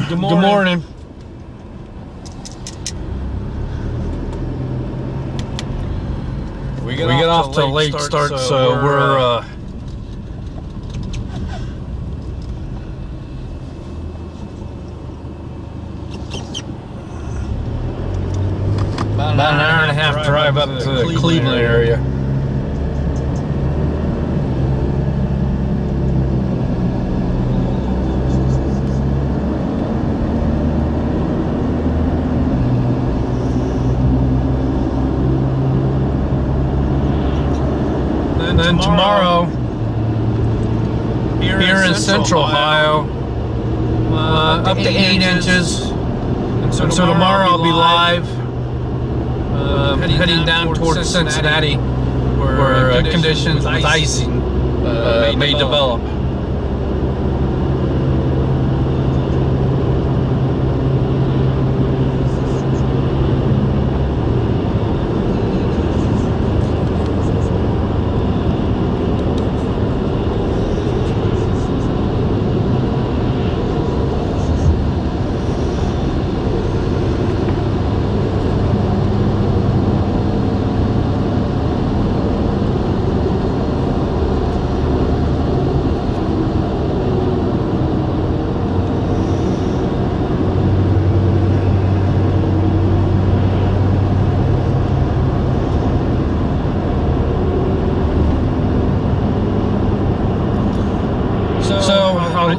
Good morning. We get off to a late start, so we're about an hour and a half drive up to the Cleveland area. And then tomorrow, here in Central Ohio, up to 8 inches. And so tomorrow I'll be live, heading down towards Cincinnati, where conditions with icing may develop.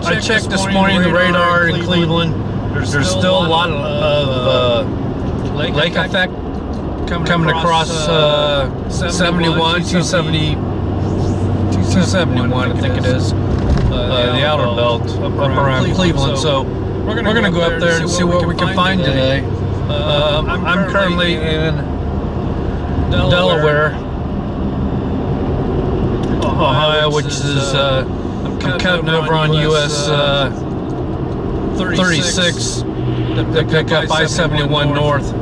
I checked this morning the radar in Cleveland. There's still a lot of lake effect coming across 71, 271, I think it is, the outer belt up around Cleveland. So we're gonna go up there and see what we can find today. I'm currently in Delaware, Ohio, which is I'm cutting over on US 36 to pick up I-71 north.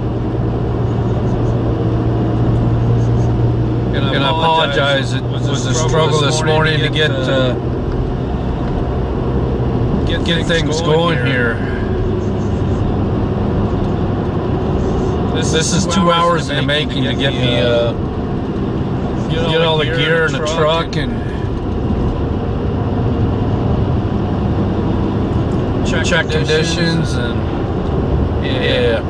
And I apologize, it was a struggle this morning to get things going here. This is 2 hours in the making to get me get all the gear in the truck and check conditions and yeah.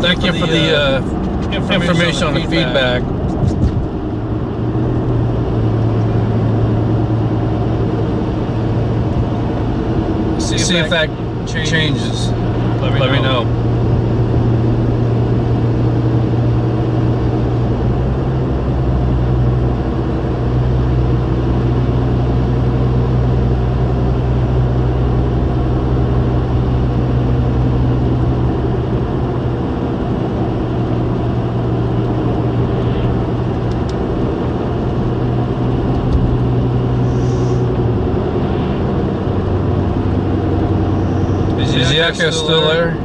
Thank you for the information on the feedback. See if that changes. Let me know. Is the echo still there?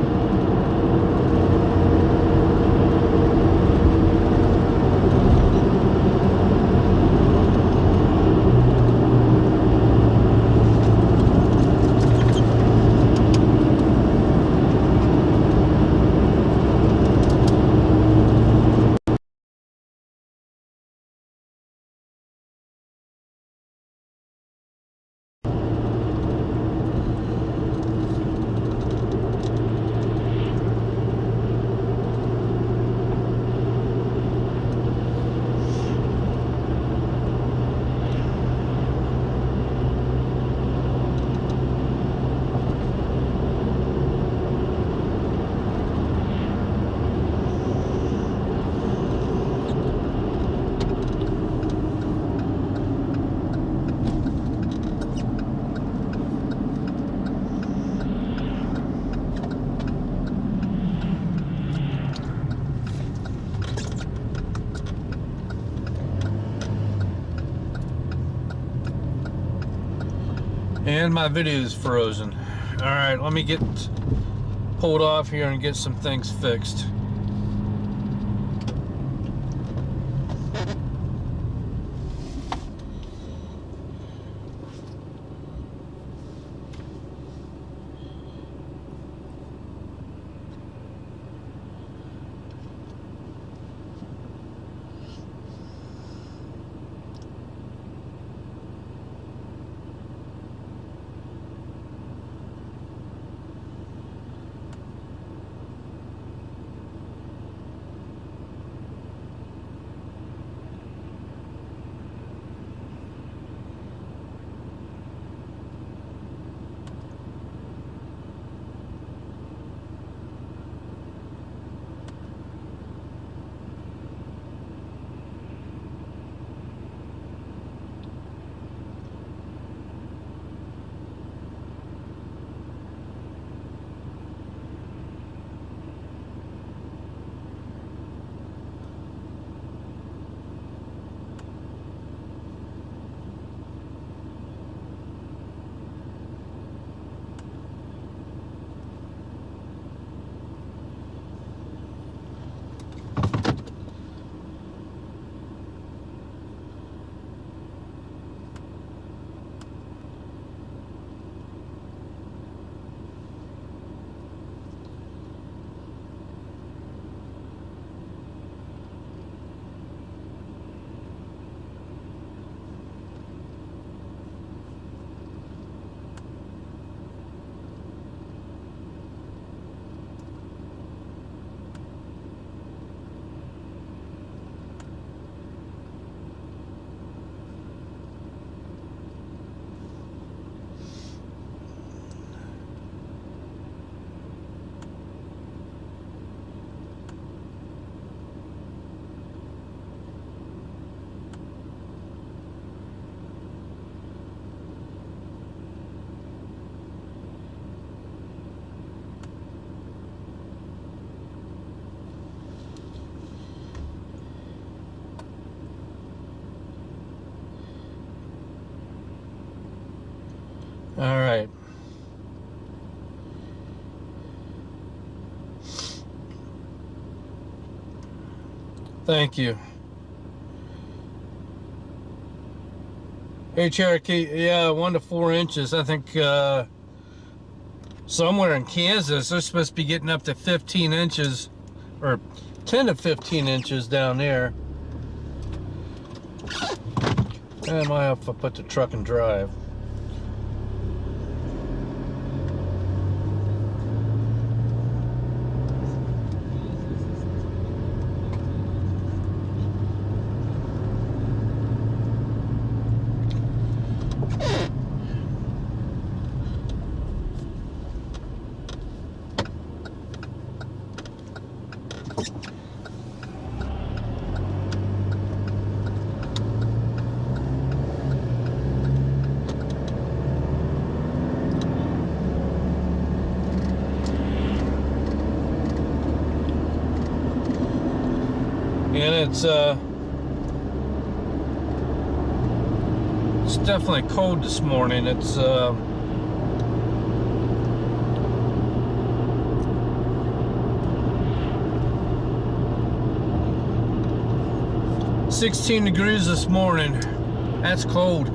And my video is frozen. Alright, let me get pulled off here and get some things fixed. All right. Thank you. Hey, Cherokee. Yeah, 1 to 4 inches. I think somewhere in Kansas, they're supposed to be getting up to 15 inches, or 10 to 15 inches down there. And I might have to put the truck in drive. And it's definitely cold this morning. It's 16 degrees this morning. That's cold.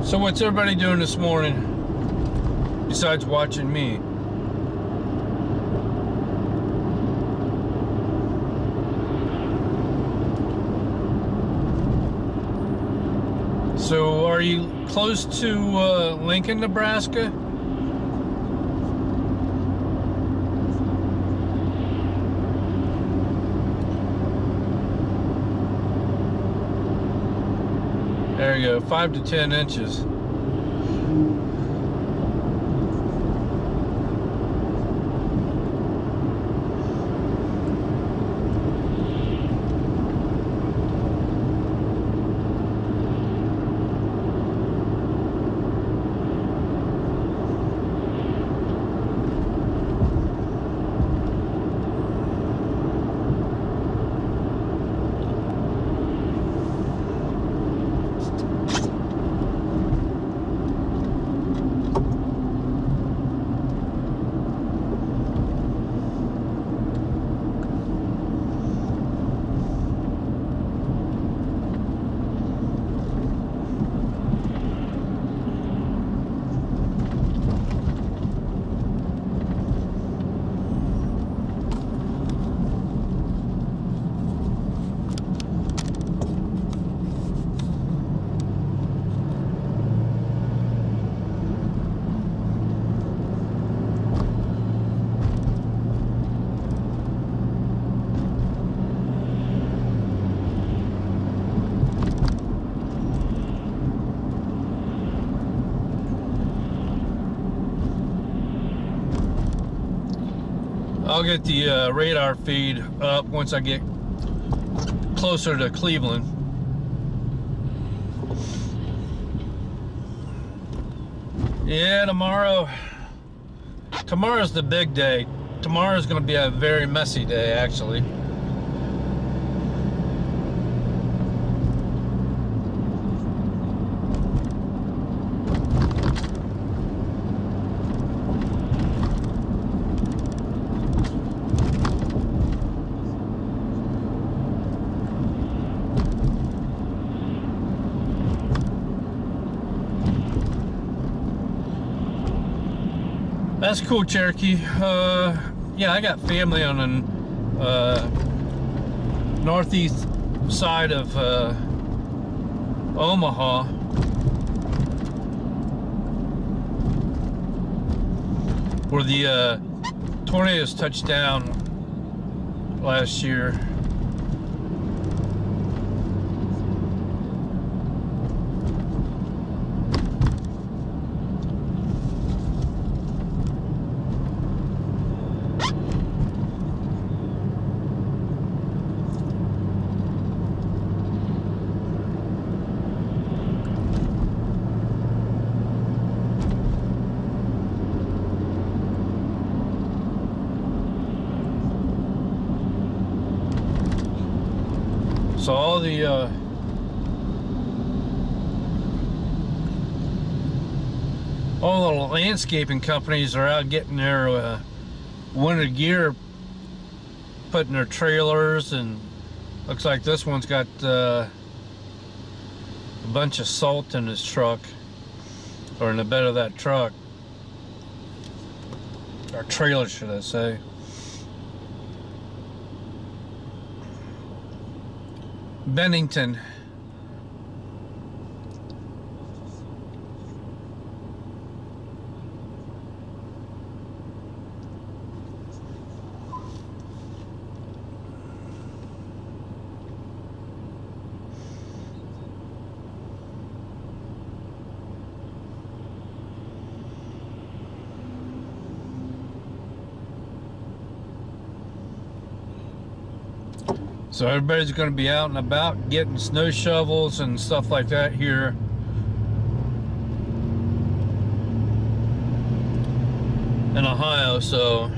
So what's everybody doing this morning besides watching me? So are you close to Lincoln, Nebraska? There you go, 5 to 10 inches. I'll get the radar feed up once I get closer to Cleveland. Yeah, tomorrow's the big day. Tomorrow's going to be a very messy day, actually. That's cool, Cherokee. Yeah, I got family on the northeast side of Omaha. Where the tornadoes touched down last year. So all the landscaping companies are out getting their winter gear, putting their trailers, and looks like this one's got a bunch of salt in his truck, or in the bed of that truck, or trailer, should I say. Bennington. So everybody's going to be out and about getting snow shovels and stuff like that here. In Ohio, so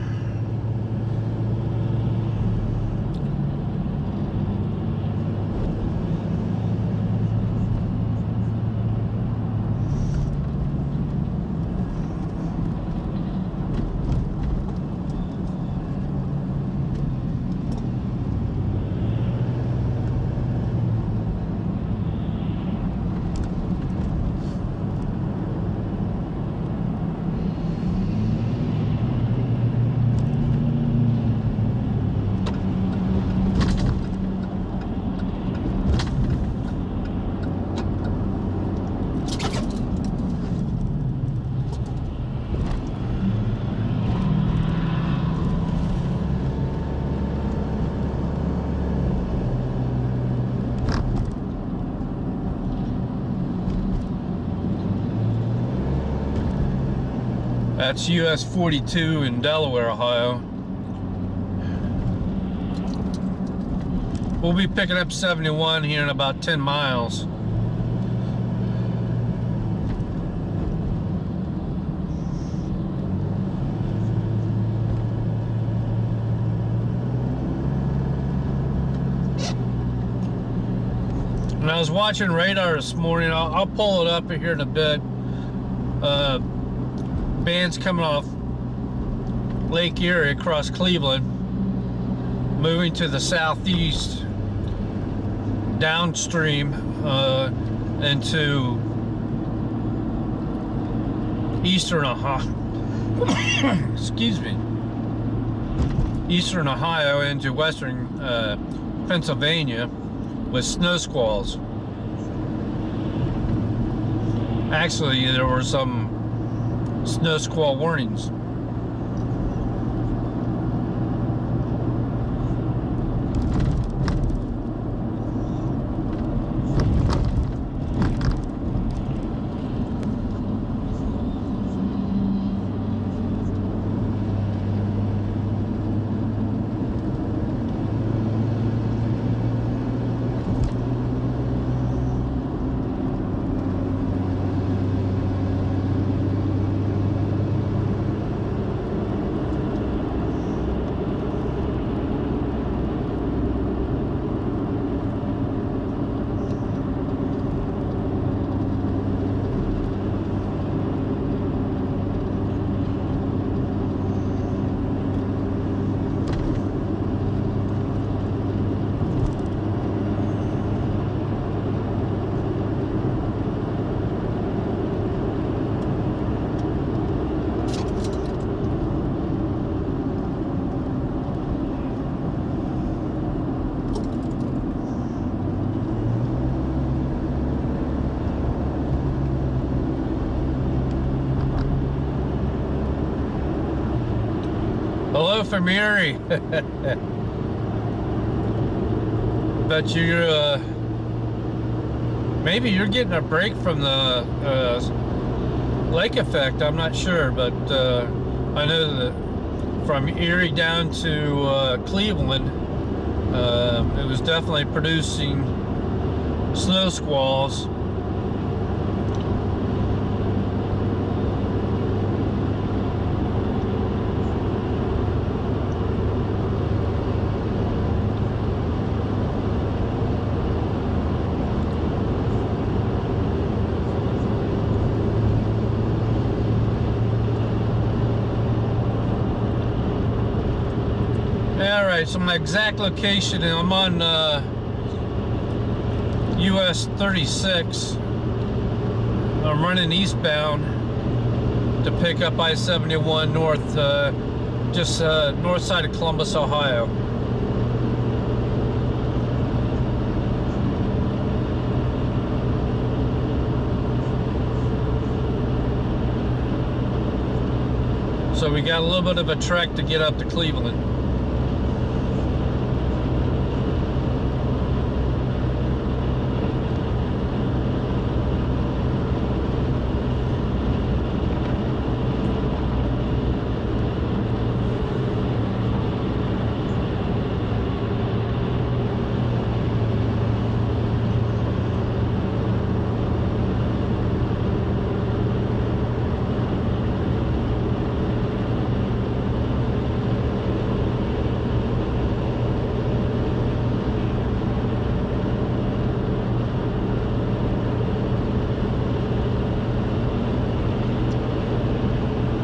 That's US 42 in Delaware, Ohio. We'll be picking up 71 here in about 10 miles. And I was watching radar this morning. I'll pull it up here in a bit. Bands coming off Lake Erie across Cleveland, moving to the southeast, downstream into eastern Ohio. Excuse me. Eastern Ohio into western Pennsylvania with snow squalls. Actually, there were some snow squall warnings. Hello from Erie. Bet you're maybe you're getting a break from the lake effect. I'm not sure, but I know that from Erie down to Cleveland, it was definitely producing snow squalls. Alright, so my exact location, I'm on US 36. I'm running eastbound to pick up I-71 north, just north side of Columbus, Ohio. So we got a little bit of a trek to get up to Cleveland.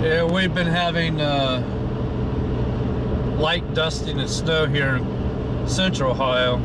Yeah, we've been having light dusting and snow here in central Ohio.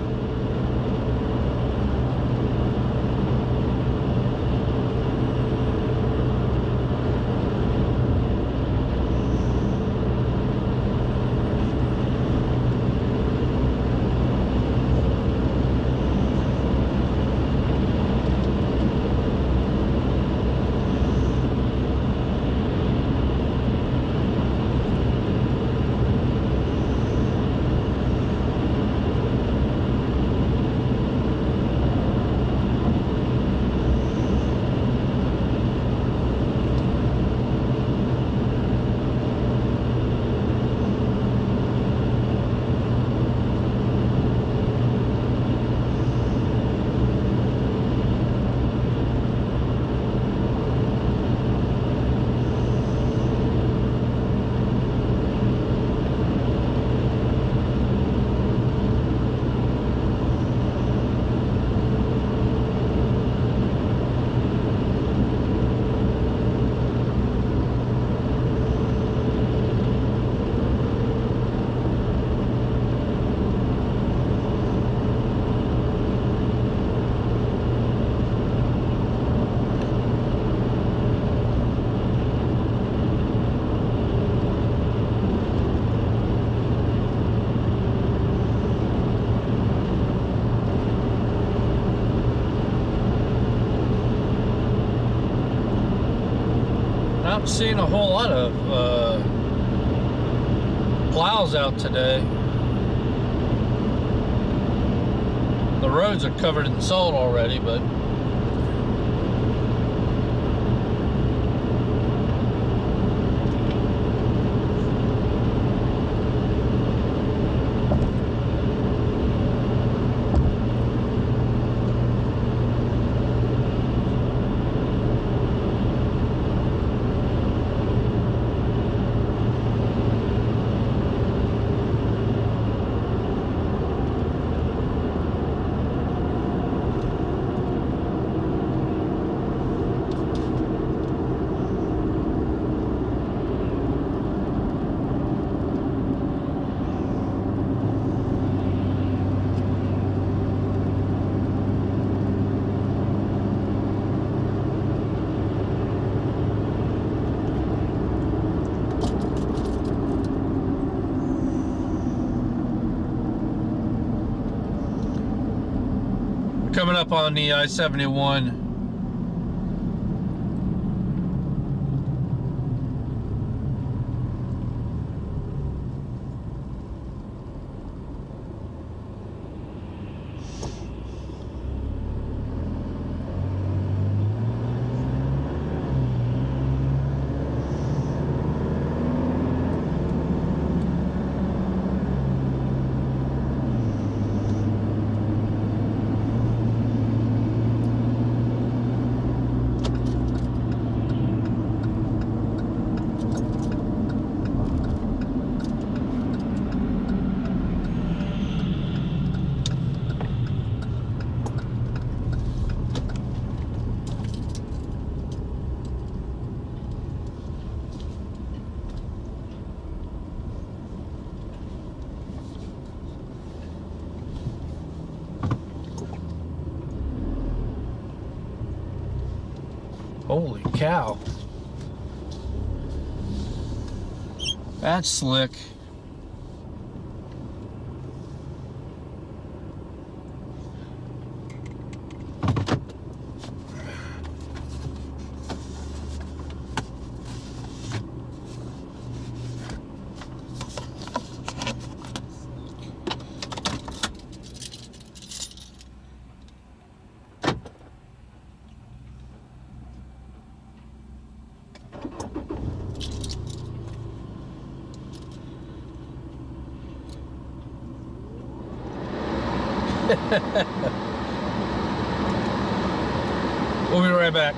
not seeing a whole lot of plows out today. The roads are covered in salt already, but coming up on the I-71. Holy cow. That's slick. We'll be right back.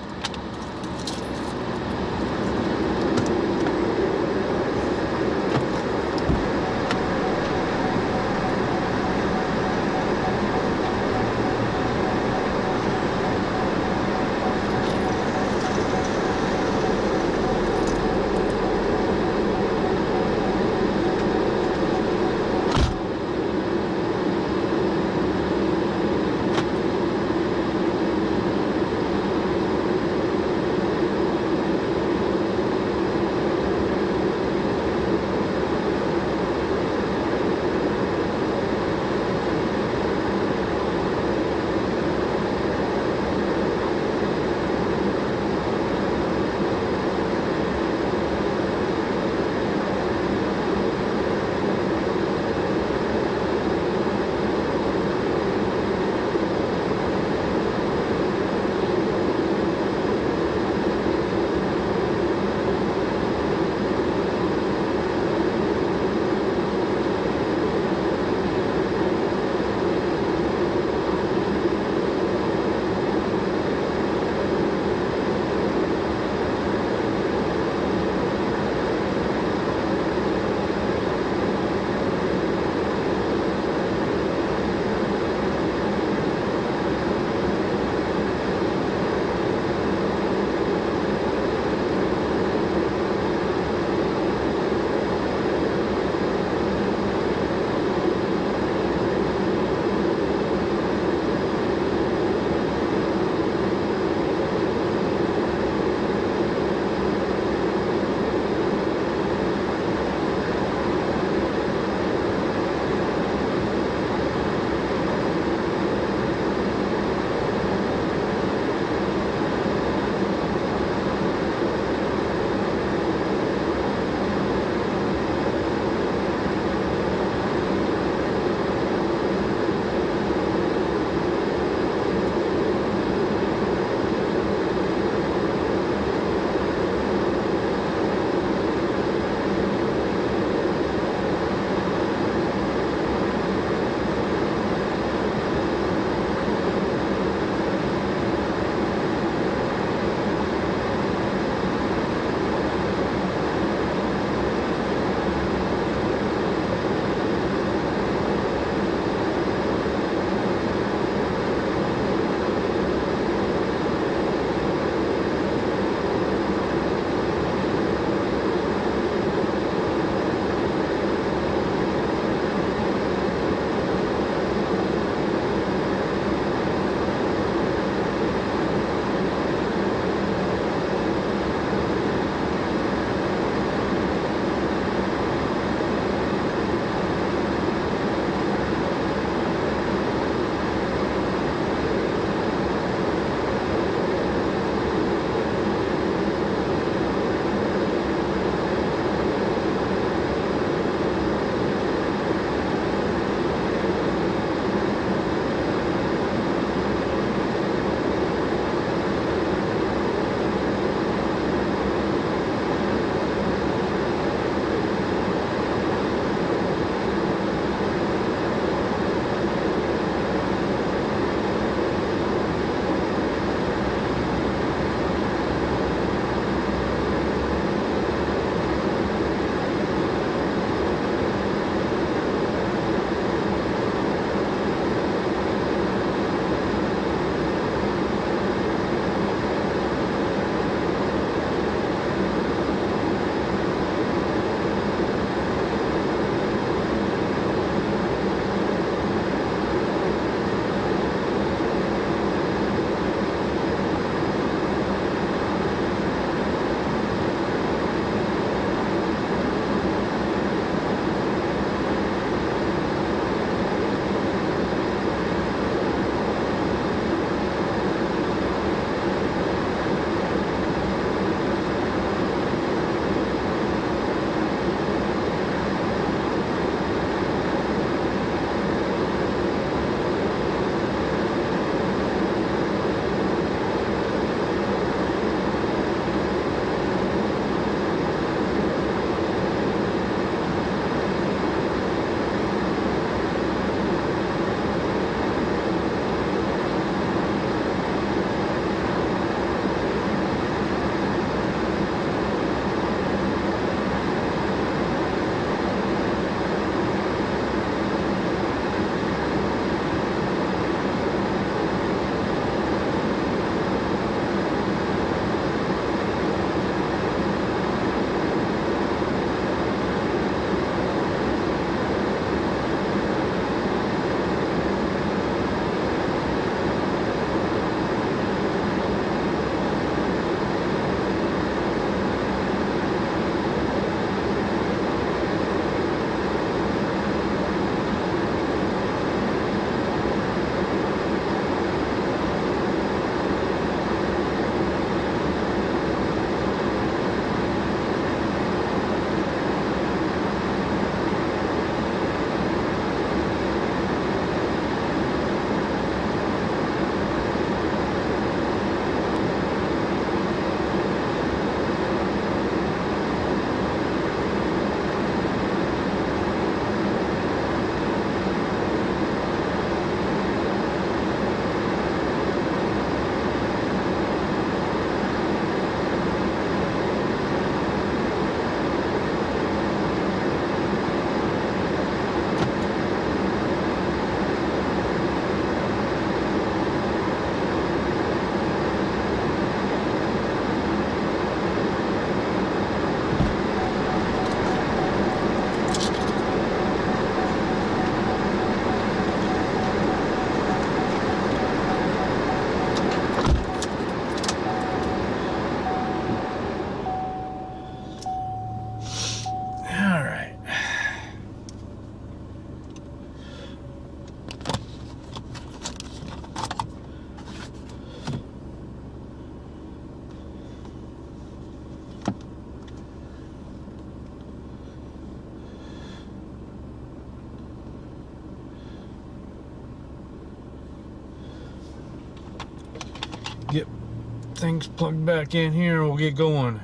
things plugged back in here, we'll get going.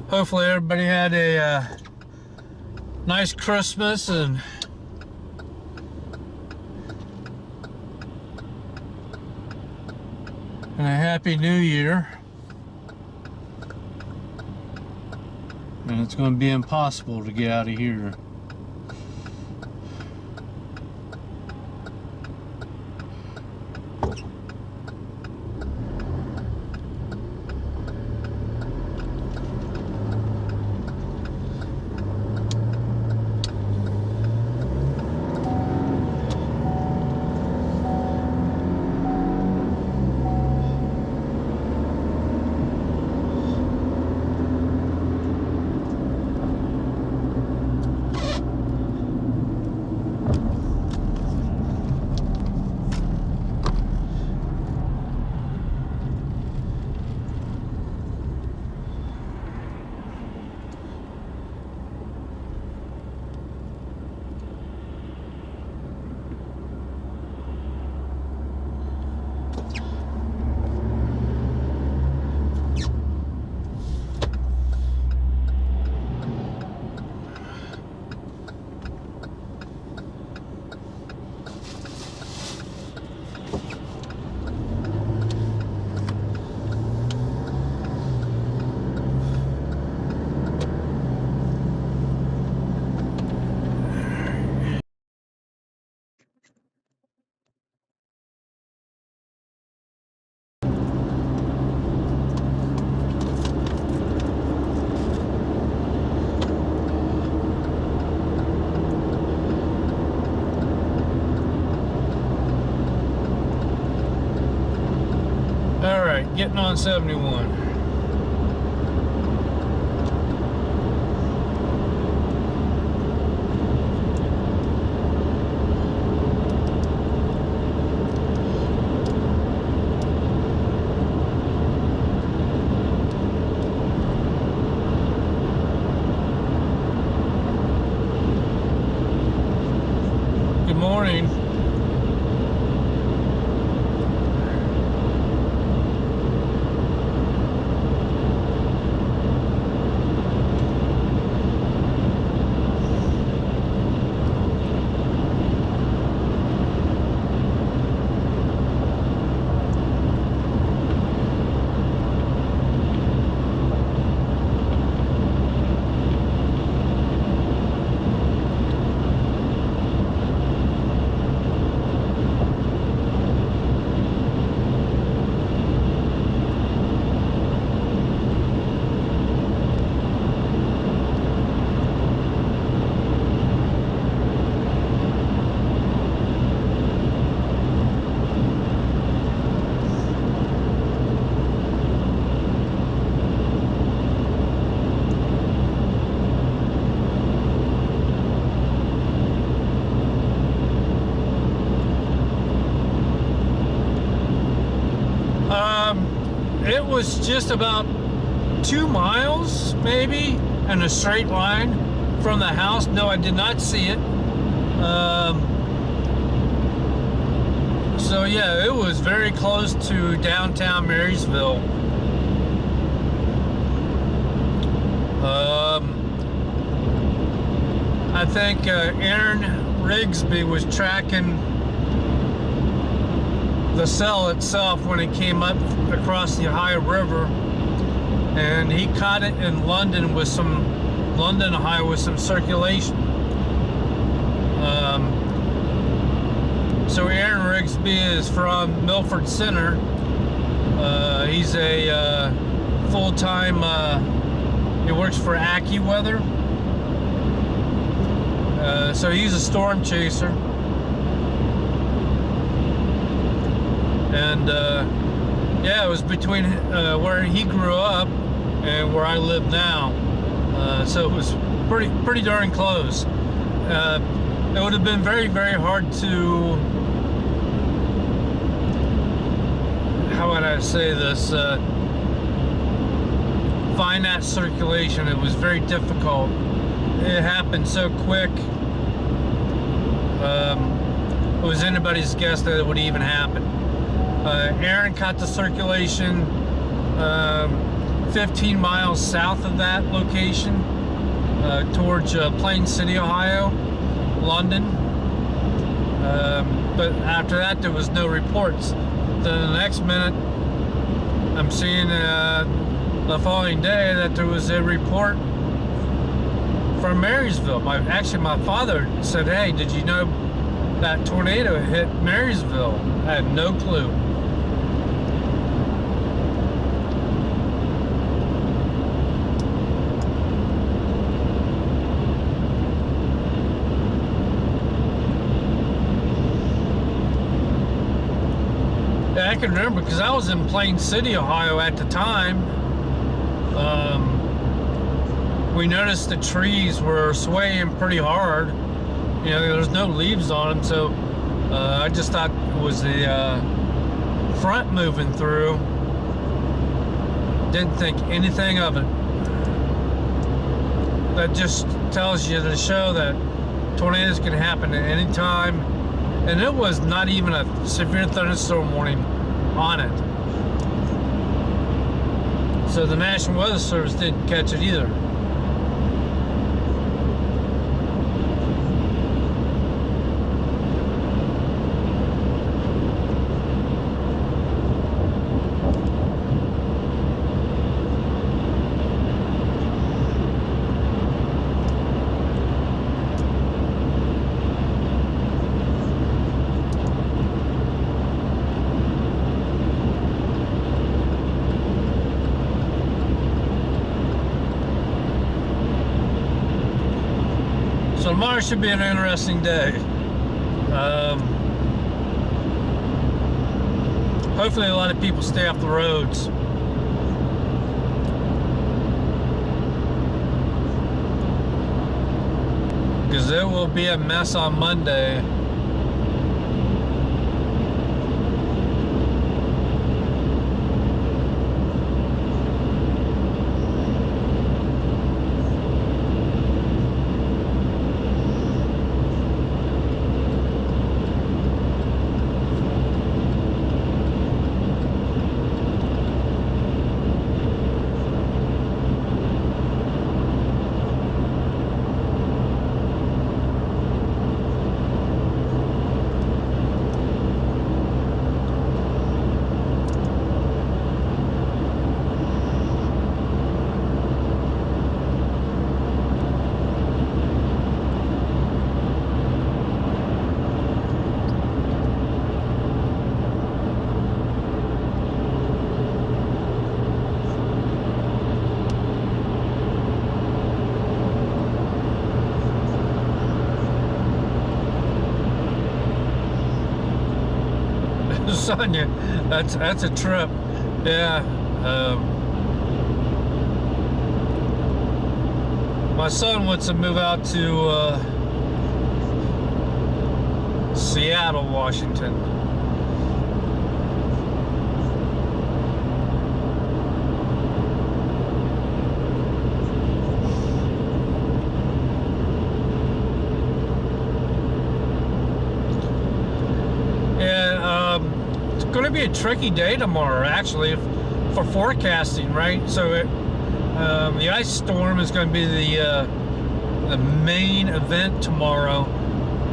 Hopefully everybody had a nice Christmas and a happy New Year. And it's going to be impossible to get out of here. Getting on 71. Good morning. It was just about 2 miles, maybe, in a straight line from the house. No, I did not see it. So yeah, it was very close to downtown Marysville. I think Aaron Rigsby was tracking the cell itself when it came up across the Ohio River, and he caught it in London, Ohio, with some circulation. So Aaron Rigsby is from Milford Center. He's a full-time, he works for AccuWeather. So he's a storm chaser. And yeah, it was between where he grew up and where I live now. So it was pretty darn close. It would have been very, very hard to, how would I say this, find that circulation. It was very difficult. It happened so quick. It was anybody's guess that it would even happen. Aaron caught the circulation 15 miles south of that location, towards Plain City, Ohio, London. But after that, there was no reports. Then the next minute, I'm seeing the following day that there was a report from Marysville. My father said, "Hey, did you know that tornado hit Marysville?" I had no clue. Yeah, I can remember because I was in Plain City, Ohio at the time. We noticed the trees were swaying pretty hard. You know, there was no leaves on them, so I just thought it was the front moving through. Didn't think anything of it. That just tells you to show that tornadoes can happen at any time. And it was not even a severe thunderstorm warning on it. So the National Weather Service didn't catch it either. So tomorrow should be an interesting day. Hopefully a lot of people stay off the roads. Because it will be a mess on Monday. Sonia, that's a trip. Yeah. My son wants to move out to Seattle, Washington. Going to be a tricky day tomorrow, actually, for forecasting, right? So the ice storm is going to be the main event tomorrow.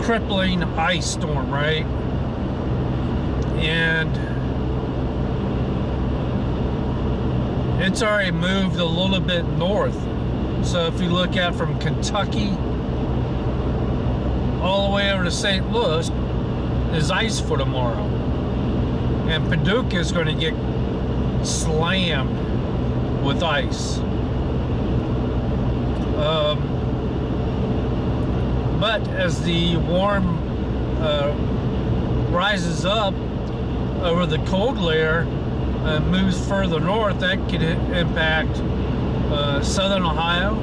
Crippling ice storm, right? And it's already moved a little bit north. So if you look out from Kentucky all the way over to St. Louis, there's ice for tomorrow. And Paducah is going to get slammed with ice. But as the warm rises up over the cold layer and moves further north, that could impact southern Ohio.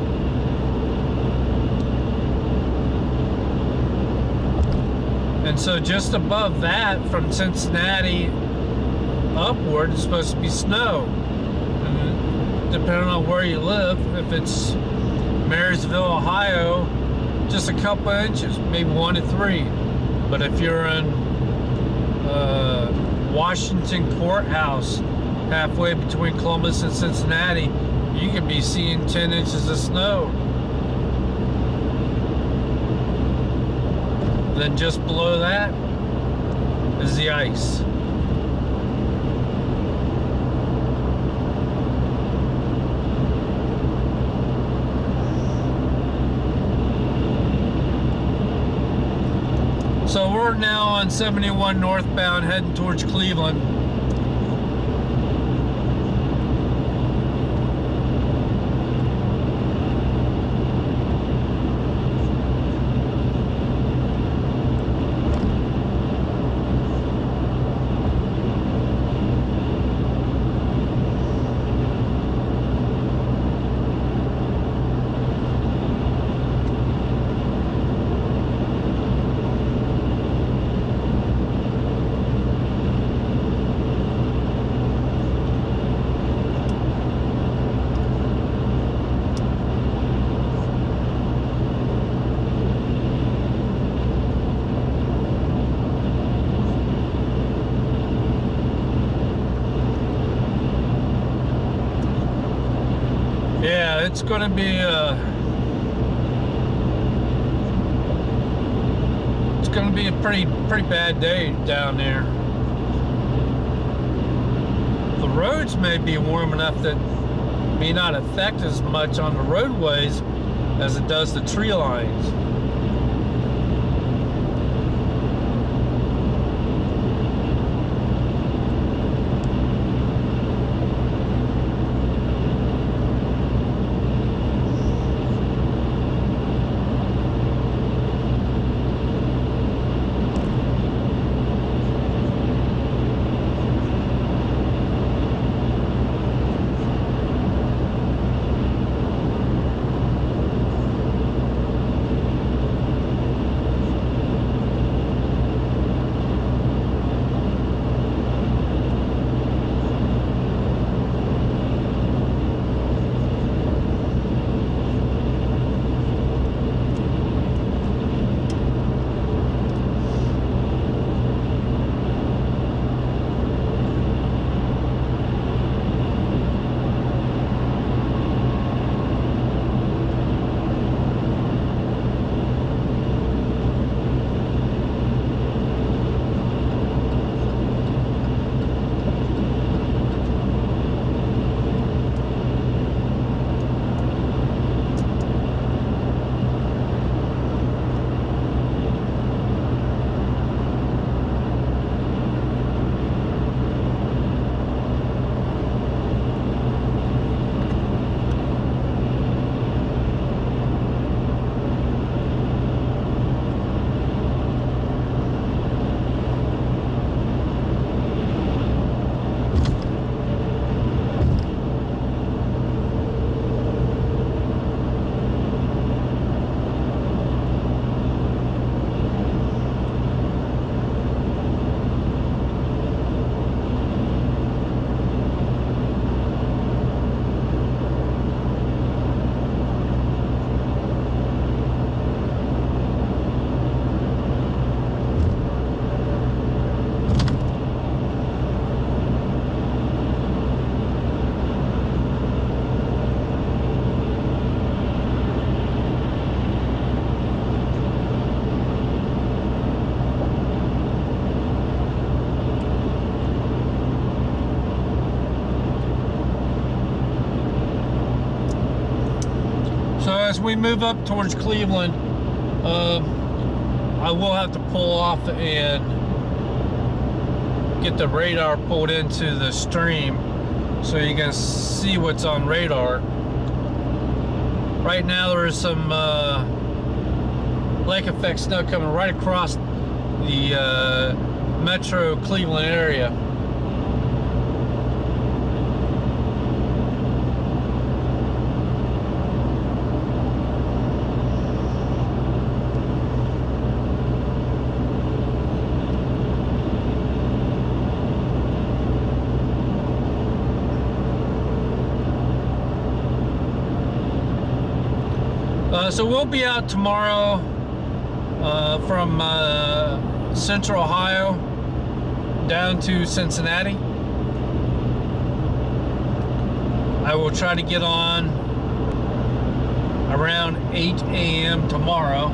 And so just above that, from Cincinnati upward, it's supposed to be snow. And depending on where you live, if it's Marysville, Ohio, just a couple inches, maybe 1 to 3. But if you're in Washington Courthouse, halfway between Columbus and Cincinnati, you could be seeing 10 inches of snow. Then just below that is the ice. So we're now on 71 northbound heading towards Cleveland. Yeah, it's going to be a pretty bad day down there. The roads may be warm enough that may not affect as much on the roadways as it does the tree lines. So as we move up towards Cleveland, I will have to pull off and get the radar pulled into the stream so you can see what's on radar. Right now there is some lake effect snow coming right across the metro Cleveland area. So we'll be out tomorrow from Central Ohio down to Cincinnati. I will try to get on around 8 a.m. tomorrow.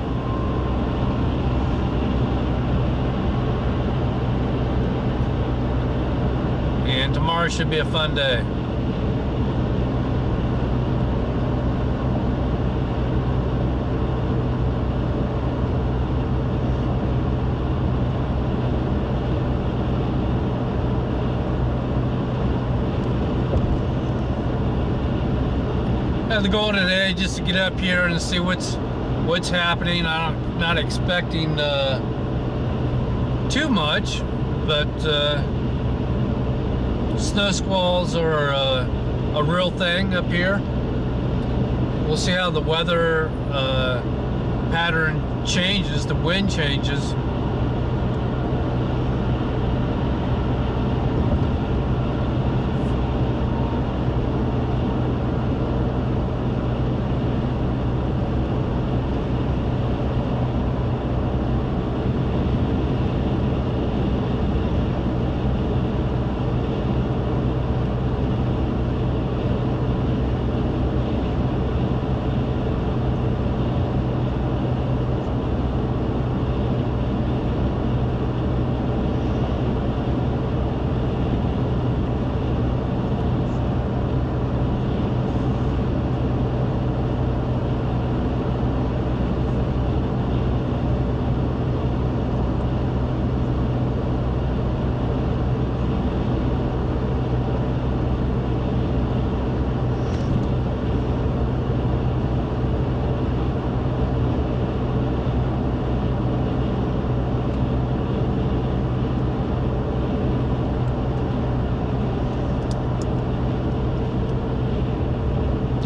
And tomorrow should be a fun day. I have to go today just to get up here and see what's happening. I'm not expecting too much, but snow squalls are a real thing up here. We'll see how the weather pattern changes, the wind changes.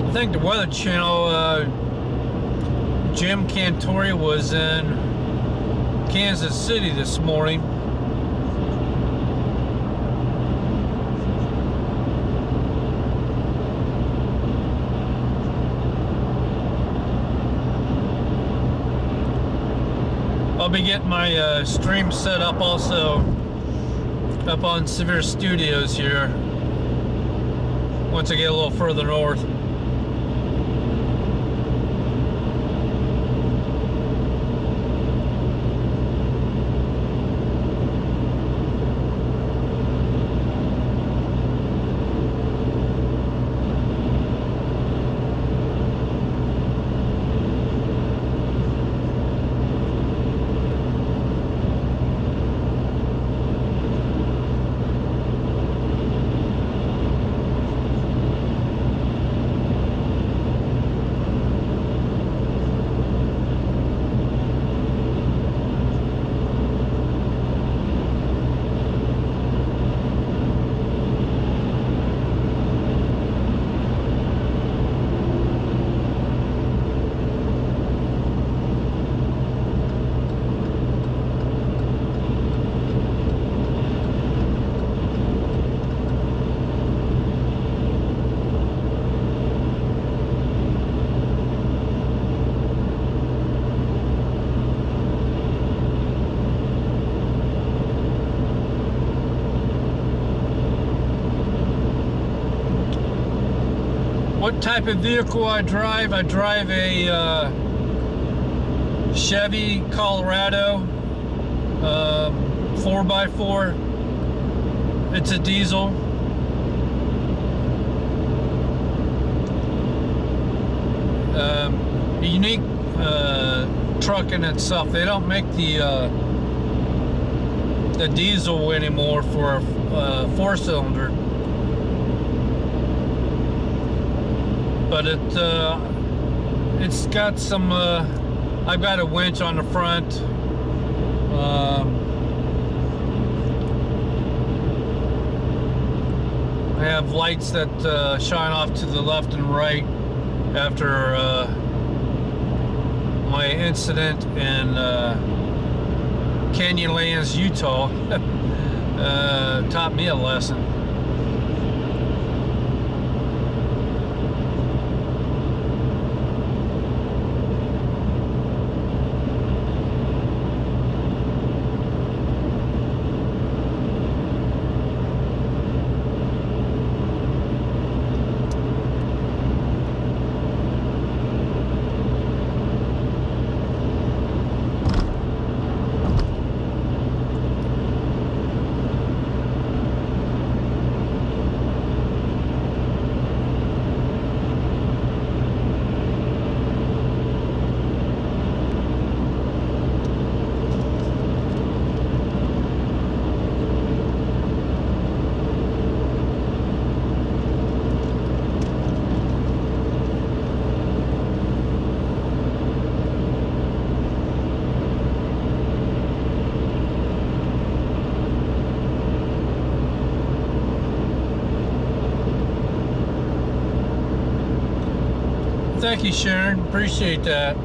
I think the Weather Channel, Jim Cantori was in Kansas City this morning. I'll be getting my stream set up also up on Severe Studios here once I get a little further north. What type of vehicle I drive a Chevy Colorado 4x4. It's a diesel. A unique truck in itself. They don't make the diesel anymore for a 4-cylinder, but it's got some. I've got a winch on the front. I have lights that shine off to the left and right after my incident in Canyonlands, Utah. Taught me a lesson. Thank you, Sharon. Appreciate that.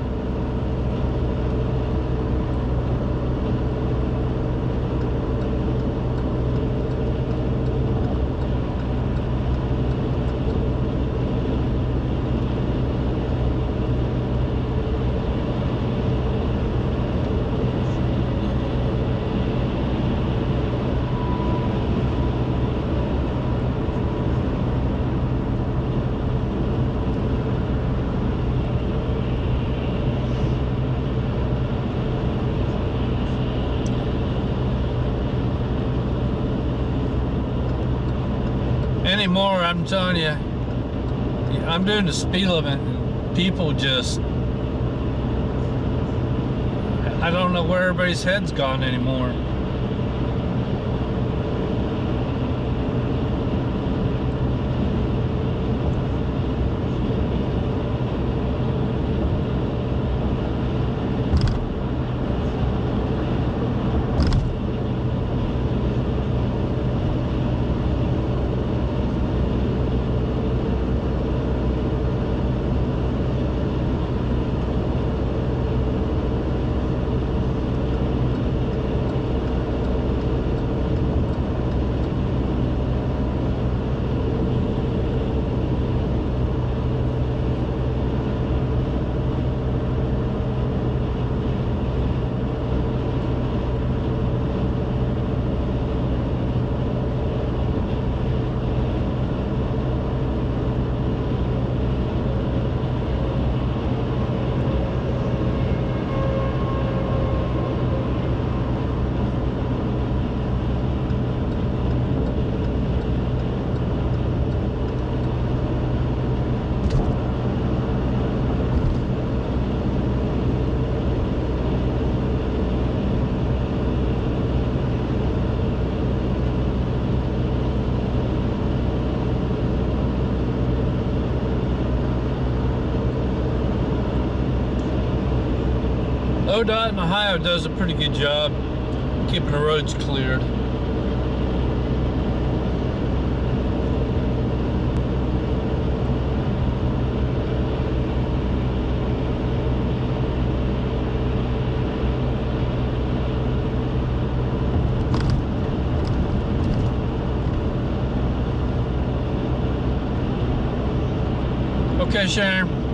Anymore, I'm telling you, I'm doing the speed limit and people just, I don't know where everybody's head's gone anymore. ODOT in Ohio does a pretty good job keeping the roads cleared. Okay, Sharon.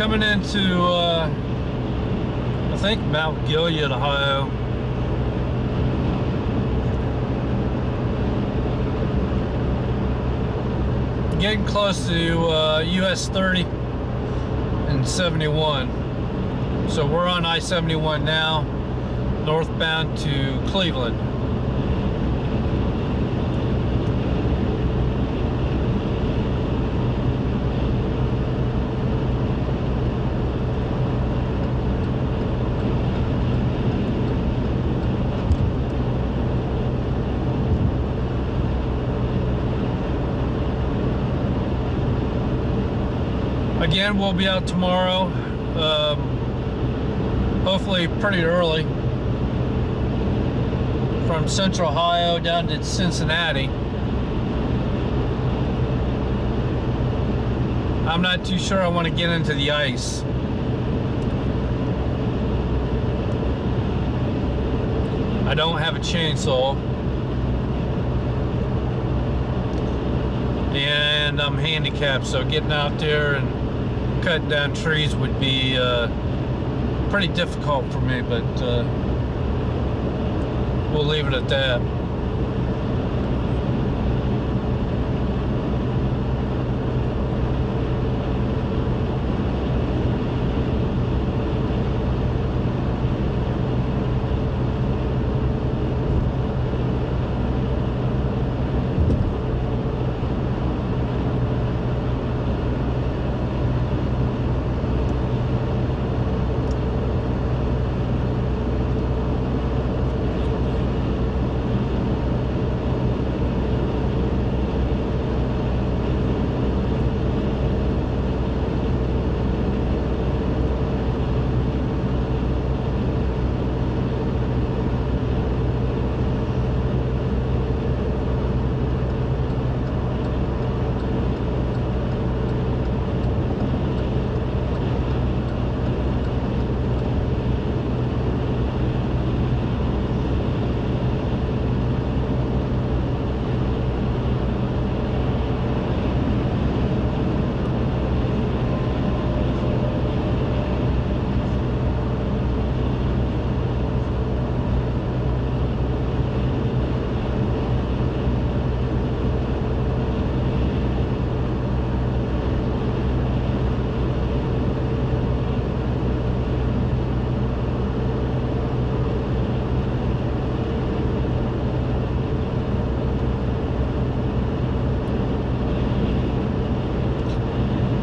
coming into, I think, Mount Gilead, Ohio. Getting close to US 30 and 71. So we're on I-71 now, northbound to Cleveland. Again, we'll be out tomorrow, hopefully pretty early, from Central Ohio down to Cincinnati. I'm not too sure I want to get into the ice. I don't have a chainsaw, and I'm handicapped, so getting out there and cutting down trees would be pretty difficult for me, but we'll leave it at that.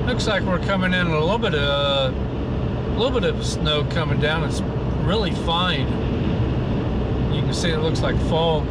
Looks like we're coming in a little bit of snow coming down. It's really fine. You can see it looks like fog.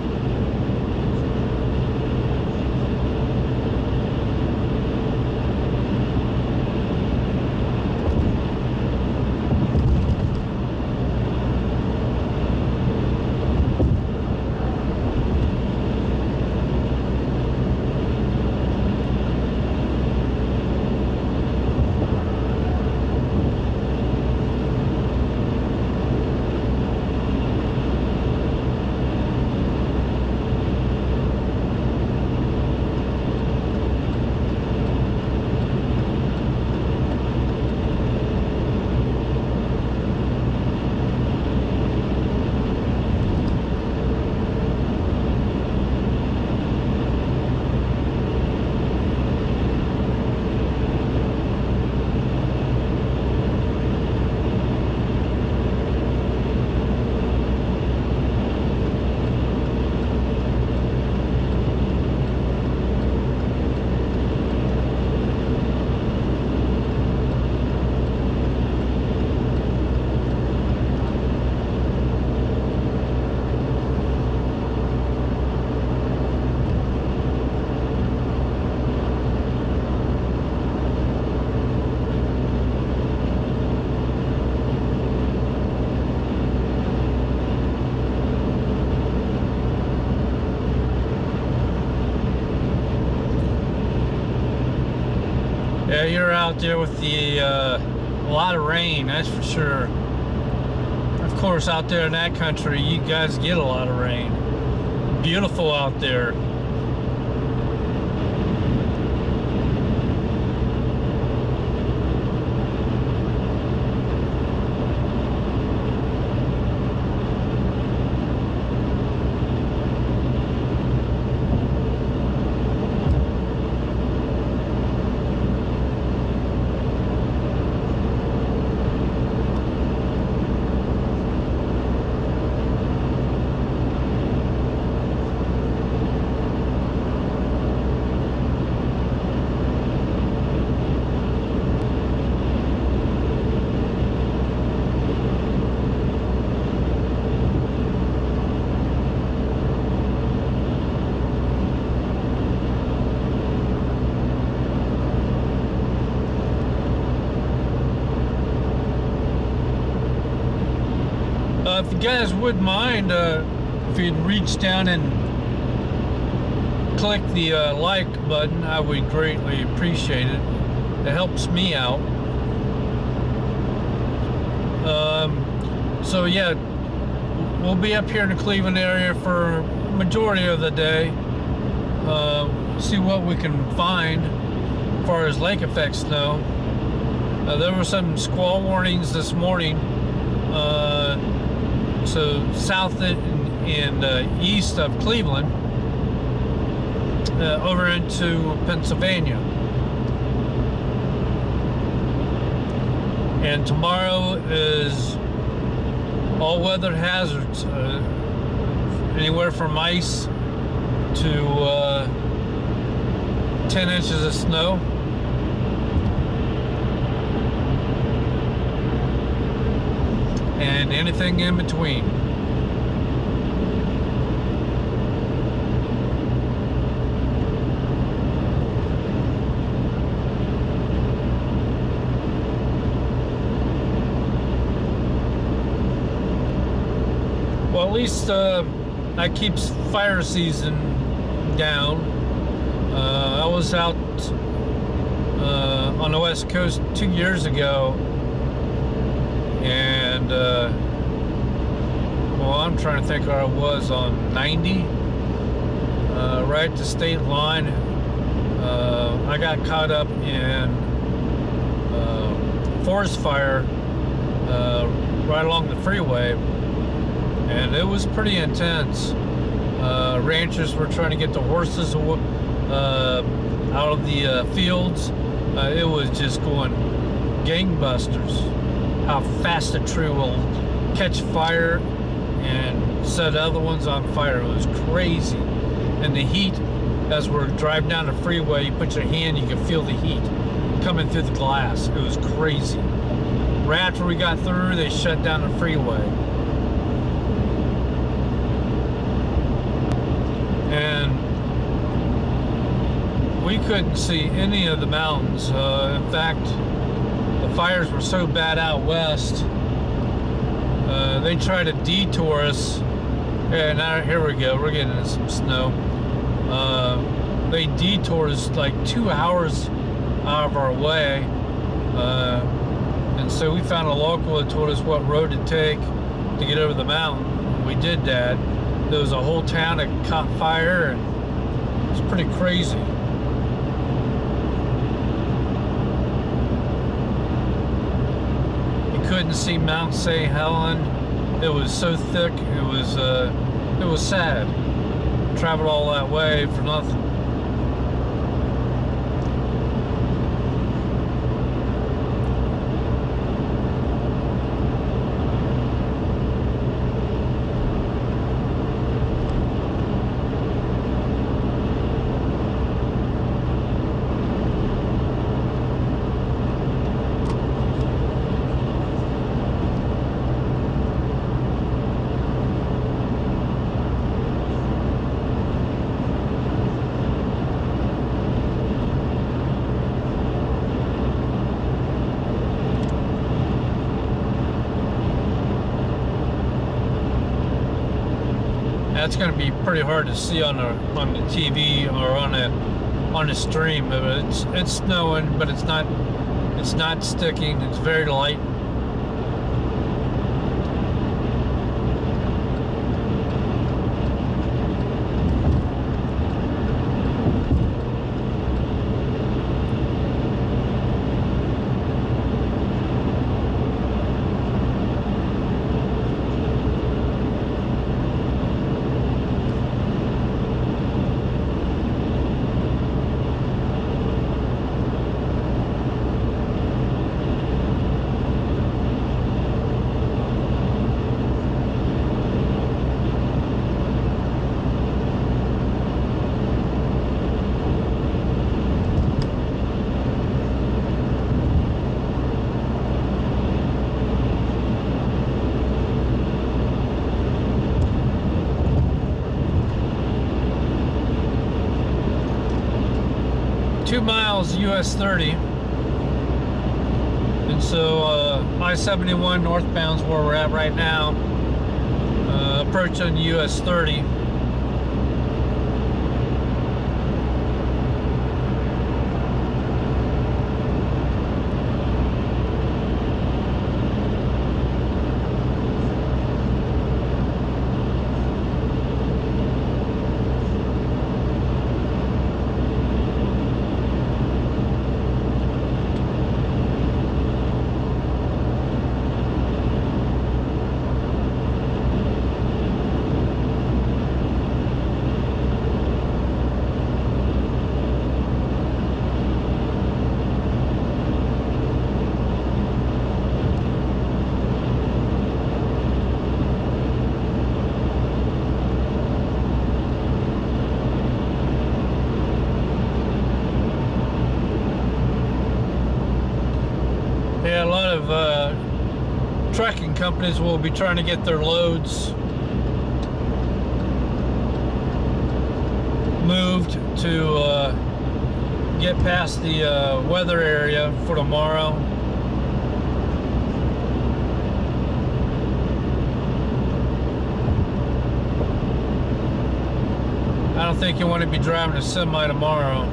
Yeah, you're out there with the a lot of rain, that's for sure. Of course, out there in that country, you guys get a lot of rain. Beautiful out there. guys would mind if you'd reach down and click the like button, I would greatly appreciate it. It helps me out. So yeah, we'll be up here in the Cleveland area for majority of the day. See what we can find as far as lake effect snow. There were some squall warnings this morning, so south and east of Cleveland, over into Pennsylvania. And tomorrow is all weather hazards, anywhere from ice to 10 inches of snow. And anything in between. Well, at least that keeps fire season down. I was out on the West Coast 2 years ago, and well, I'm trying to think where I was on 90, right at the state line. I got caught up in forest fire right along the freeway, and it was pretty intense. Ranchers were trying to get the horses out of the fields. It was just going gangbusters. How fast a tree will catch fire and set other ones on fire. It was crazy. And the heat, as we're driving down the freeway, you put your hand, you can feel the heat coming through the glass. It was crazy. Right after we got through, they shut down the freeway. And we couldn't see any of the mountains. In fact, the fires were so bad out west, they tried to detour us. And now here we go, we're getting some snow. They detoured us like 2 hours out of our way, and so we found a local that told us what road to take to get over the mountain. We did that. There was a whole town that caught fire, and it was pretty crazy. Couldn't see Mount St. Helen. It was so thick. It was sad. Traveled all that way for nothing. That's going to be pretty hard to see on the TV or on the stream. It's snowing, but it's not sticking. It's very light. miles US 30. And so I-71 northbound's where we're at right now. approaching US 30. Yeah, a lot of trucking companies will be trying to get their loads moved to get past the weather area for tomorrow. I don't think you want to be driving a semi tomorrow.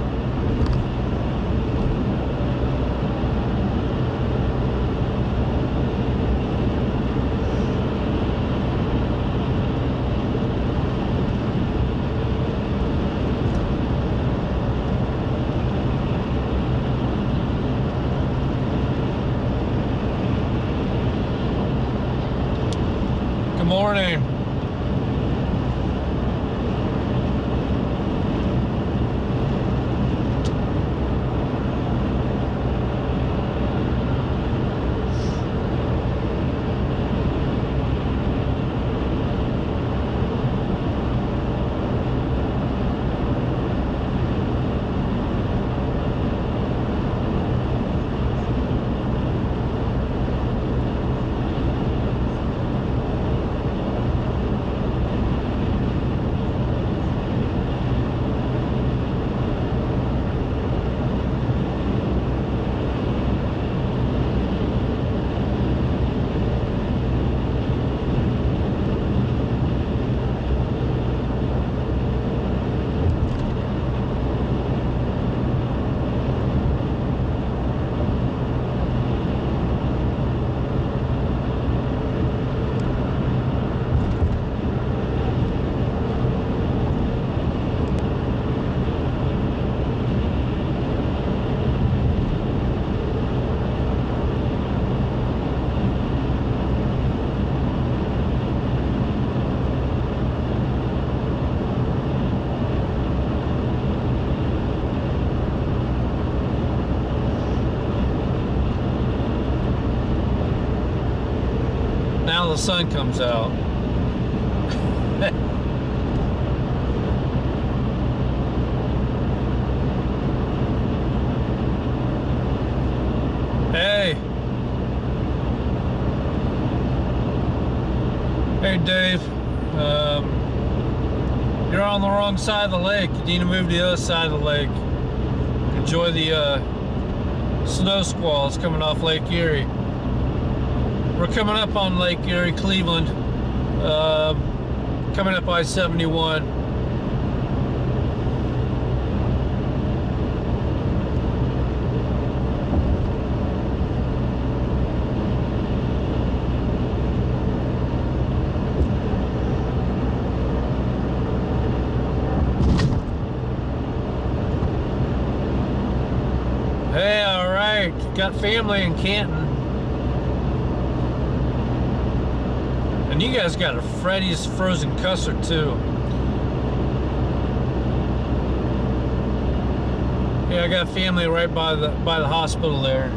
Good morning. Now the sun comes out. Hey. Hey, Dave. You're on the wrong side of the lake. You need to move to the other side of the lake. Enjoy the snow squalls coming off Lake Erie. We're coming up on Lake Erie, Cleveland, coming up I-71. Hey, all right, got family in Canton. And you guys got a Freddy's frozen custard too. Yeah, I got family right by the hospital there.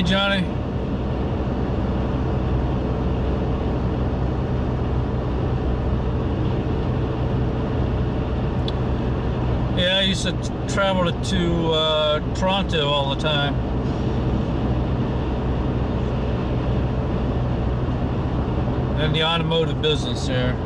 Hi, Johnny. Yeah, I used to travel to Toronto all the time. And the automotive business there.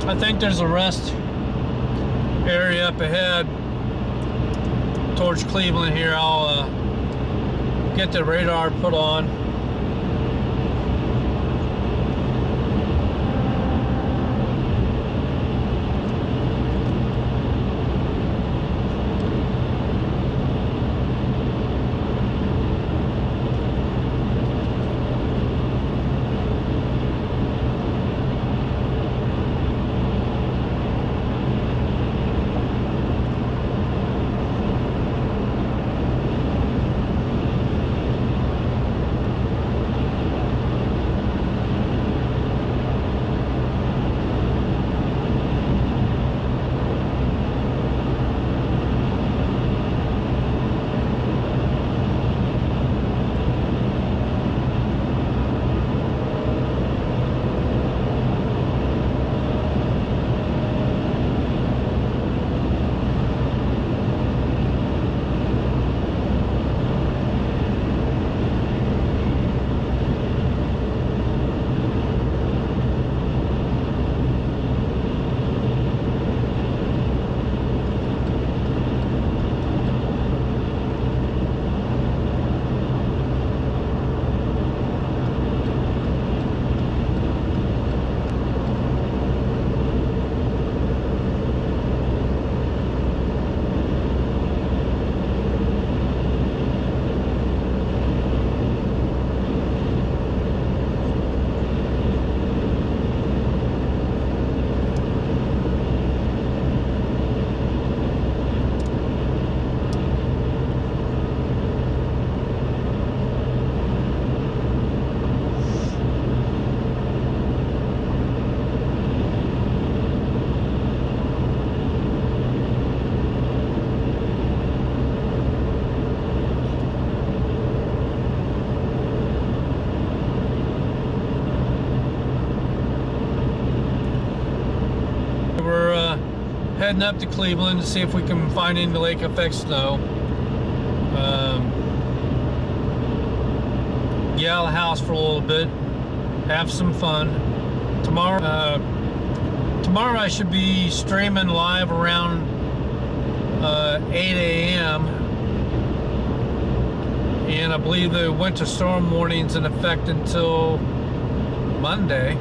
I think there's a rest area up ahead towards Cleveland here. I'll get the radar put on. Heading up to Cleveland to see if we can find any lake effect snow. Get out of the house for a little bit, have some fun. Tomorrow I should be streaming live around 8 a.m. And I believe the winter storm warning's in effect until Monday.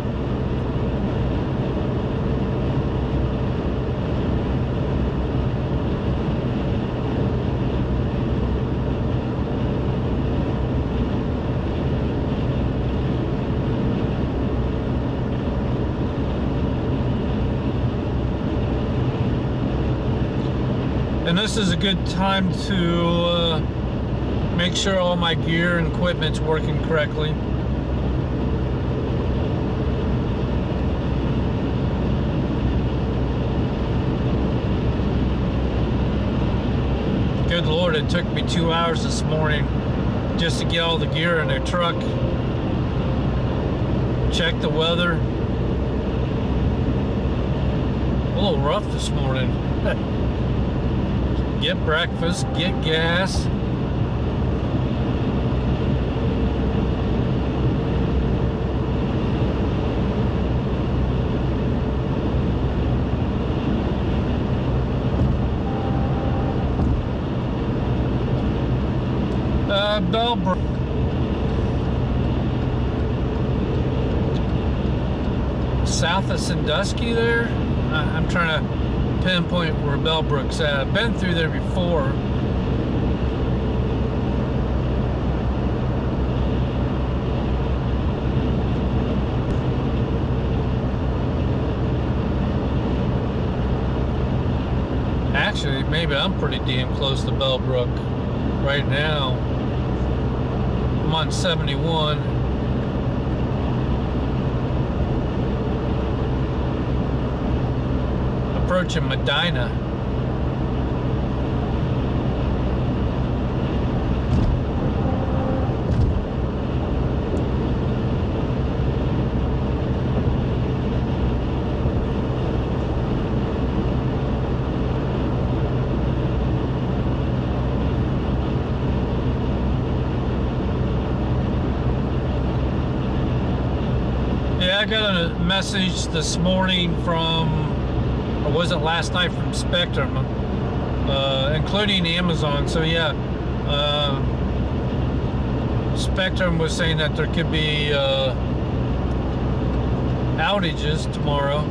And this is a good time to make sure all my gear and equipment's working correctly. Good Lord, it took me 2 hours this morning just to get all the gear in the truck, check the weather. A little rough this morning. Get breakfast, get gas. Bellbrook. South of Sandusky there. I'm trying to pinpoint where Bellbrook's at. I've been through there before. Actually, maybe I'm pretty damn close to Bellbrook right now. I'm on 71. Approaching Medina. Yeah, I got a message this morning from, or was it last night, from Spectrum, including Amazon. So yeah, Spectrum was saying that there could be outages tomorrow,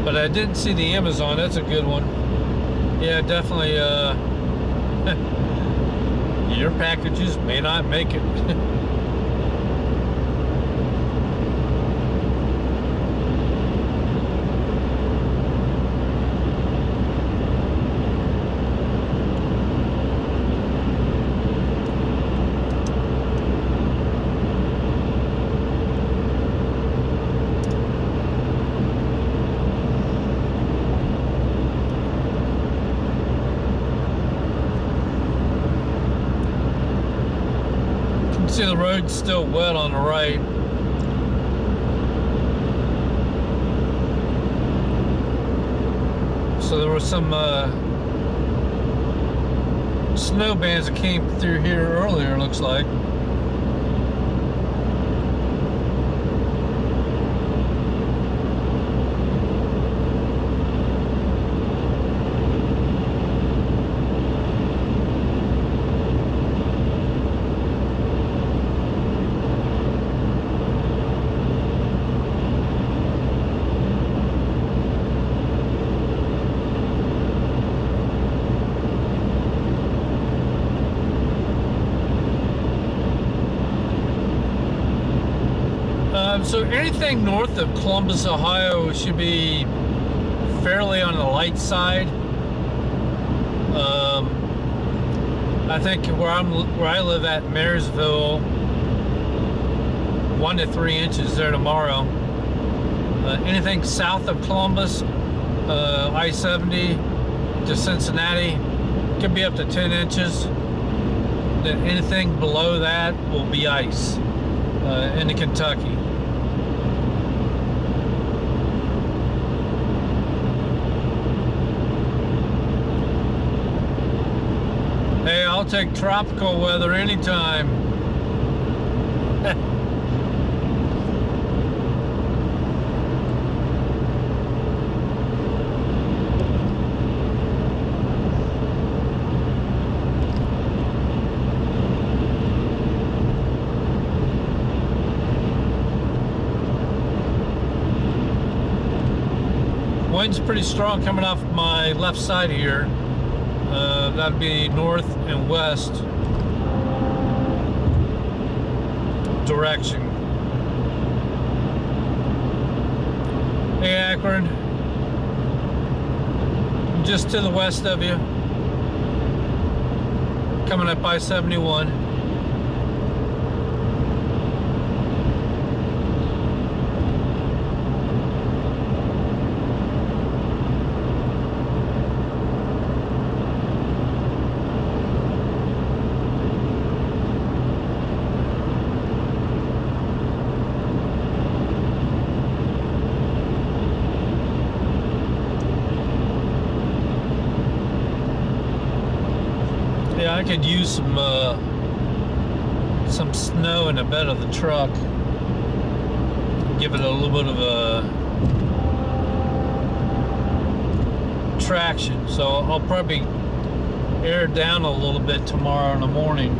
but I didn't see the Amazon. That's a good one. Yeah, definitely. Your packages may not make it. See, the road's still wet on the right. So there was some snow bands that came through here earlier, looks like. So anything north of Columbus, Ohio should be fairly on the light side. I think where I live at, Marysville, 1 to 3 inches there tomorrow. Anything south of Columbus, I-70 to Cincinnati, could be up to 10 inches. Then anything below that will be ice into Kentucky. Hey, I'll take tropical weather anytime. Wind's pretty strong coming off my left side here. That'd be north and west direction. Hey Akron, just to the west of you, coming up I-71. Yeah, I could use some snow in the bed of the truck. Give it a little bit of a traction. So I'll probably air it down a little bit tomorrow in the morning.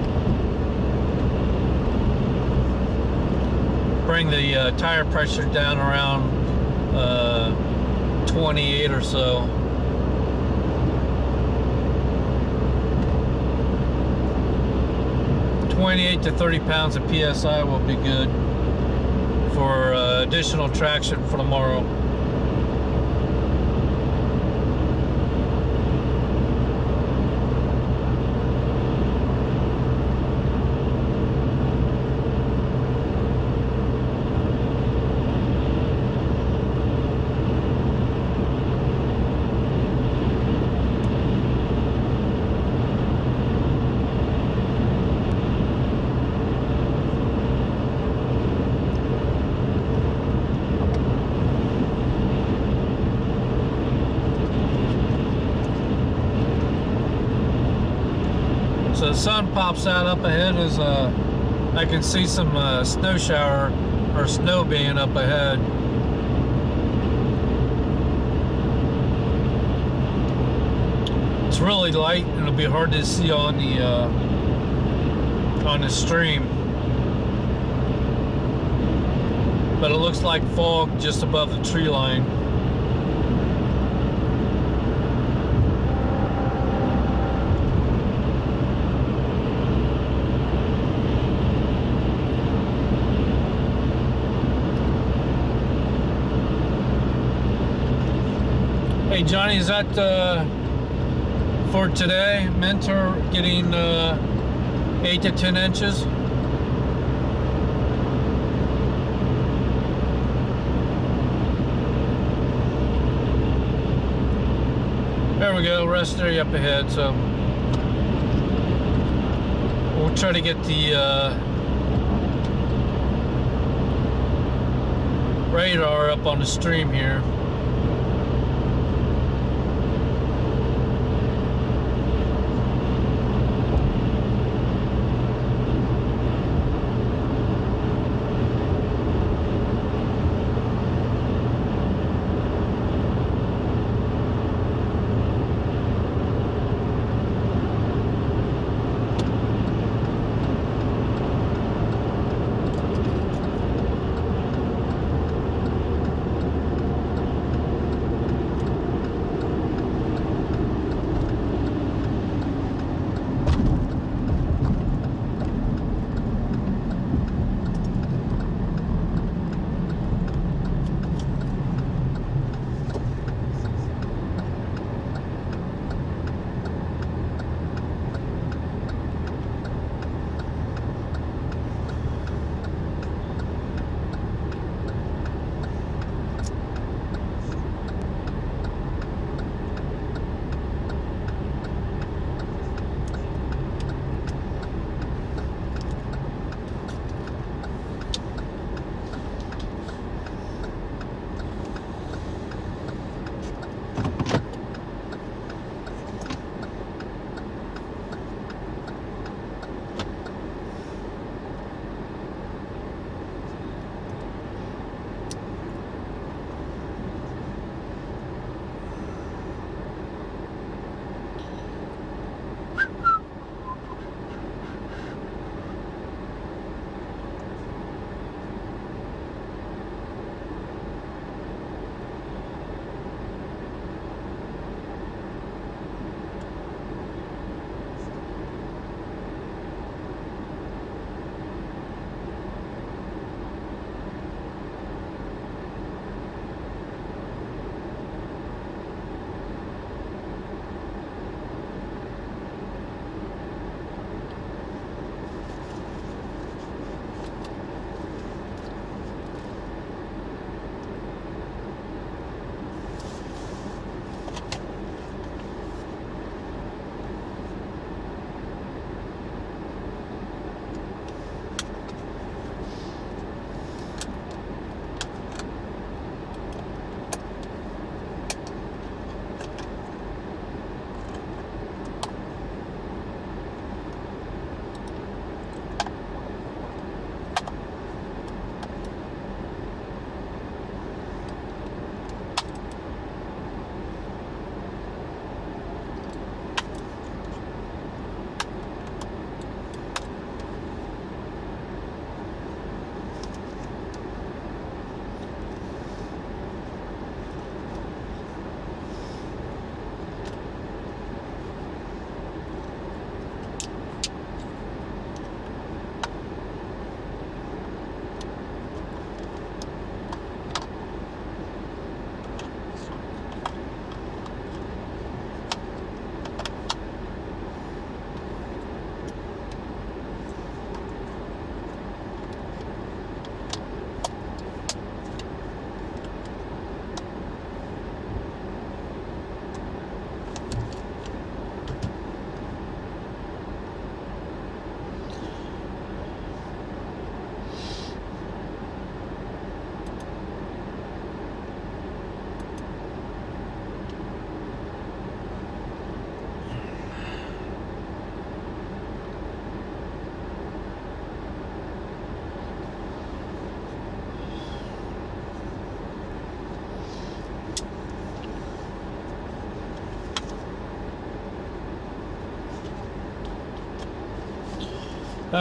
Bring the tire pressure down around 28 or so. 28 to 30 pounds of PSI will be good for additional traction for tomorrow. sun pops out up ahead is I can see some snow shower or snow being up ahead. It's really light and it'll be hard to see on the stream, but it looks like fog just above the tree line. Hey Johnny, is that for today? Mentor getting 8 to 10 inches? There we go, rest area up ahead. So we'll try to get the radar up on the stream here.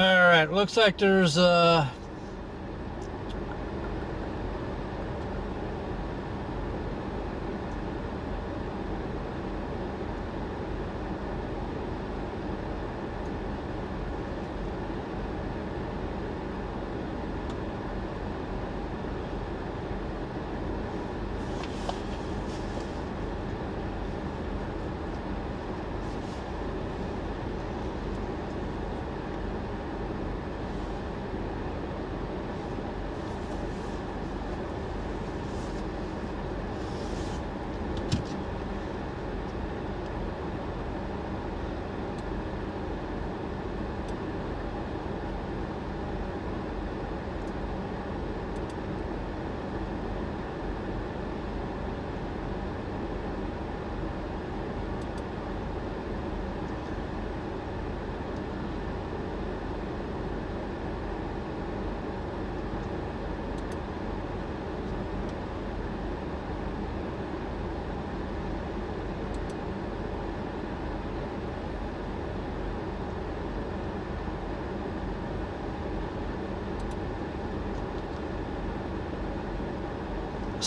right, looks like there's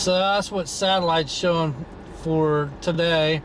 so that's what satellite's showing for today.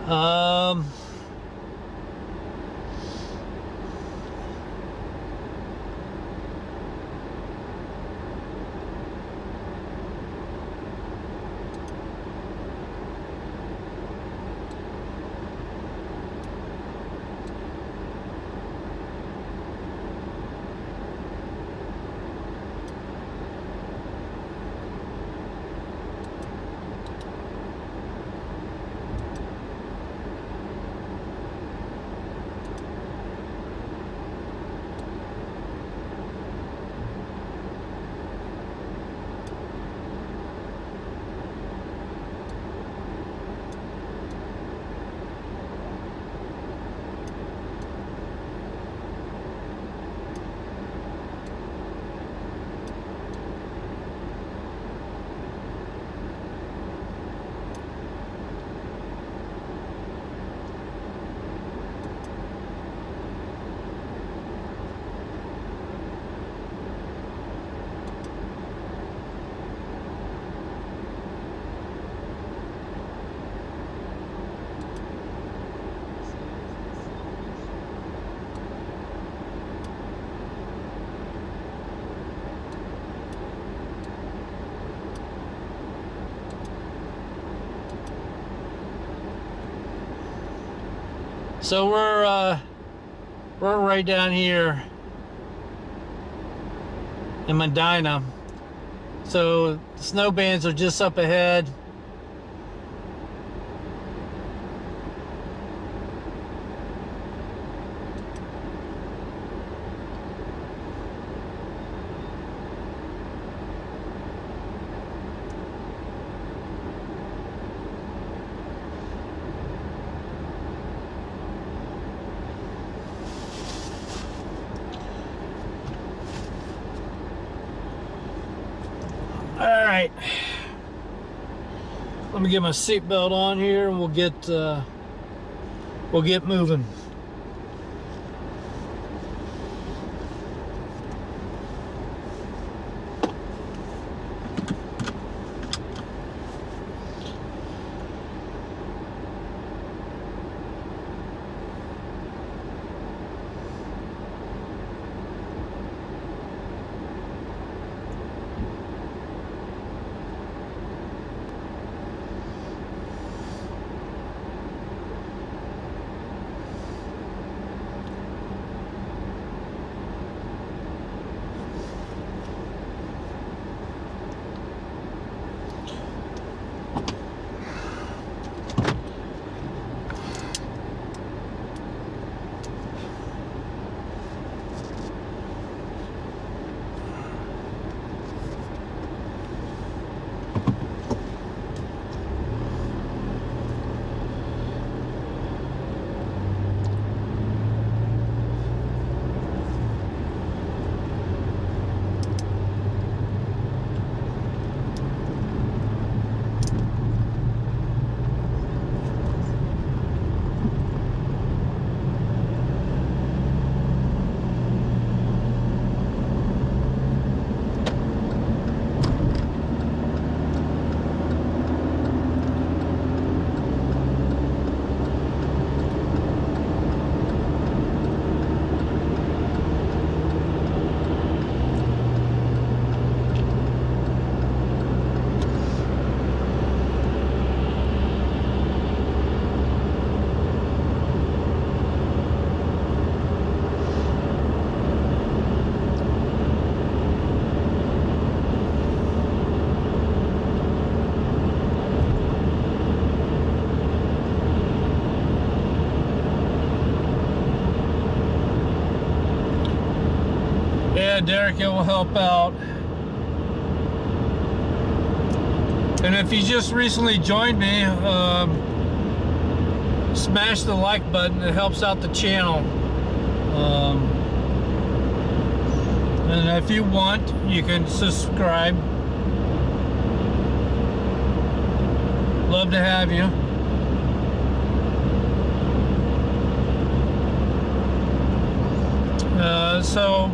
Um, so we're right down here in Medina. So the snow bands are just up ahead. All right, let me get my seatbelt on here and we'll get moving. Derek, it will help out. And if you just recently joined me, smash the like button. It helps out the channel. And if you want, you can subscribe. Love to have you. So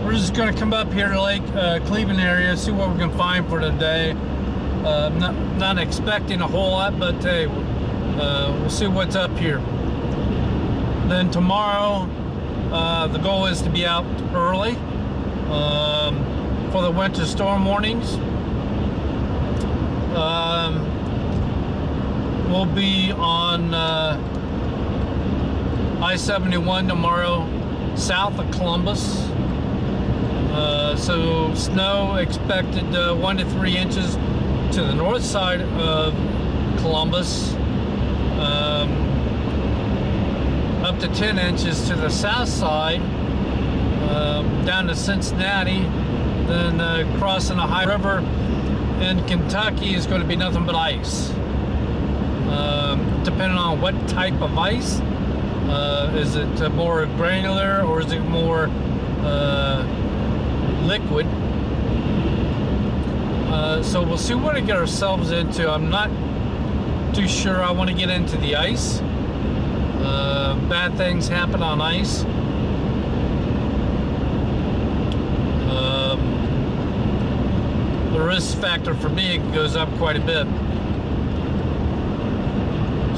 we're just going to come up here to Lake Cleveland area, see what we can find for today. Not expecting a whole lot, but hey, we'll see what's up here. Then tomorrow, the goal is to be out early for the winter storm warnings. We'll be on I-71 tomorrow, south of Columbus. So snow expected 1 to 3 inches to the north side of Columbus, up to 10 inches to the south side, down to Cincinnati, then crossing the High River in Kentucky is going to be nothing but ice. Depending on what type of ice. Is it more granular or is it more liquid? So we'll see what we get ourselves into. I'm not too sure I want to get into the ice. Bad things happen on ice. The risk factor for me goes up quite a bit.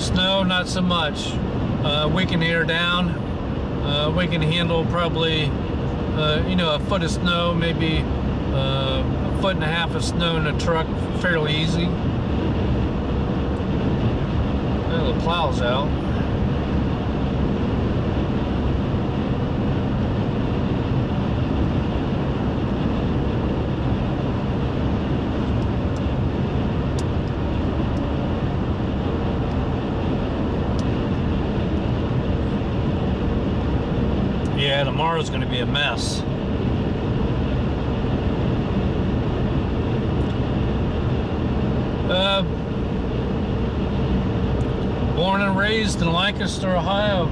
Snow, not so much. We can air down. We can handle probably, a foot of snow, maybe a foot and a half of snow in a truck fairly easy. Well, the plow's out. Yeah, tomorrow's going to be a mess. Born and raised in Lancaster, Ohio.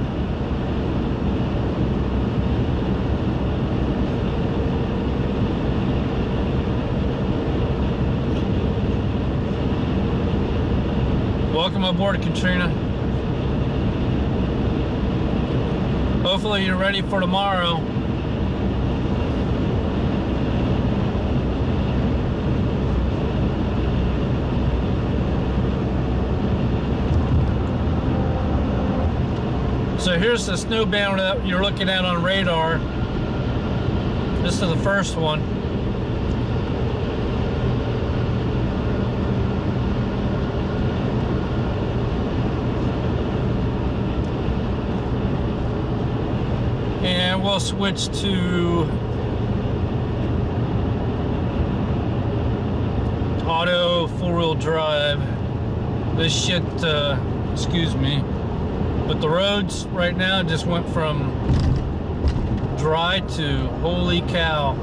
Welcome aboard, Katrina. Hopefully you're ready for tomorrow. So here's the snow band that you're looking at on radar. This is the first one. And we'll switch to auto 4-wheel drive. This shit, excuse me, but the roads right now just went from dry to holy cow.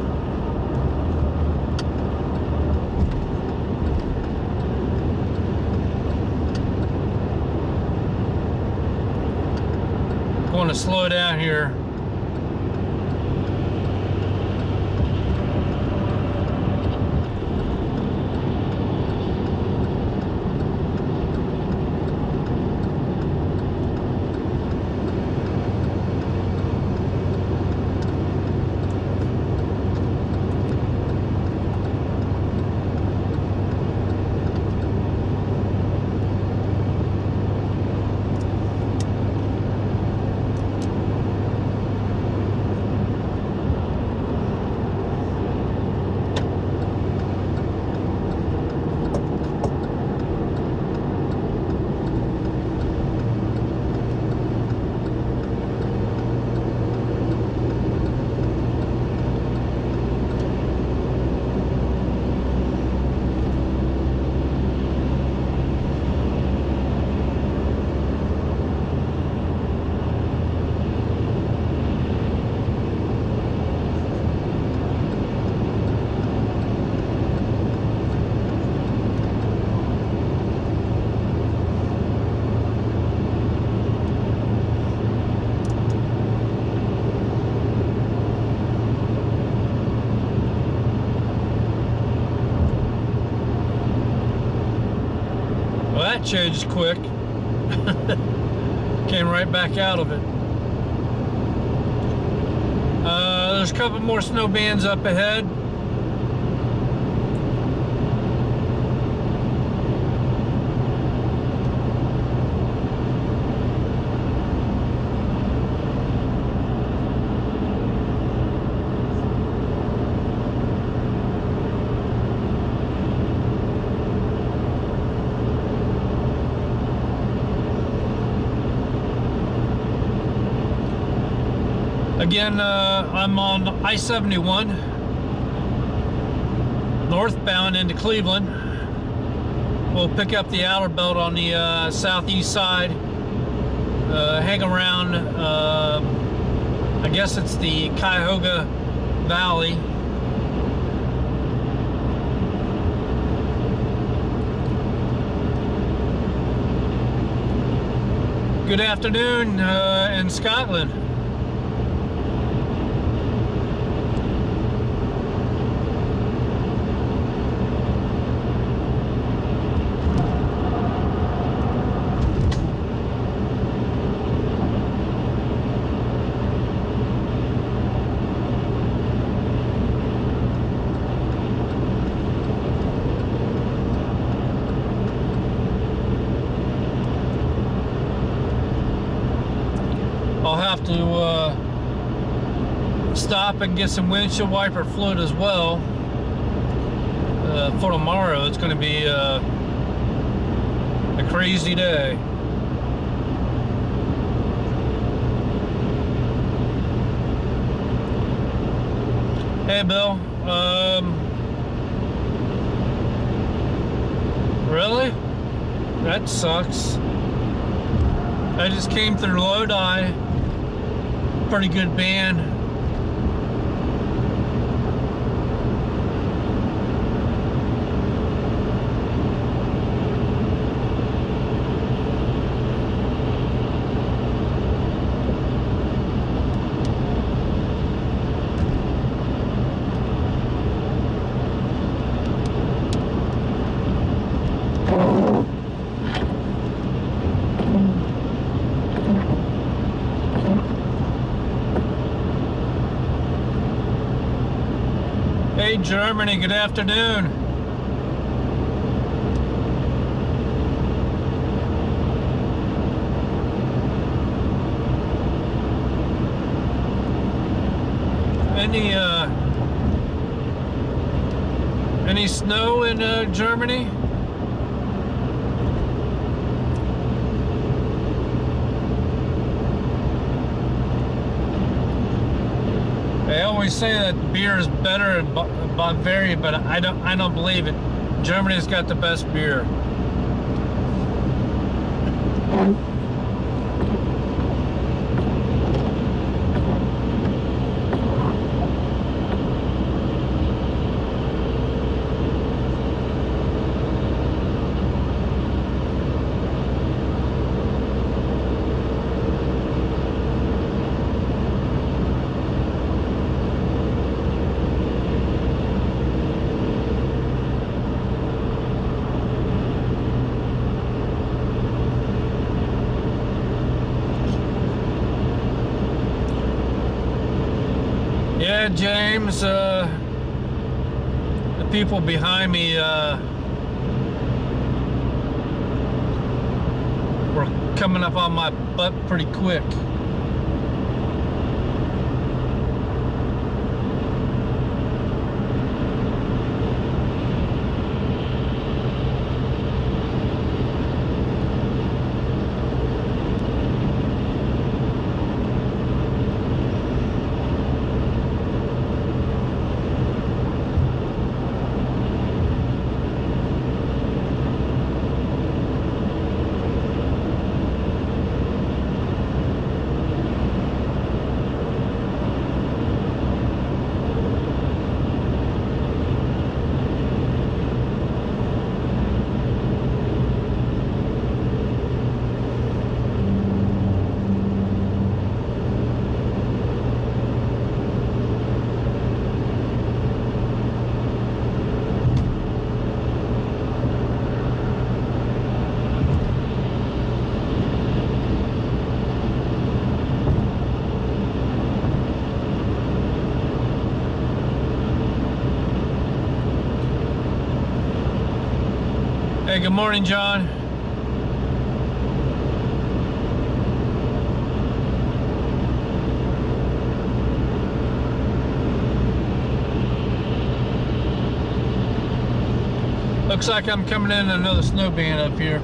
Going to slow down here. that changed quick. Came right back out of it. There's a couple more snow bands up ahead. Again, I'm on I-71 northbound into Cleveland. We'll pick up the outer belt on the southeast side, hang around, I guess it's the Cuyahoga Valley. Good afternoon in Scotland. I'll have to stop and get some windshield wiper fluid as well. For tomorrow, it's going to be a crazy day. Hey, Bill. Really? That sucks. I just came through Lodi. Pretty good band. Hey, Germany, good afternoon. Any snow in Germany? They always say that beer is better in Bavaria, but I don't believe it. Germany's got the best beer. Yeah, James, the people behind me were coming up on my butt pretty quick. Hey, good morning, John. Looks like I'm coming in another snow band up here.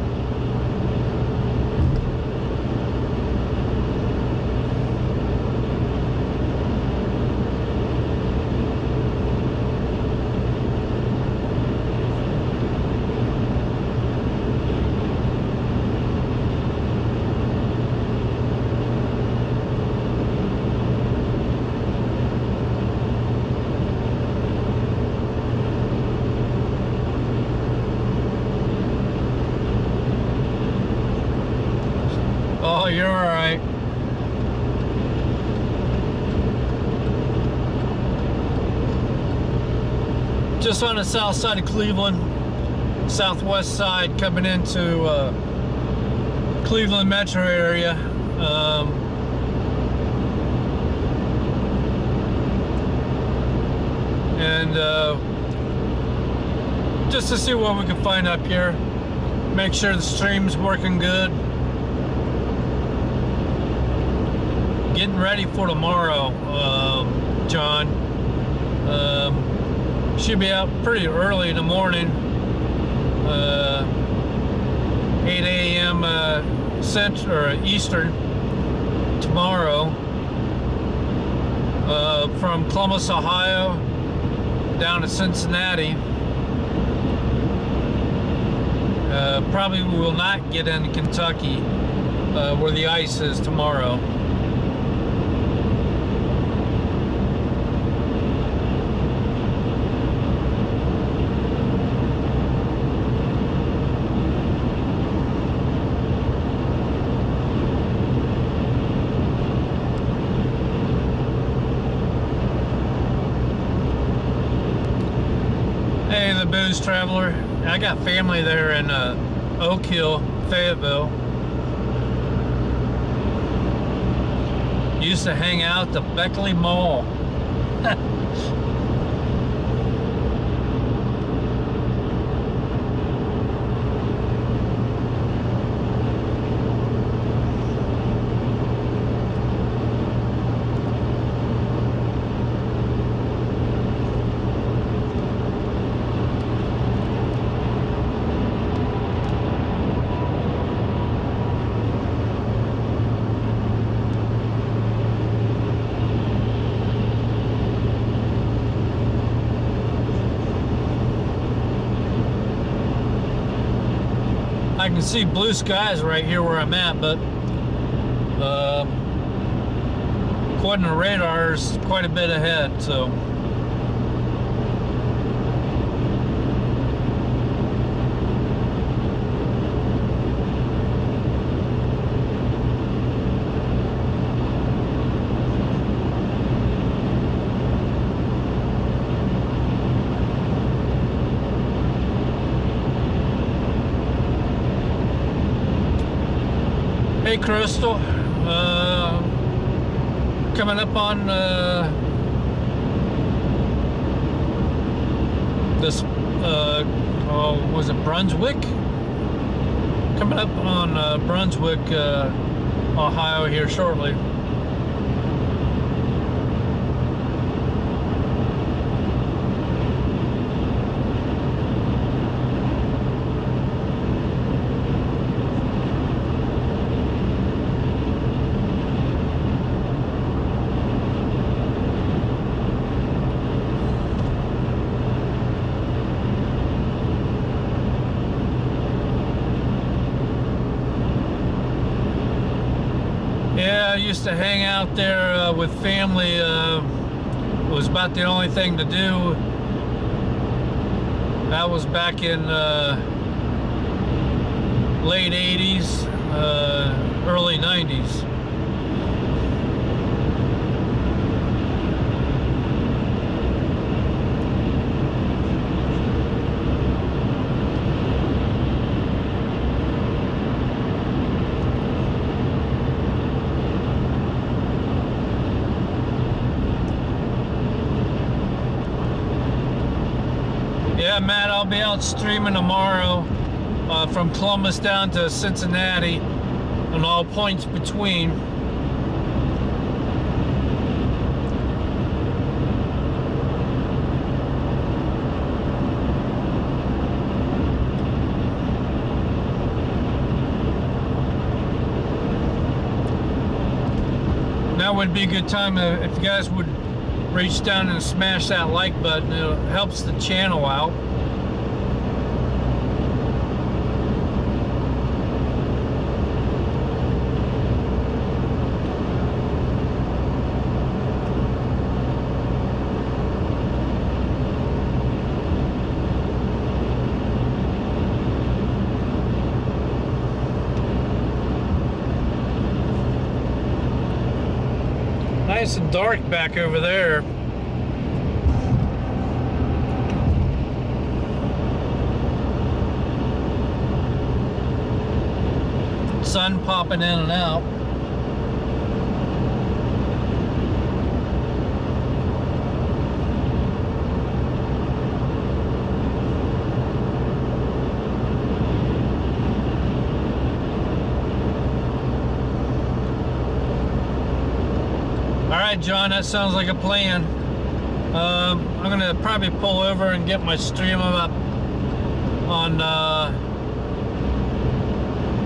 Oh, you're all right. Just on the south side of Cleveland, southwest side, coming into Cleveland metro area. And just to see what we can find up here. Make sure the stream's working good. Getting ready for tomorrow, John. Should be out pretty early in the morning, 8 a.m. Central or Eastern tomorrow, from Columbus, Ohio, down to Cincinnati. Probably we will not get into Kentucky, where the ice is tomorrow. Hey, the booze traveler. I got family there in Oak Hill, Fayetteville. Used to hang out at the Beckley Mall. I can see blue skies right here where I'm at, but according to radar, is quite a bit ahead. So hey, Crystal, coming up on this, oh, was it Brunswick? Coming up on Brunswick, Ohio here shortly. Yeah, I used to hang out there with family. It was about the only thing to do. That was back in late 80s, early 90s. Yeah, Matt, I'll be out streaming tomorrow. from Columbus down to Cincinnati and all points between. Now would be a good time if you guys would reach down and smash that like button. It helps the channel out. Nice and dark back over there. Sun popping in and out. Alright, John, that sounds like a plan. I'm gonna probably pull over and get my stream up on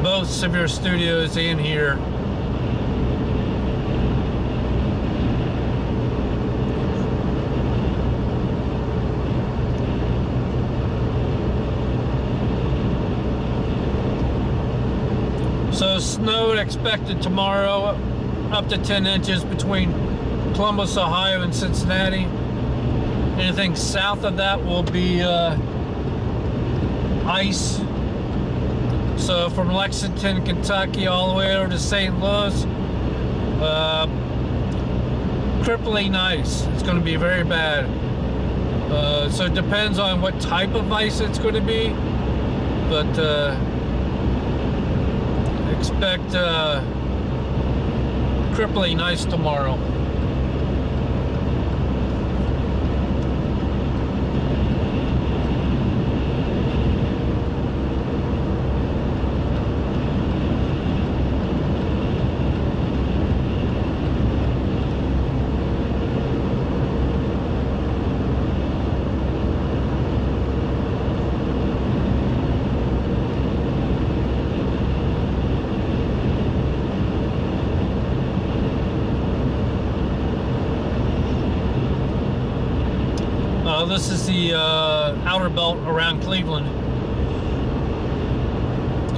both Severe Studios and here. So snow expected tomorrow, up to 10 inches between Columbus, Ohio and Cincinnati. Anything south of that will be ice. So from Lexington, Kentucky all the way over to St. Louis, crippling ice. It's going to be very bad. So it depends on what type of ice it's going to be, but expect crippling ice tomorrow. This is the outer belt around Cleveland,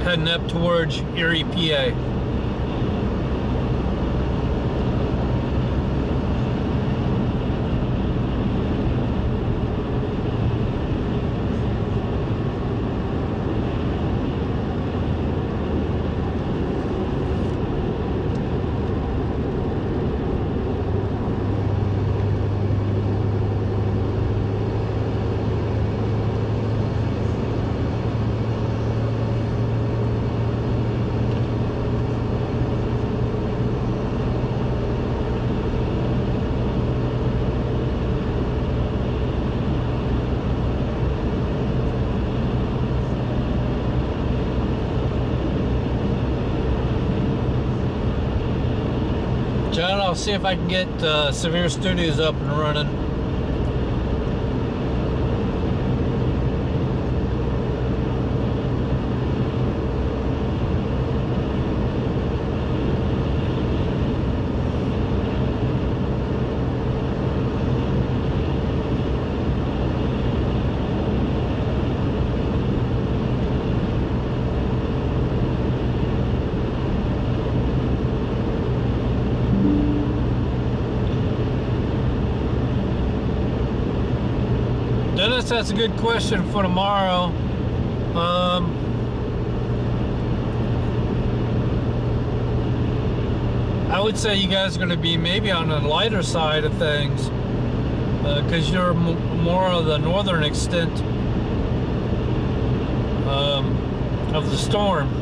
heading up towards Erie, PA. John, I'll see if I can get Severe Studios up and running. Dennis, that's a good question for tomorrow. I would say you guys are going to be maybe on the lighter side of things, because you're more of the northern extent of the storm.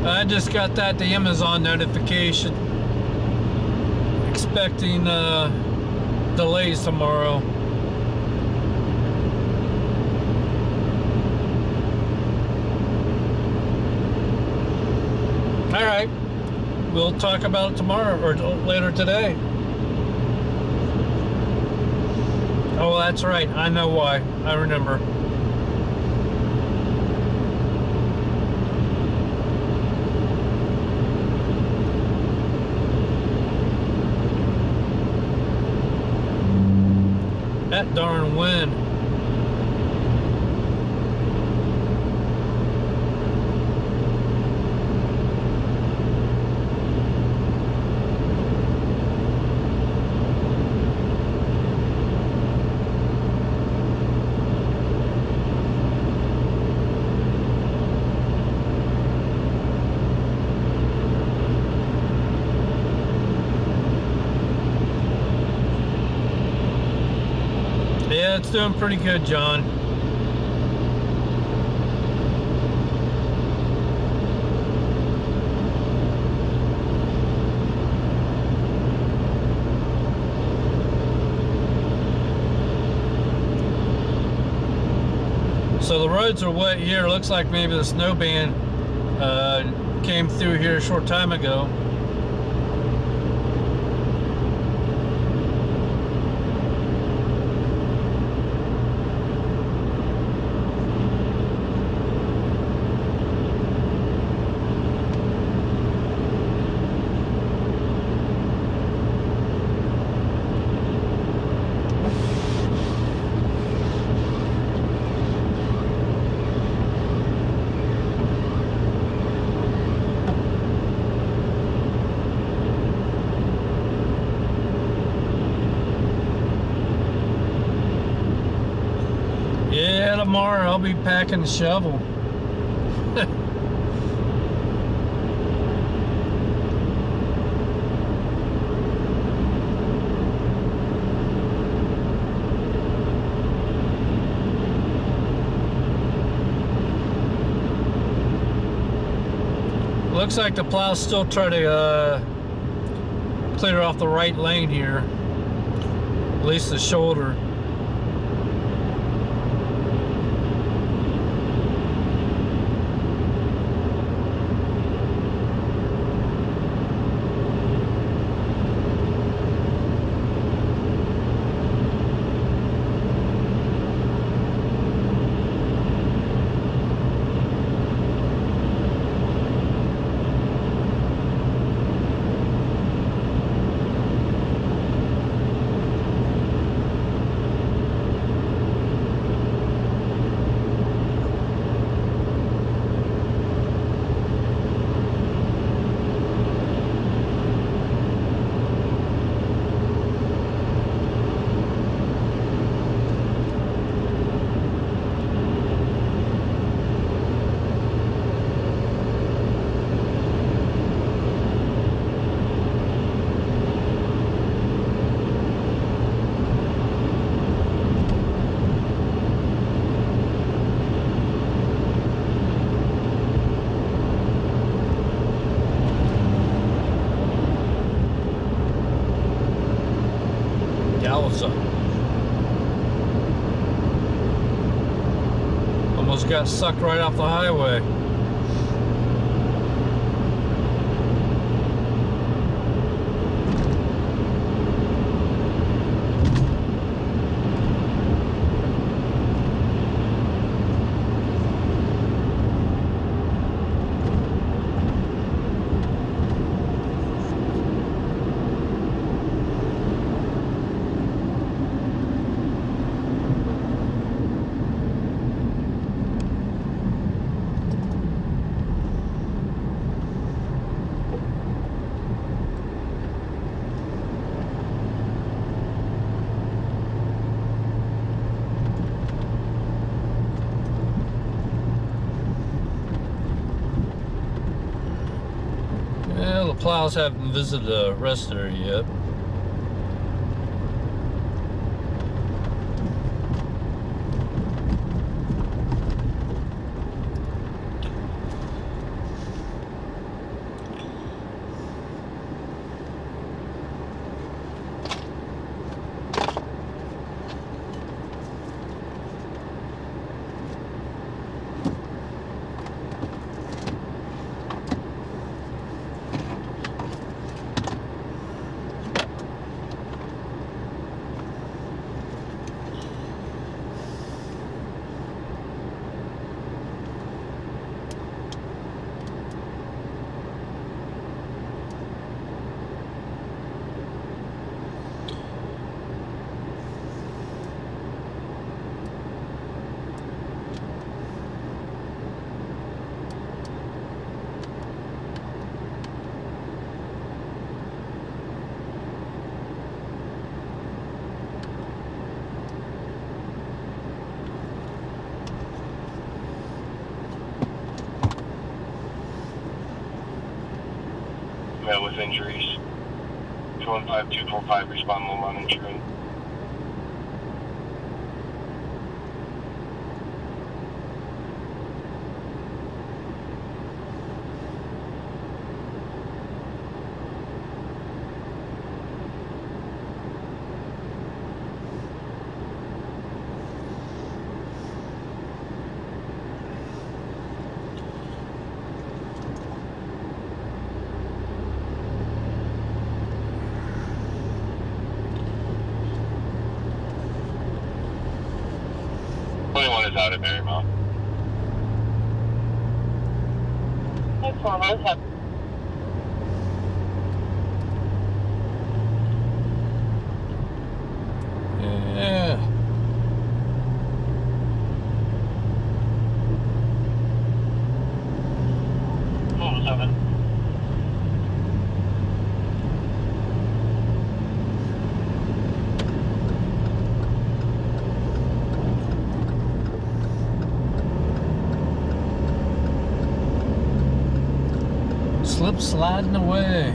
I just got the Amazon notification. Expecting delays tomorrow. All right, we'll talk about it tomorrow or later today. Oh, that's right. I know why. I remember. That darn wind. Yeah, it's doing pretty good, John. So the roads are wet here. Looks like maybe the snow band came through here a short time ago. Yeah, tomorrow I'll be packing the shovel. Looks like the plow's still trying to clear off the right lane here, at least the shoulder. Almost got sucked right off the highway. Well, the plows haven't visited the rest area yet. Male with injuries. 215-245, respond mobile uninsured. Is out of Marymount. Thanks for that. Yeah. Oh, 7. Slip sliding away.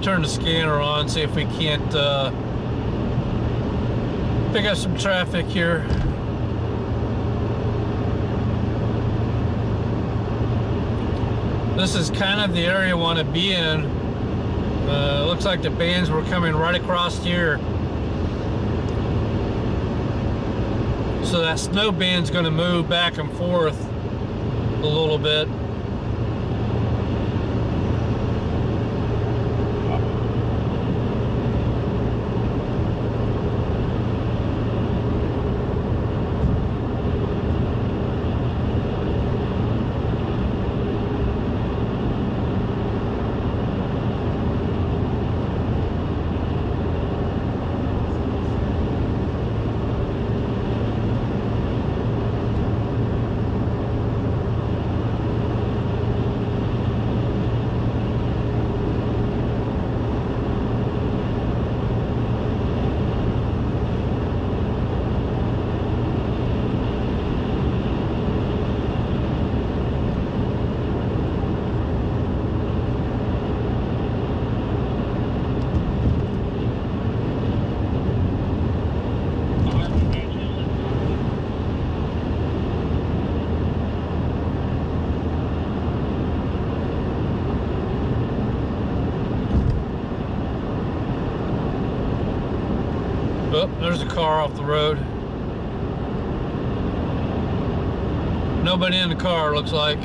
Turn the scanner on, see if we can't pick up some traffic here. This is kind of the area I want to be in. Looks like the bands were coming right across here. So that snow band's going to move back and forth a little bit. Oh, there's a car off the road. Nobody in the car, looks like.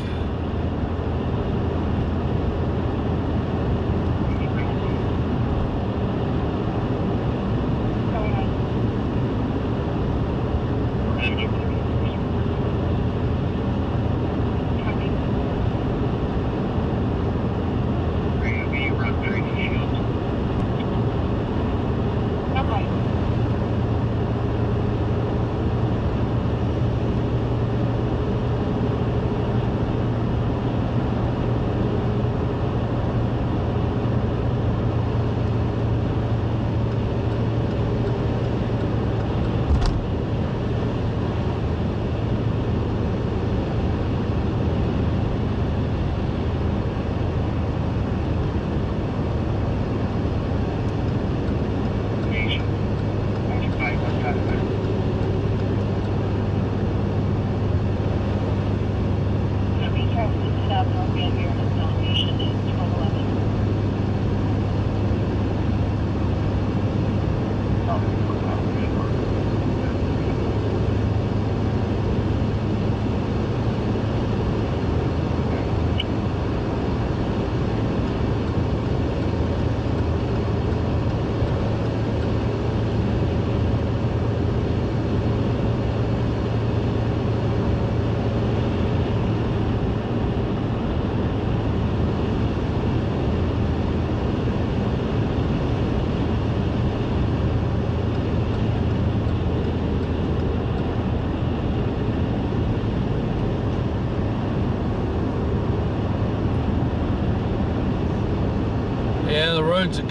roads are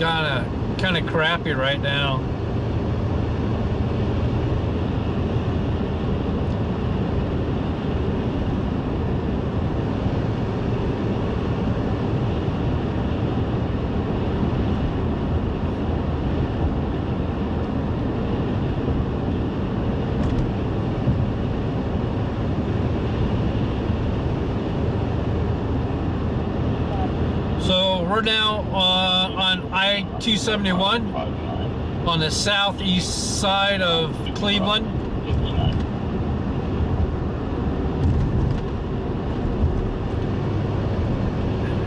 kind of crappy right now. So we're now on I-271 on the southeast side of Cleveland.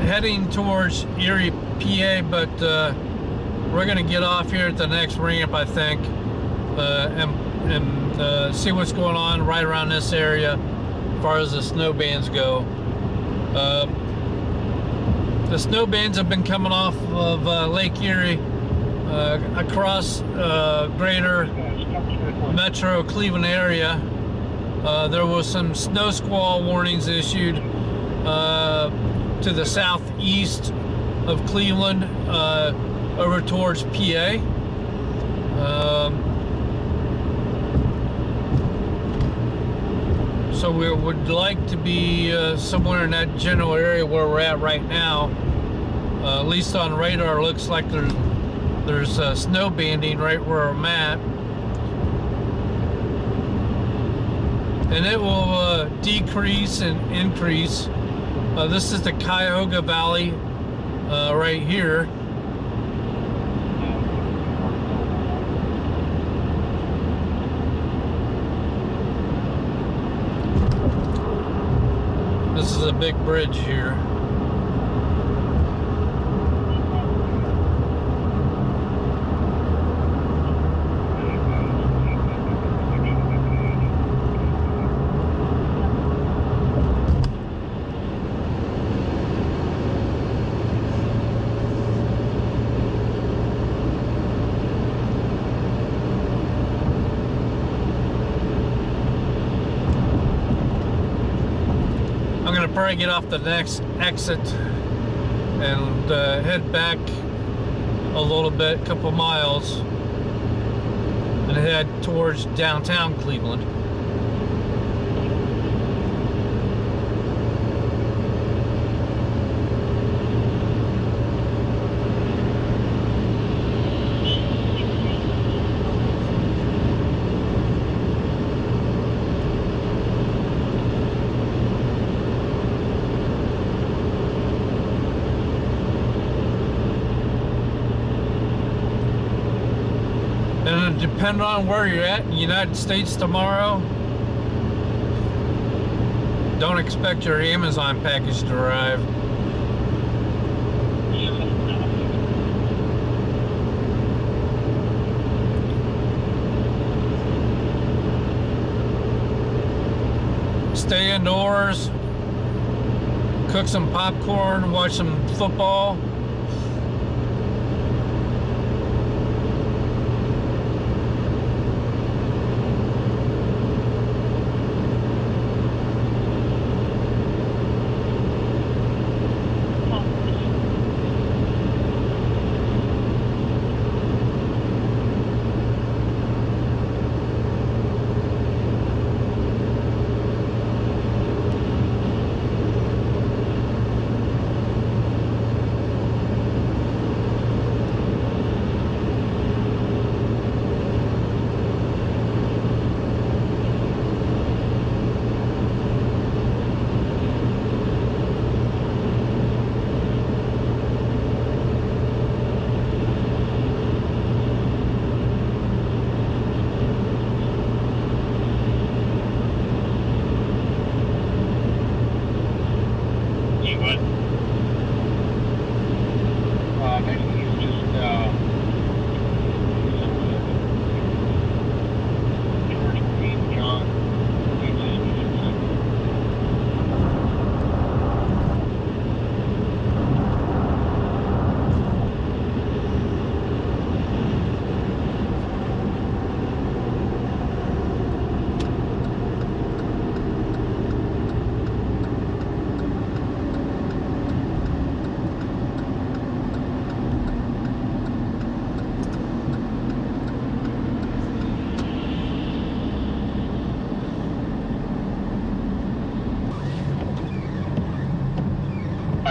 Heading towards Erie, PA, but we're going to get off here at the next ramp, I think, and see what's going on right around this area as far as the snow bands go. The snow bands have been coming off of Lake Erie across greater metro Cleveland area. There was some snow squall warnings issued to the southeast of Cleveland over towards PA. So we would like to be somewhere in that general area where we're at right now. At least on radar, looks like there's snow banding right where I'm at. And it will decrease and increase. This is the Cuyahoga Valley right here. This is a big bridge here. Probably get off the next exit and head back a little bit, a couple miles, and head towards downtown Cleveland. Depending on where you're at in the United States tomorrow, don't expect your Amazon package to arrive. Stay indoors, cook some popcorn, watch some football.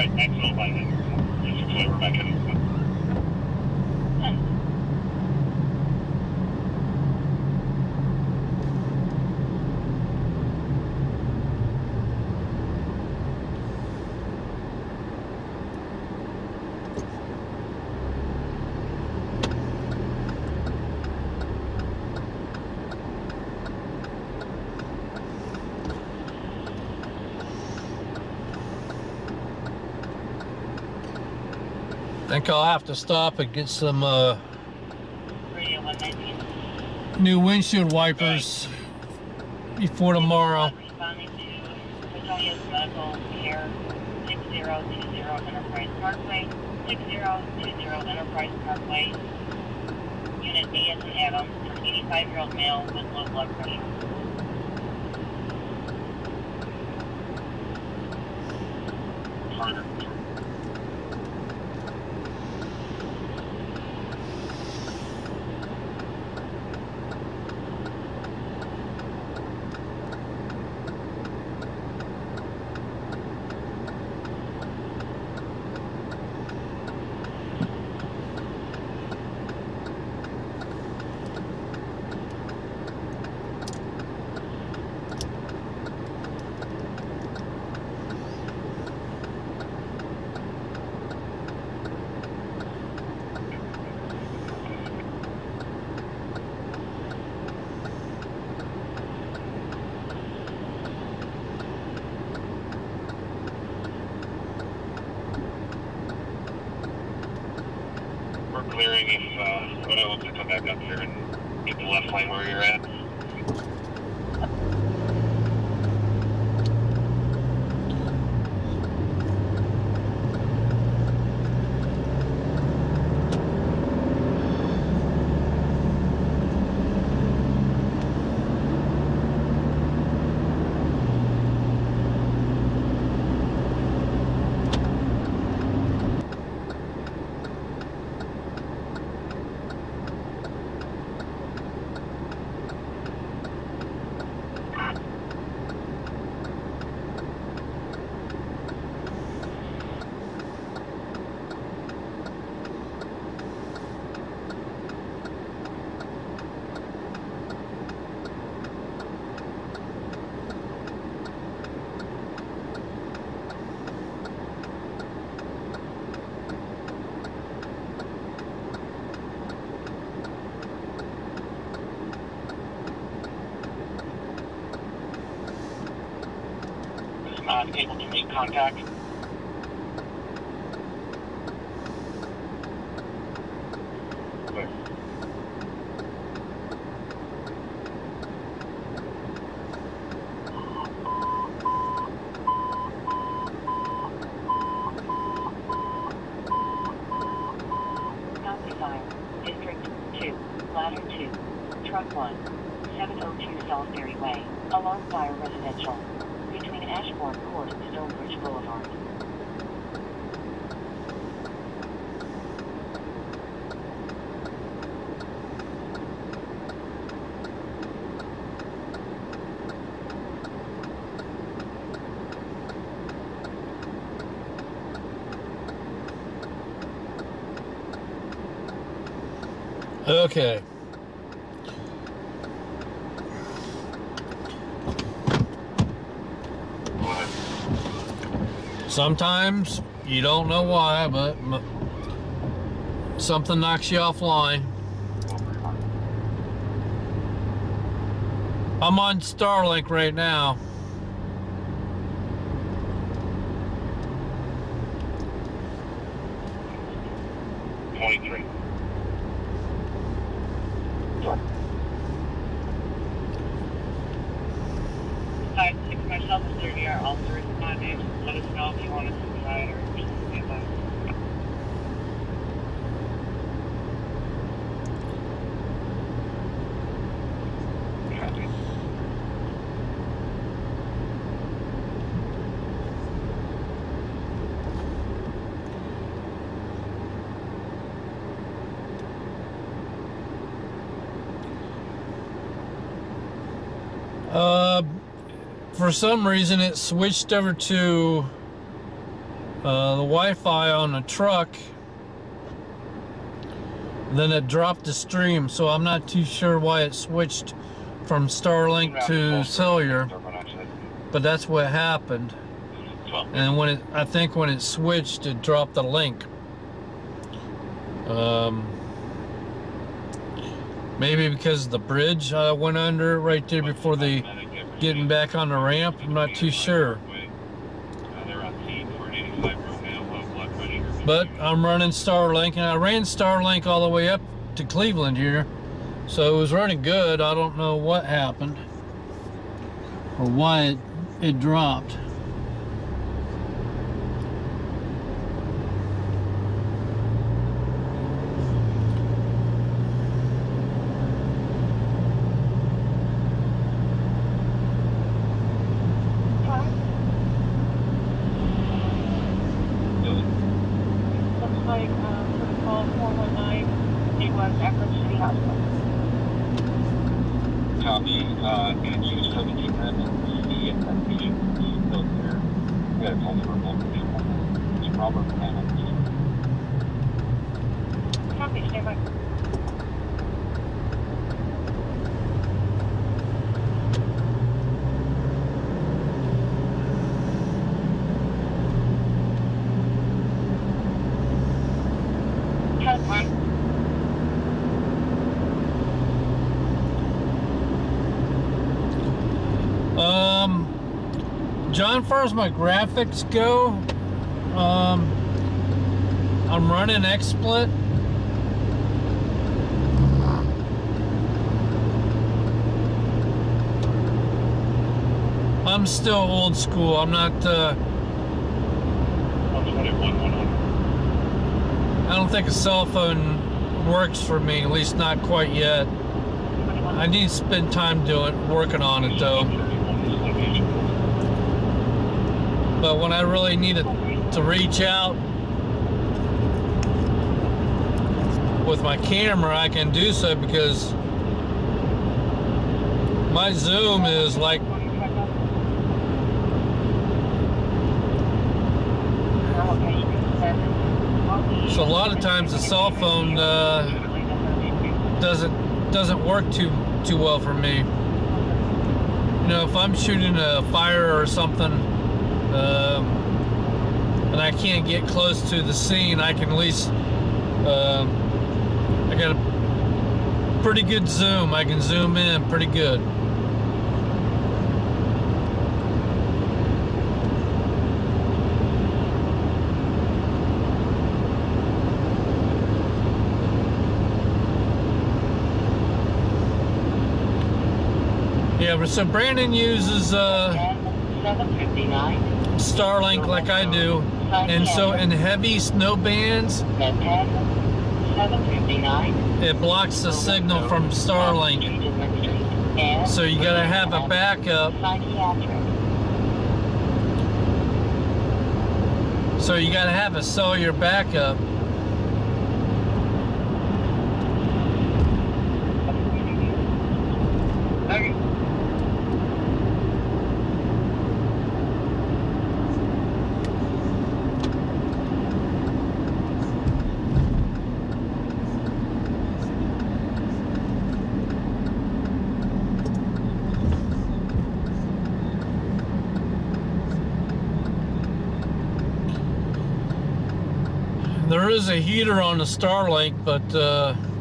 Right, axle by then. Just so we're back in. I think I'll have to stop and get some new windshield wipers before tomorrow. Responding to Petonia's medical care 6020 Enterprise Parkway, 6020 Enterprise Parkway. Unit B as in Adam, an 85-year-old male with low blood pressure. Harder. We're clearing if Odo wants to come back up here and get the left lane where you're at. Not able to make contact. Clear. Copy fire. District 2, Ladder 2, Truck 1, 702 Salisbury Way, along Fire Residential, between Ashbourne Court and Stonebridge Boulevard. Okay. Sometimes you don't know why, but something knocks you offline. I'm on Starlink right now. Five, six, myself and 30 are also responding. Let us know if you want us to try or just get by. Copy. For some reason it switched over to the Wi-Fi on the truck, then it dropped the stream, so I'm not too sure why it switched from Starlink to cellular, but that's what happened. And I think when it switched, it dropped the link. Maybe because the bridge went under right there before the getting back on the ramp. I'm not too sure. But I'm running Starlink, and I ran Starlink all the way up to Cleveland here, so it was running good. I don't know what happened or why it dropped. Copy. And use 17 minutes. See if that patient is still there. We got to call for a moment. It's Robert Bennett. Copy, stand by. John, as far as my graphics go, I'm running XSplit. I'm still old school. I'm not. I don't think a cell phone works for me, at least not quite yet. I need to spend time working on it though. But when I really need to reach out with my camera, I can do so because my zoom is like so a lot of times the cell phone doesn't work too well for me. You know, if I'm shooting a fire or something and I can't get close to the scene, I can at least I got a pretty good zoom. I can zoom in pretty good. Yeah, but so Brandon uses Starlink like I do, and so in heavy snow bands, it blocks the signal from Starlink. So you gotta have a backup. So you gotta have a cellular backup. There is a heater on the Starlink, but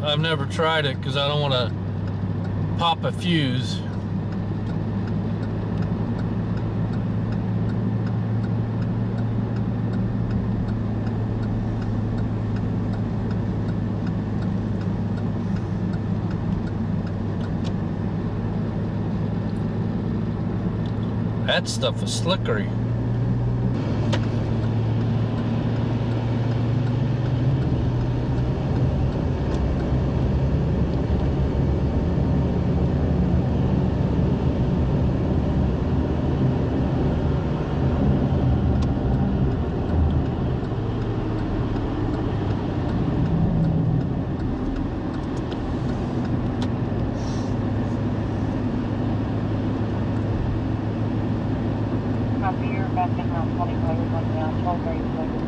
I've never tried it because I don't want to pop a fuse. That stuff is slickery. Copy. You're back in Route 25, one now, 1237.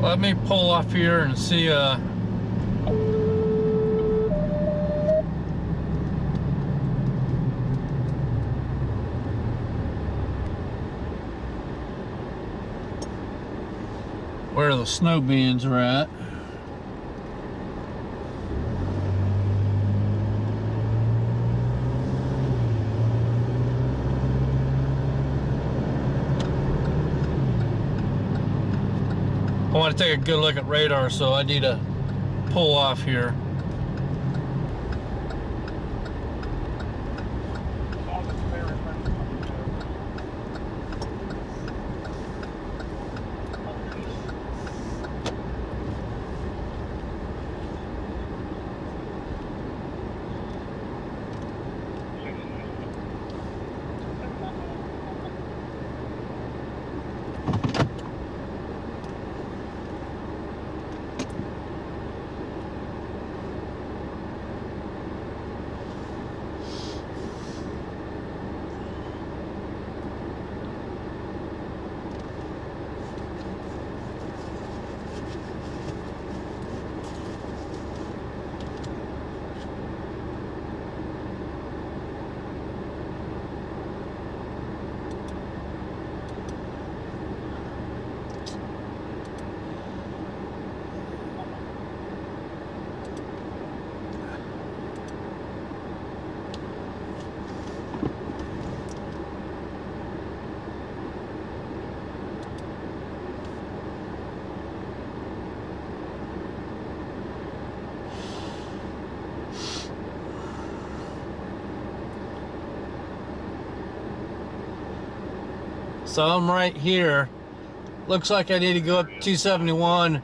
Let me pull off here and see where the snow bins are at. I want to take a good look at radar, so I need to pull off here. So I'm right here. Looks like I need to go up 271.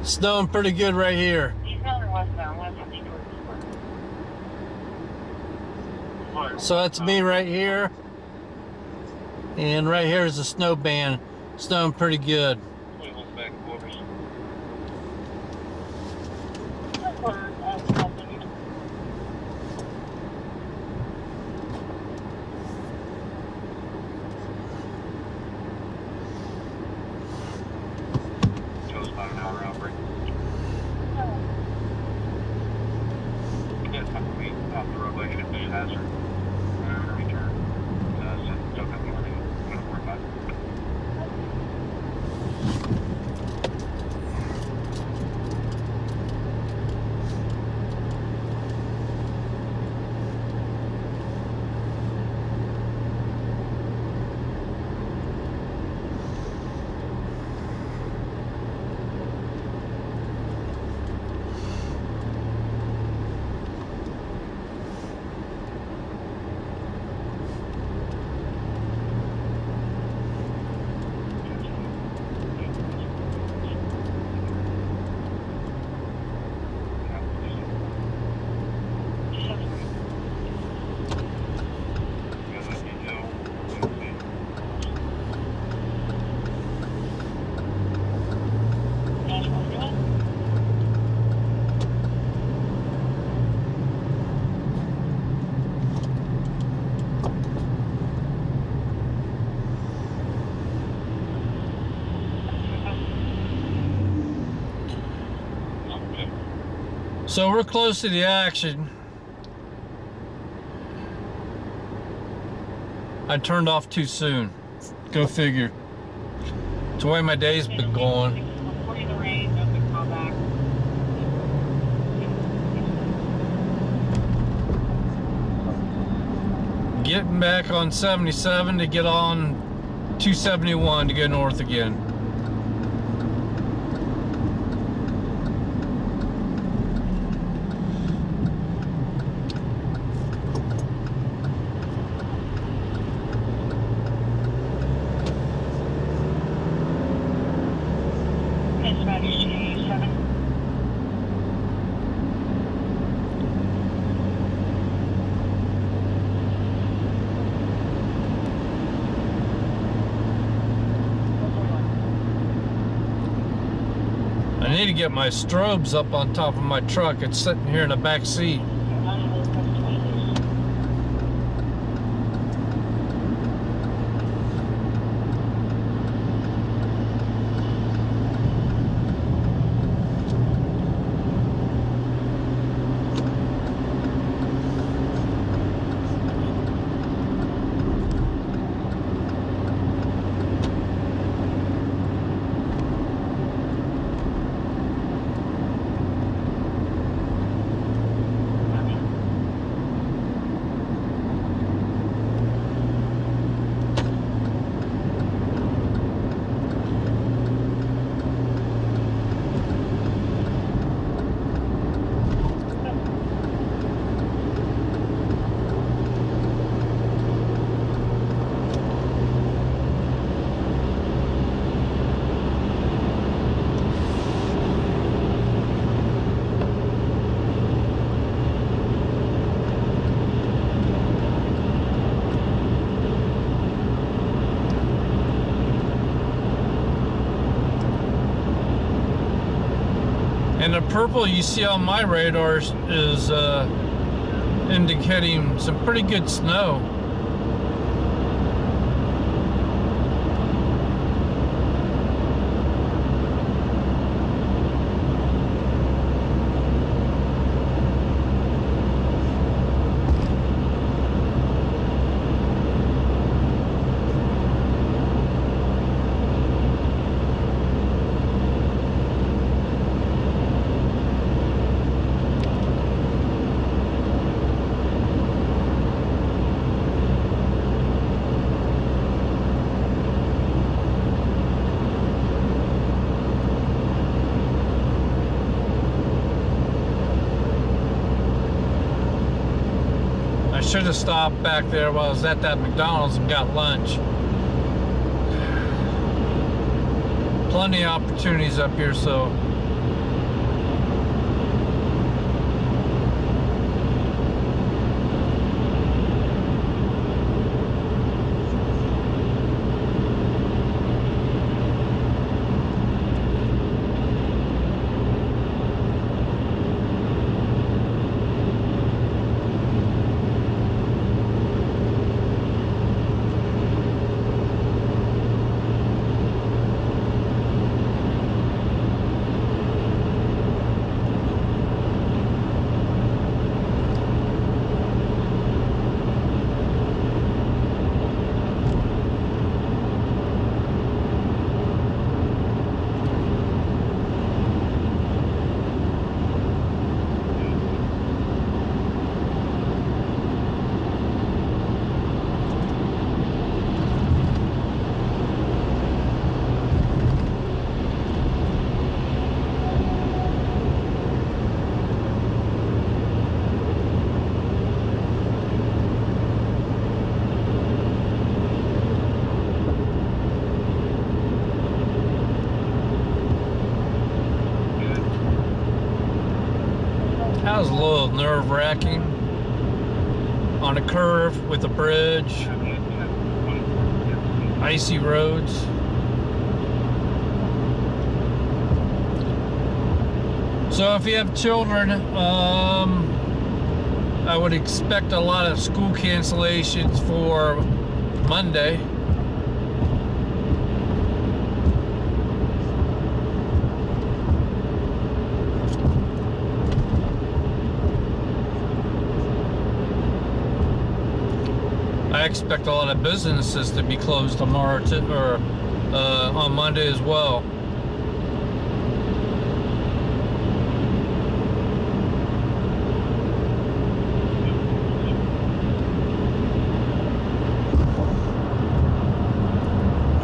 Snowing pretty good right here. So that's me right here. And right here is the snow band. Snowing pretty good. So we're close to the action. I turned off too soon. Go figure. It's the way my day's been going. Getting back on 77 to get on 271 to go north again. need to get my strobes up on top of my truck. It's sitting here in the back seat. And the purple you see on my radar is indicating some pretty good snow. Should have stopped back there while I was at that McDonald's and got lunch. Plenty of opportunities up here, so that was a little nerve-wracking on a curve with a bridge, icy roads. So if you have children, I would expect a lot of school cancellations for Monday. I expect a lot of businesses to be closed tomorrow or on Monday as well.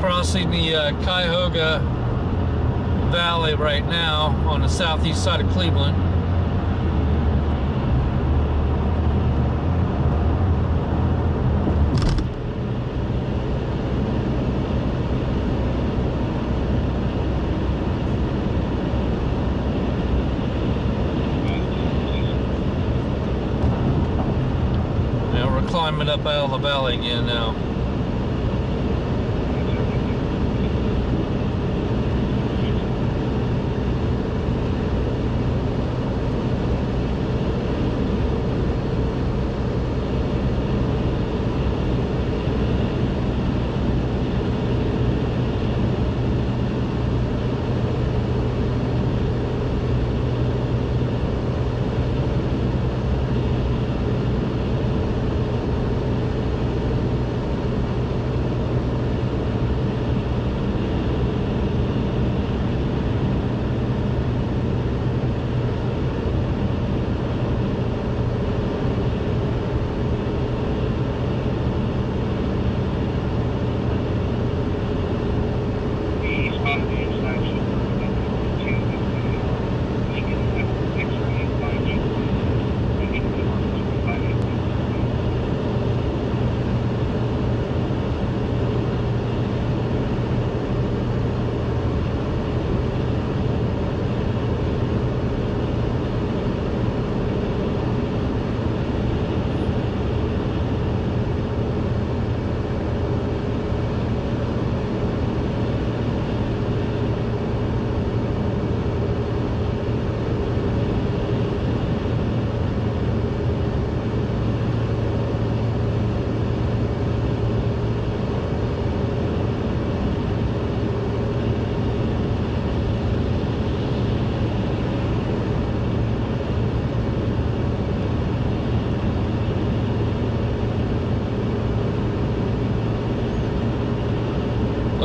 Crossing the Cuyahoga Valley right now on the southeast side of Cleveland. Climbing up out of the valley again now.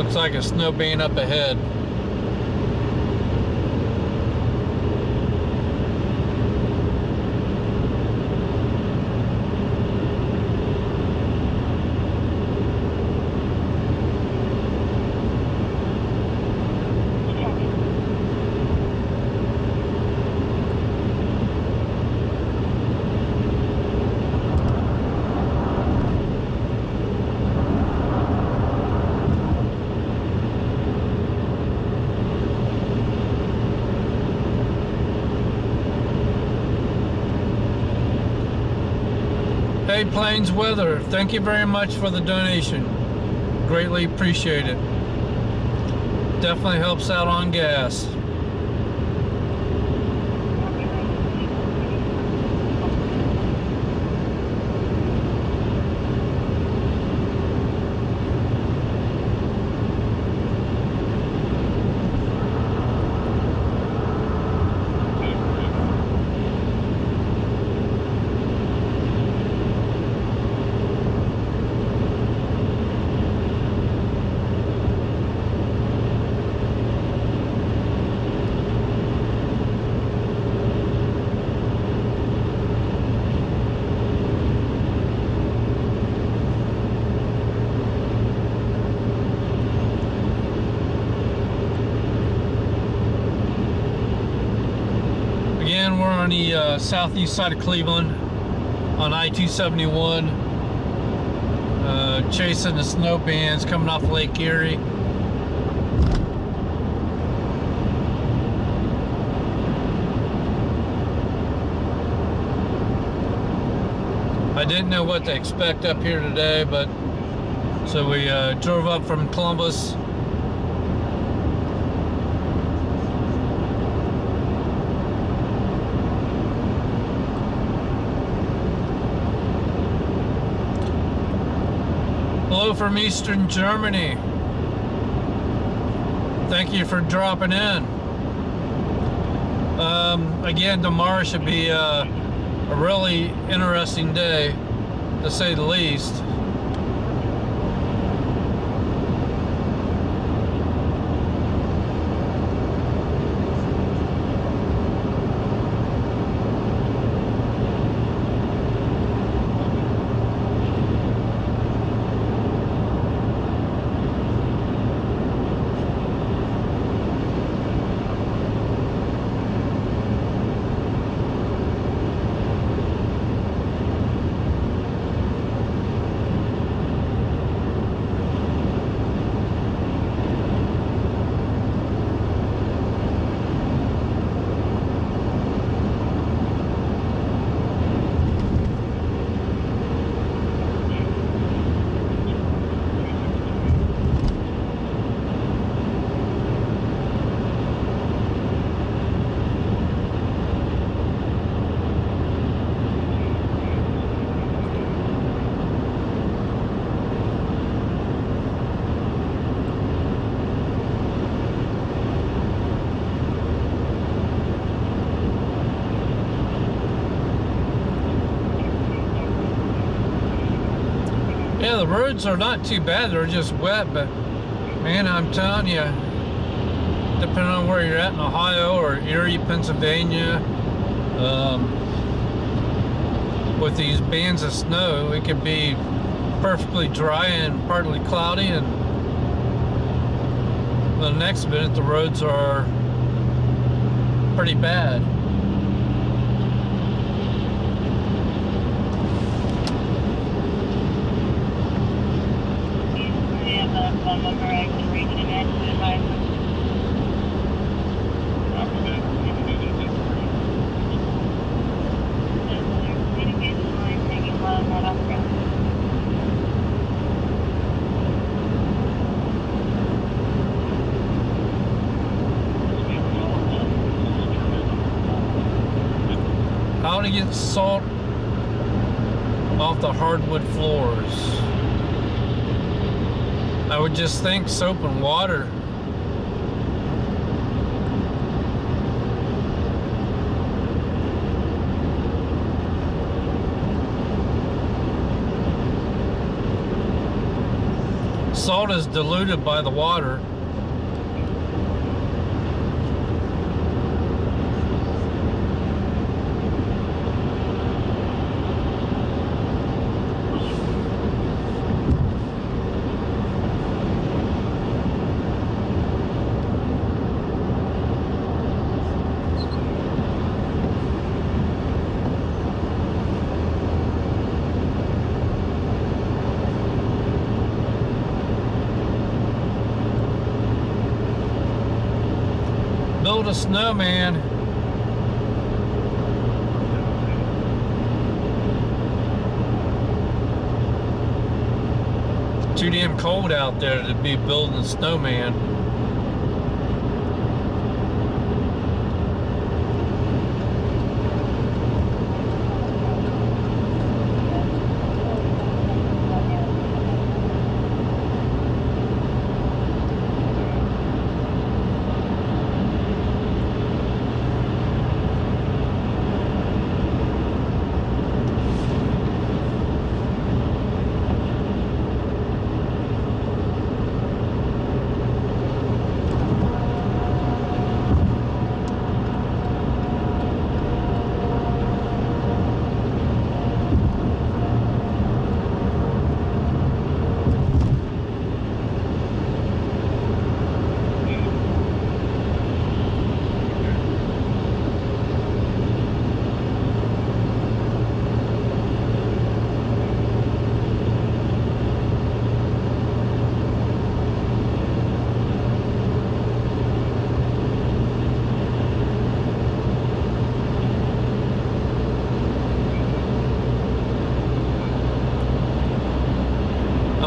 Looks like a snow band up ahead. Hey Plains Weather, thank you very much for the donation. Greatly appreciate it. Definitely helps out on gas. We're on the southeast side of Cleveland on I-271, chasing the snow bands coming off Lake Erie. I didn't know what to expect up here today, but so we drove up from Columbus. Hello from Eastern Germany. Thank you for dropping in. Again, tomorrow should be a really interesting day, to say the least. Yeah, the roads are not too bad. They're just wet, but man, I'm telling you, depending on where you're at in Ohio or Erie, Pennsylvania, with these bands of snow, it could be perfectly dry and partly cloudy, and the next minute the roads are pretty bad. How to get salt off the hardwood floors? I would just think soap and water. Salt is diluted by the water. Build a snowman. Too damn cold out there to be building a snowman.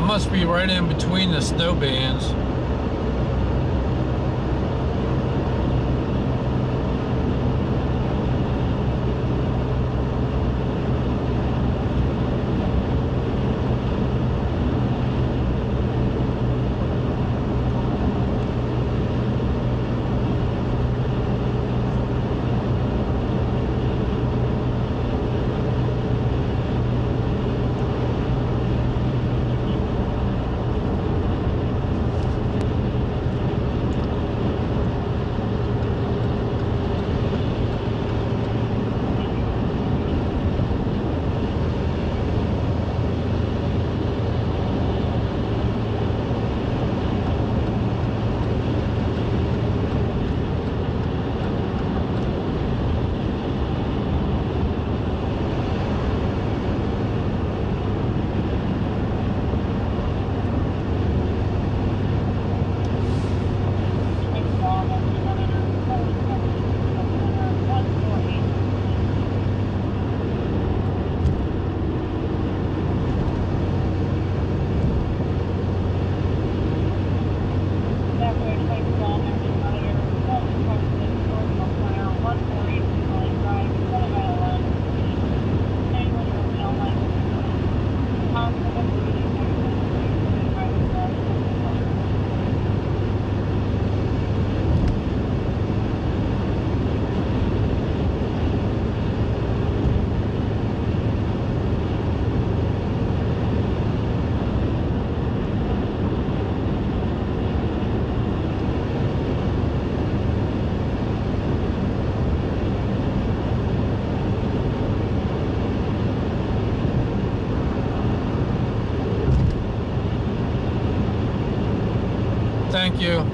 Must be right in between the snow bands. Thank you.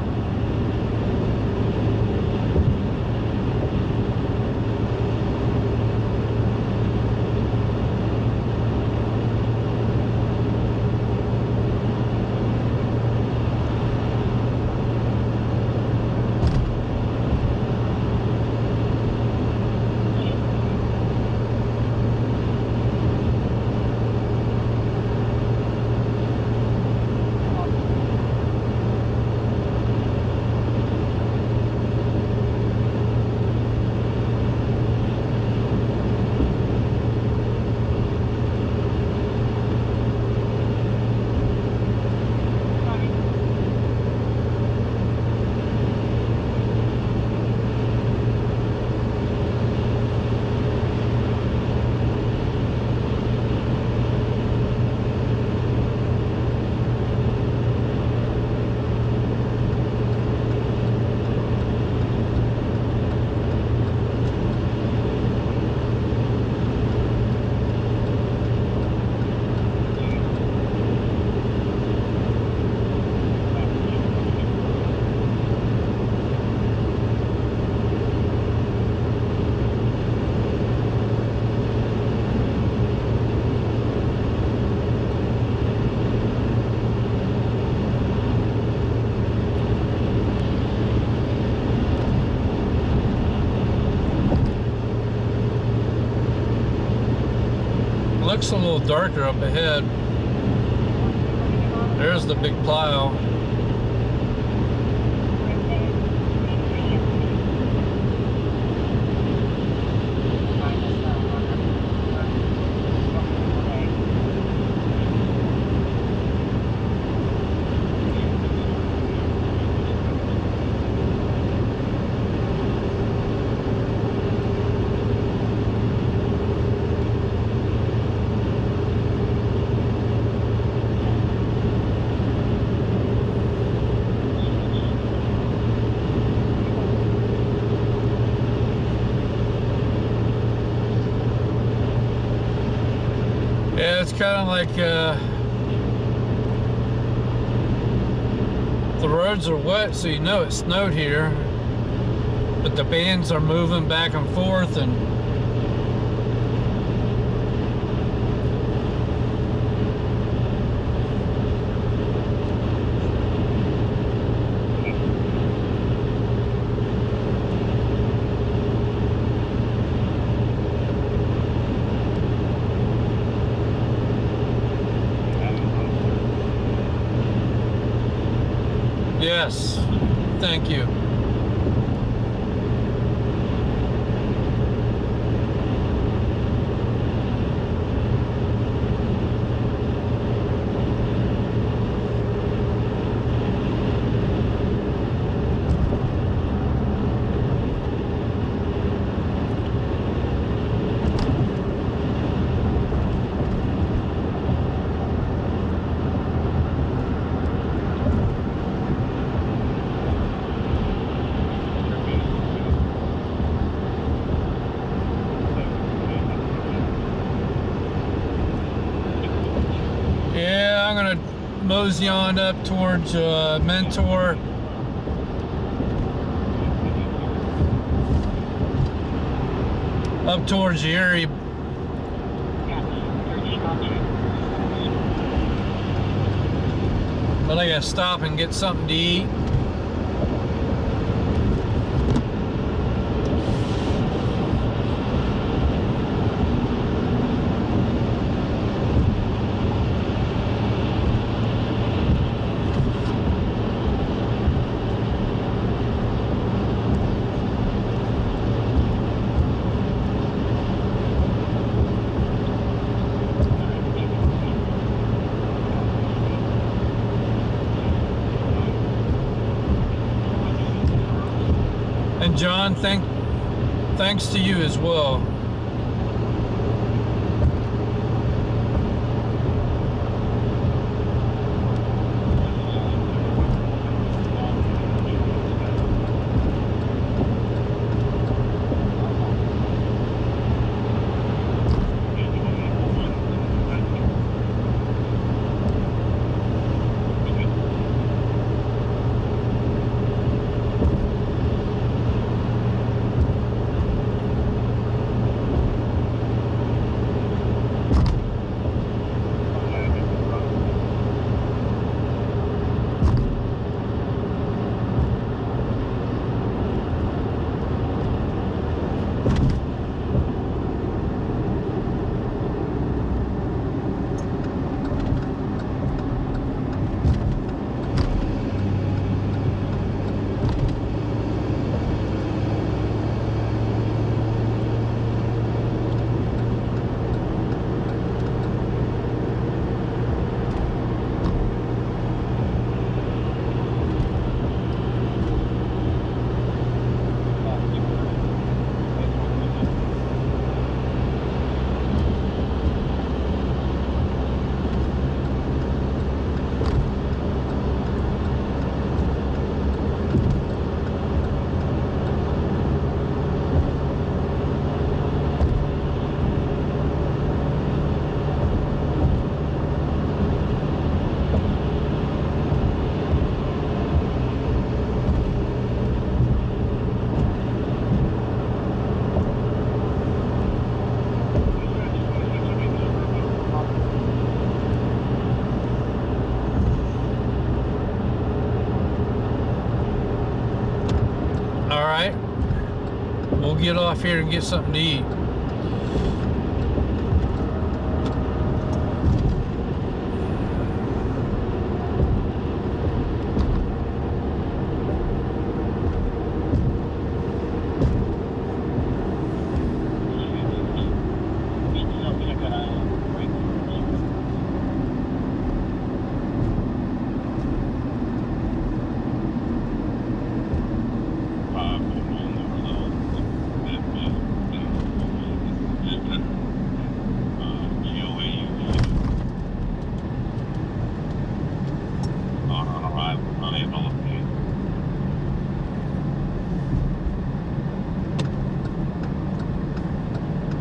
looks a little darker up ahead. There's the big plow. Yeah, it's kind of like the roads are wet, so you know it snowed here, but the bands are moving back and forth, and yes, thank you. Yeah, I'm gonna mosey on up towards Mentor. Up towards the Erie. But I gotta stop and get something to eat. And John, thanks to you as well. We'll get off here and get something to eat. I'll update.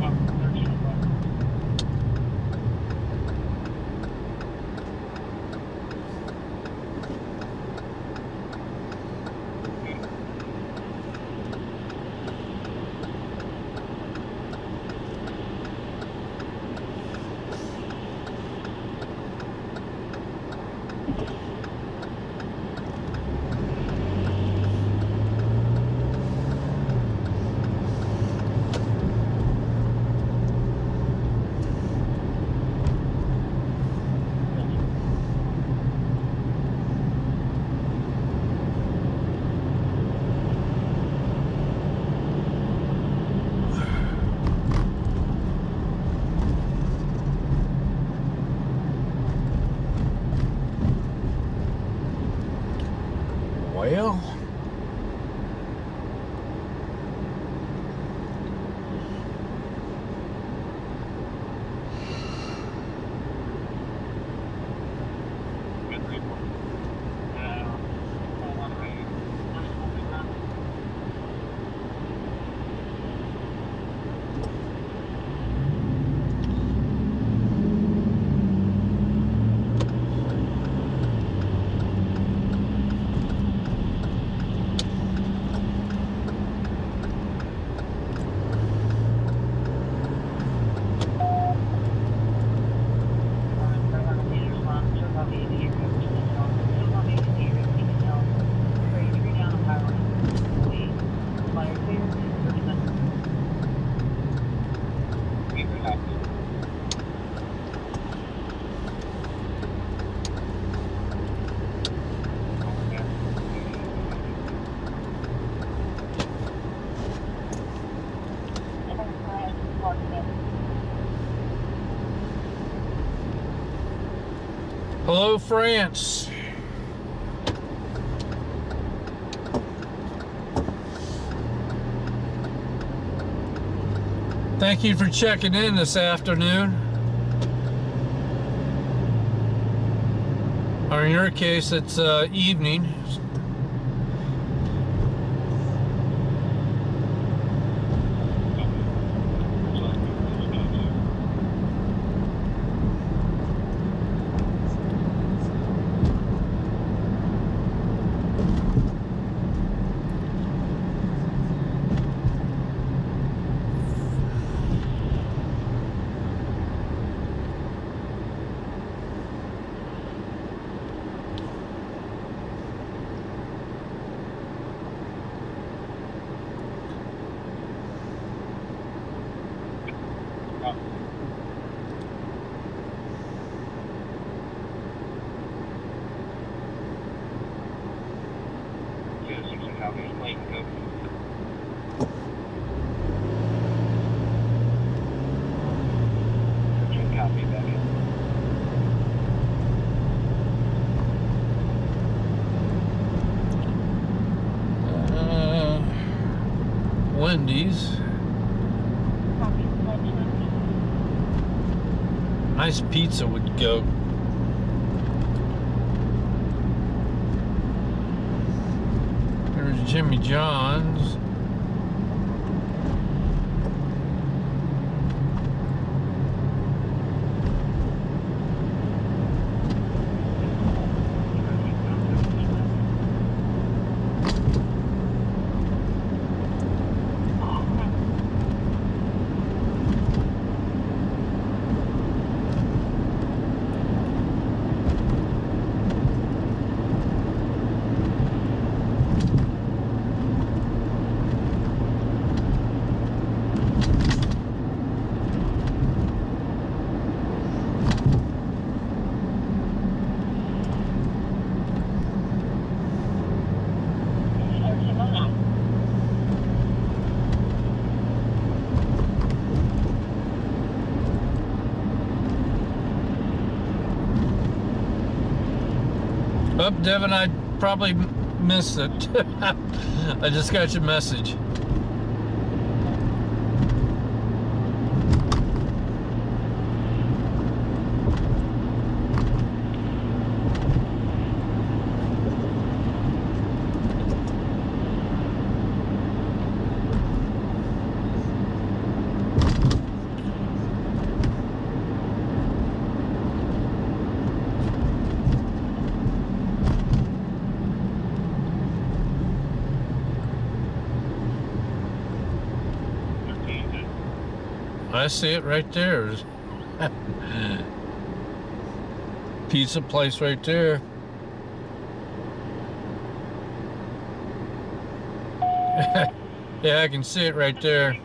Well, 13 o'clock. Well, Good report. Hold on, wait. This will be done. hello, France. Thank you for checking in this afternoon. Or in your case, it's evening. Wendy's. Nice pizza would go. There's Jimmy John's. Oh, Devin, I probably missed it. I just got your message. I see it right there. Pizza place right there. Yeah, I can see it right there.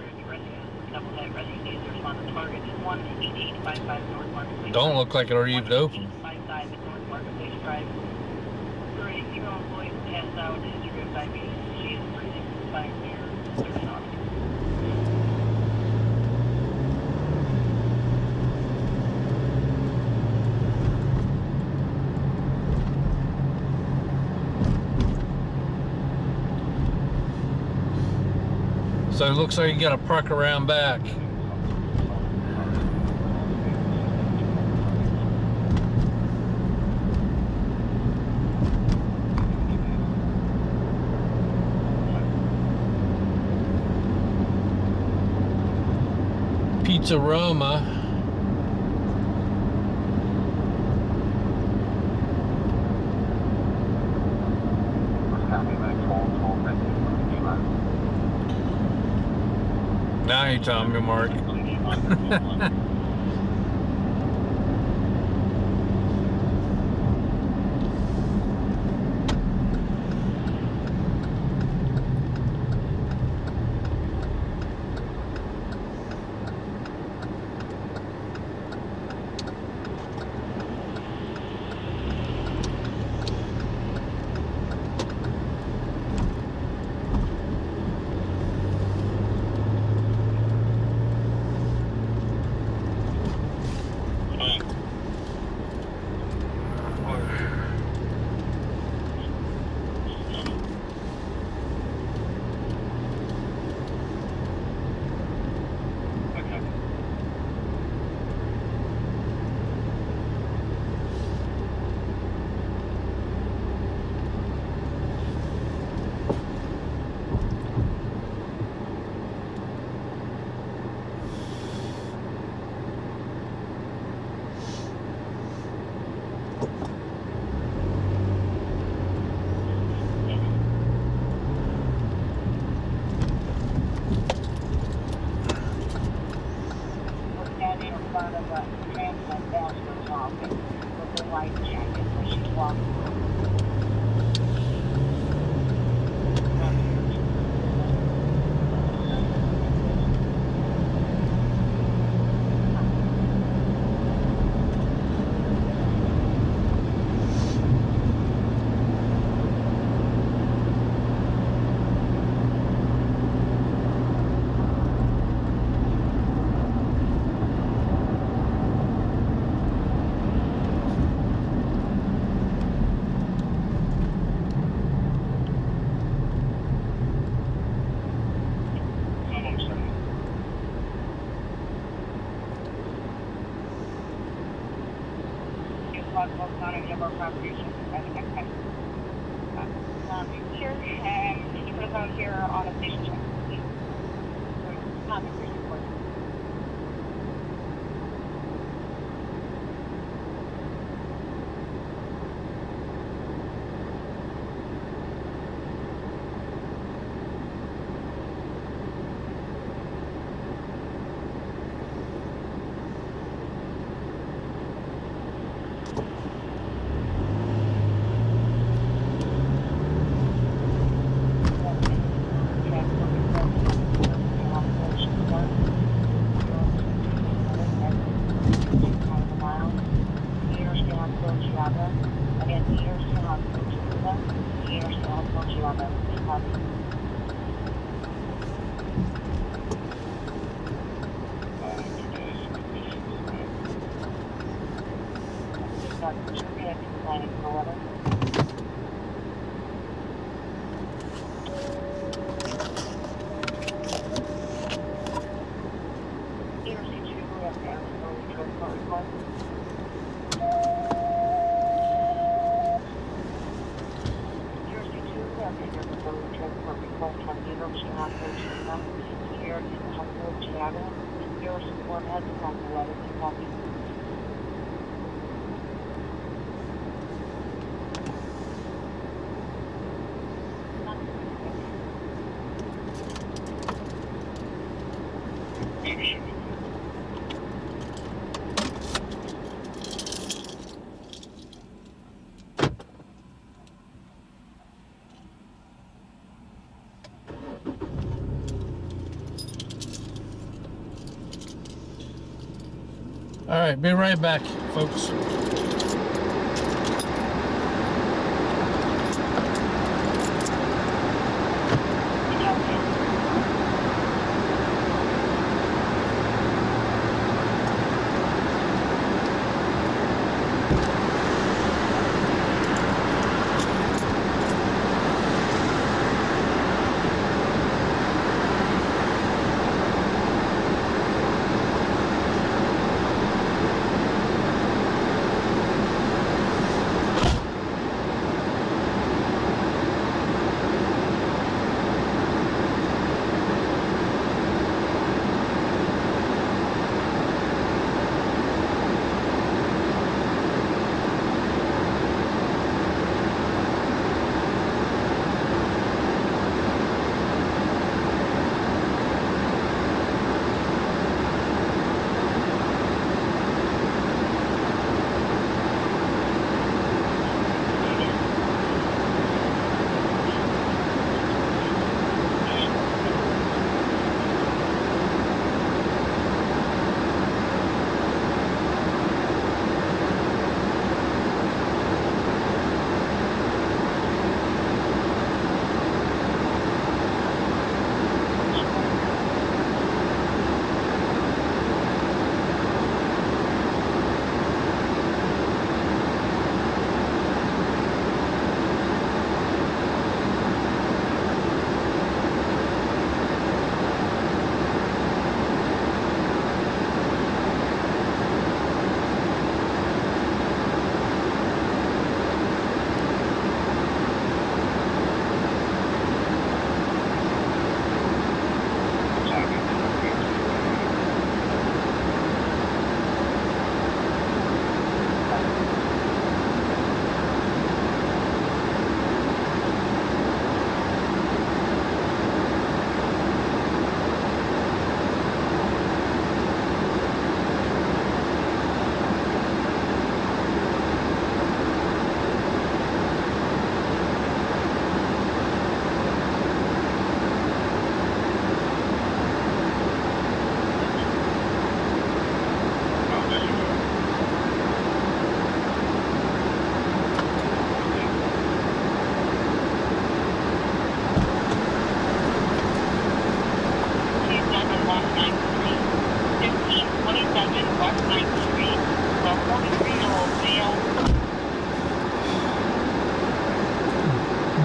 Don't look like it'll even open. So it looks like you gotta park around back. Pizza Roma. Now you're telling me, Mark. Here, and can you put us out here on a station check, please? Report. All right, be right back, folks.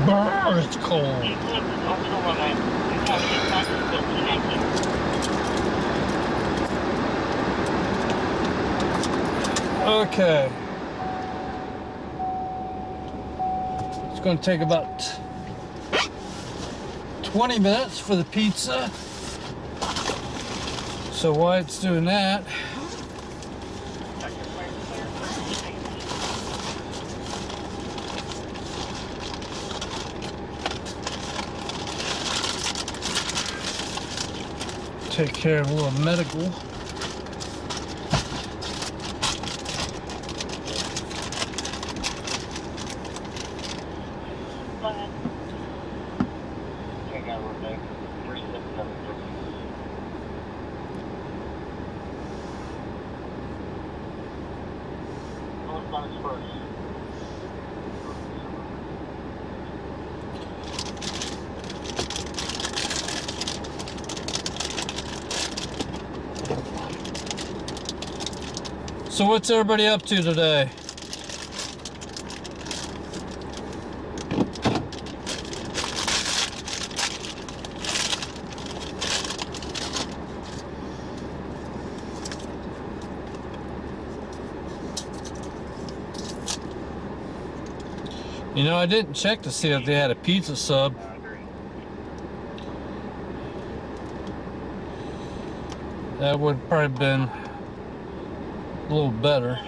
Brr, it's cold. Okay. It's going to take about 20 minutes for the pizza. So while it's doing that, take care of a little medical. Go ahead. Check out real quick. 3776. Northbound first. So what's everybody up to today? You know, I didn't check to see if they had a pizza sub. That would probably been a little better.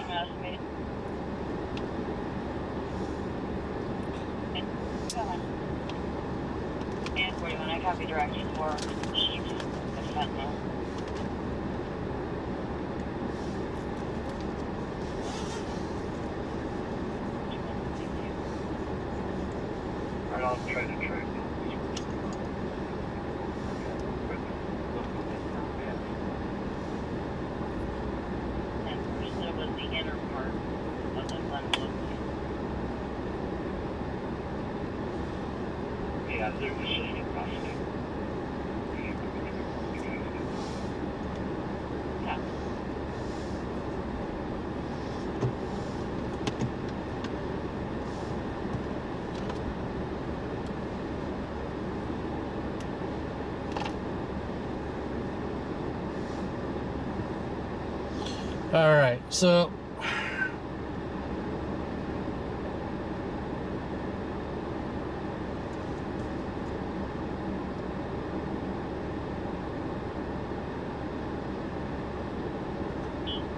And 41, I copy directions for Chief of Sentinel. Right on, trying to track. Yeah, they're machining across there. Yeah. All right, so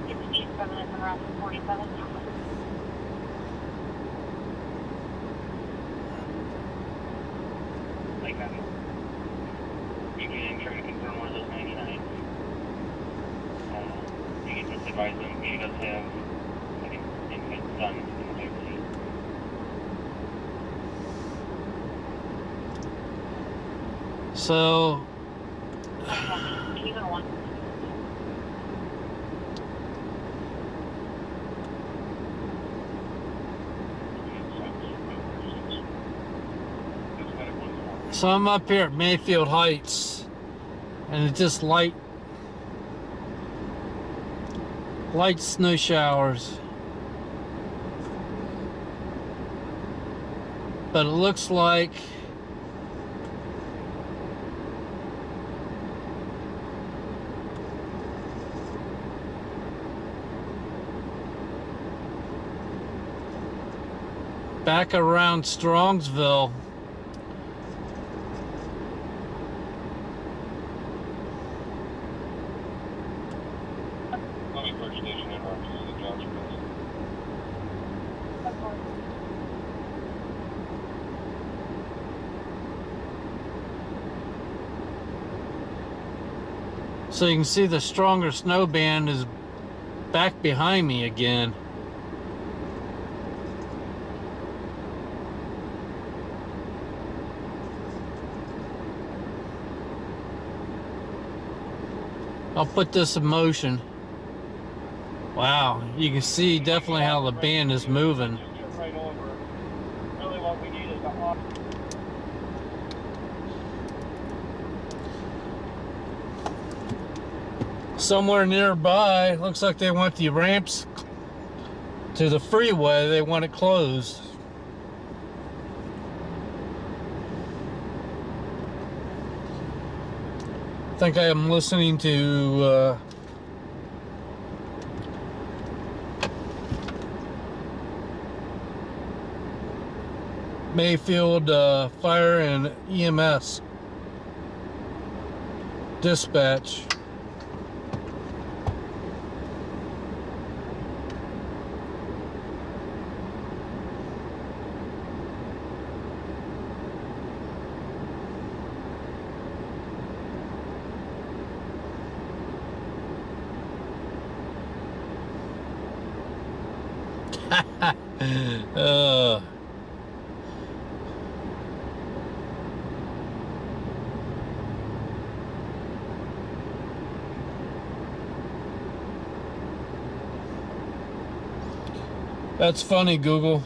It's east 7 and around 47. Like that. You can try to confirm one of those 99s. You can just advise them she does have, I think, infant son in the back seat. so He's on one. so I'm up here at Mayfield Heights, and it's just light snow showers. But it looks like back around Strongsville, Hummingbird Station in Johnson. so you can see the stronger snow band is back behind me again. I'll put this in motion. Wow, you can see definitely how the band is moving. Right over. Really what we need is the off. Somewhere nearby, looks like they want the ramps to the freeway, they want it closed. I think I am listening to Mayfield Fire and EMS dispatch. That's funny, Google.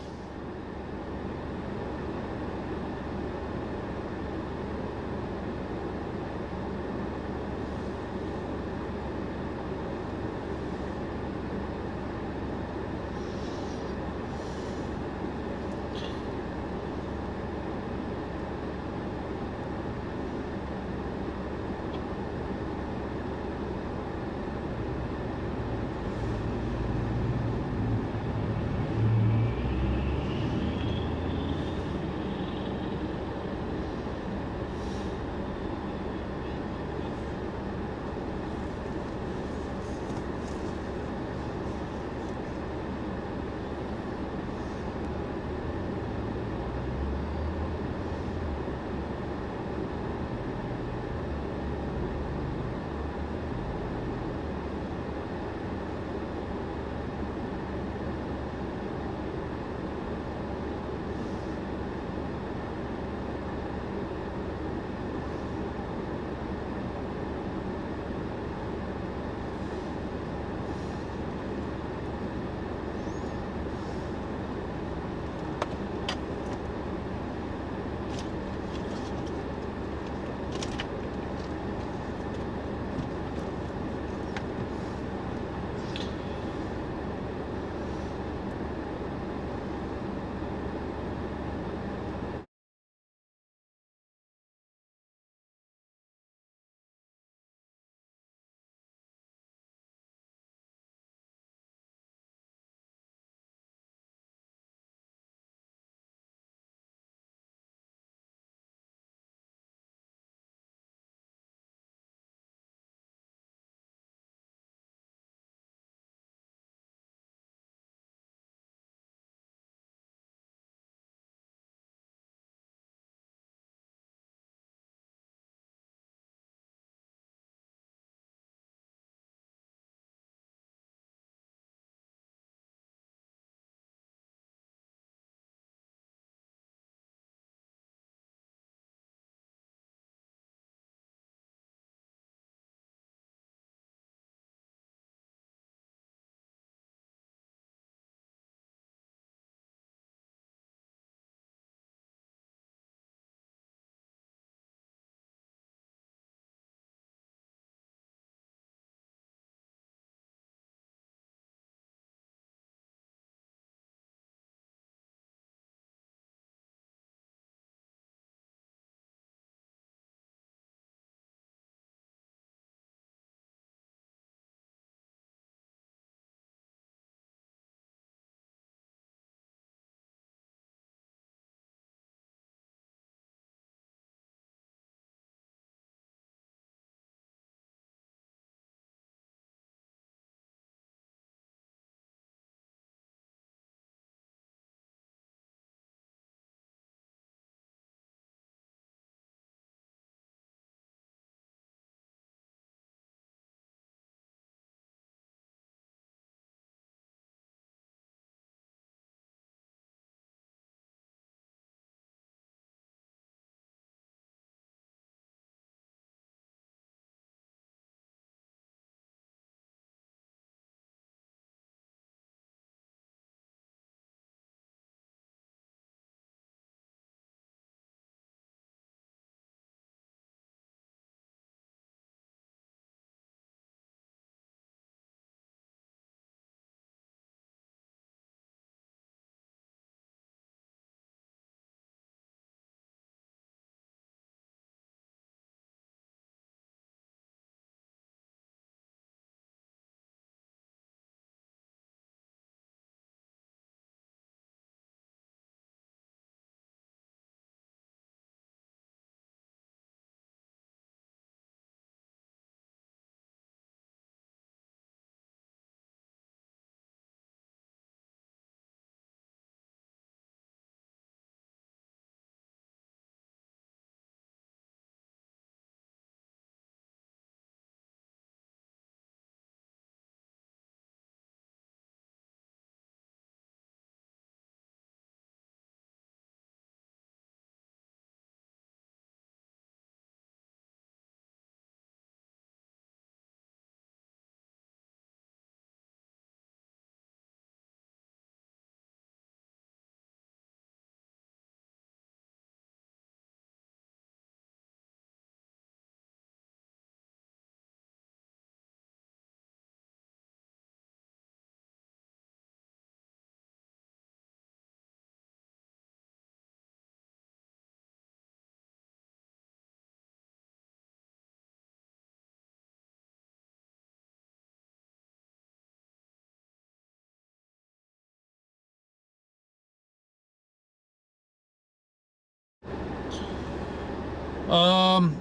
Um,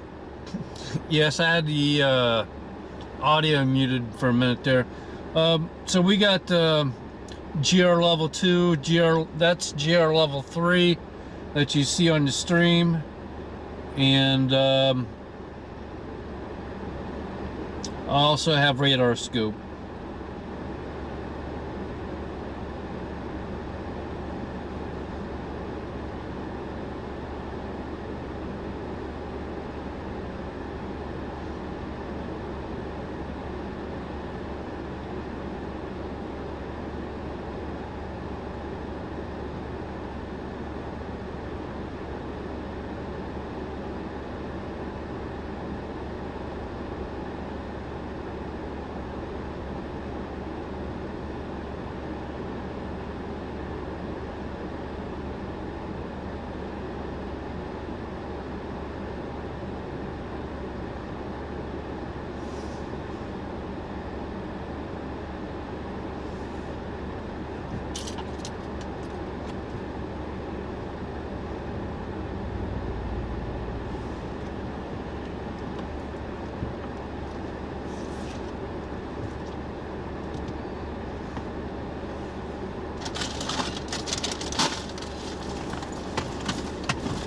yes, I had the audio muted for a minute there. So we got GR level 2, that's GR level 3 that you see on the stream, and I also have radar scope.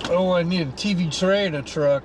Oh, I need a TV tray in a truck.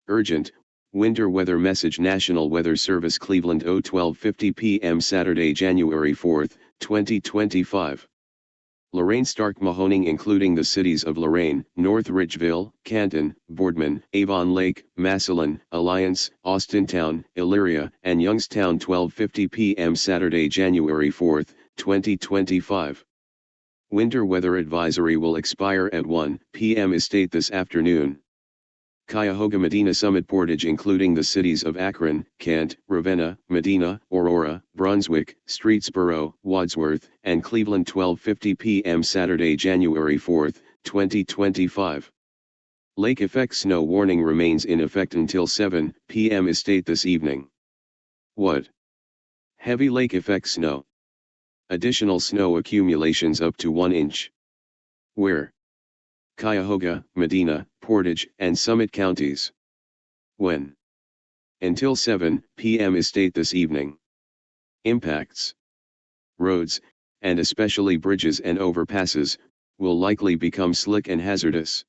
Urgent, winter weather message National Weather Service Cleveland 0:12:50 p.m. Saturday, January 4, 2025. Lorain Stark Mahoning, including the cities of Lorain, North Ridgeville, Canton, Boardman, Avon Lake, Massillon, Alliance, Austintown, Elyria, and Youngstown 12:50 p.m. Saturday, January 4, 2025. Winter weather advisory will expire at 1 p.m. Estate this afternoon. Cuyahoga Medina Summit Portage, including the cities of Akron, Kent, Ravenna, Medina, Aurora, Brunswick, Streetsboro, Wadsworth, and Cleveland 12:50 p.m. Saturday, January 4, 2025. Lake effect snow warning remains in effect until 7 p.m. Estate this evening. What? Heavy lake effect snow. Additional snow accumulations up to 1 inch. Where? Cuyahoga, Medina, Portage, and Summit counties. When? Until 7 p.m. Estate this evening. Impacts. Roads, and especially bridges and overpasses, will likely become slick and hazardous.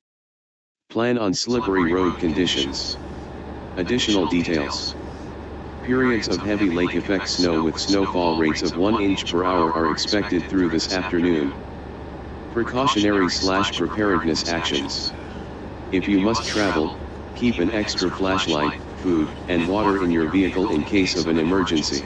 Plan on slippery road conditions. Additional details. Periods of heavy lake effect snow with snowfall rates of 1 inch per hour are expected through this afternoon. Precautionary/preparedness actions. If you must travel, keep an extra flashlight, food, and water in your vehicle in case of an emergency.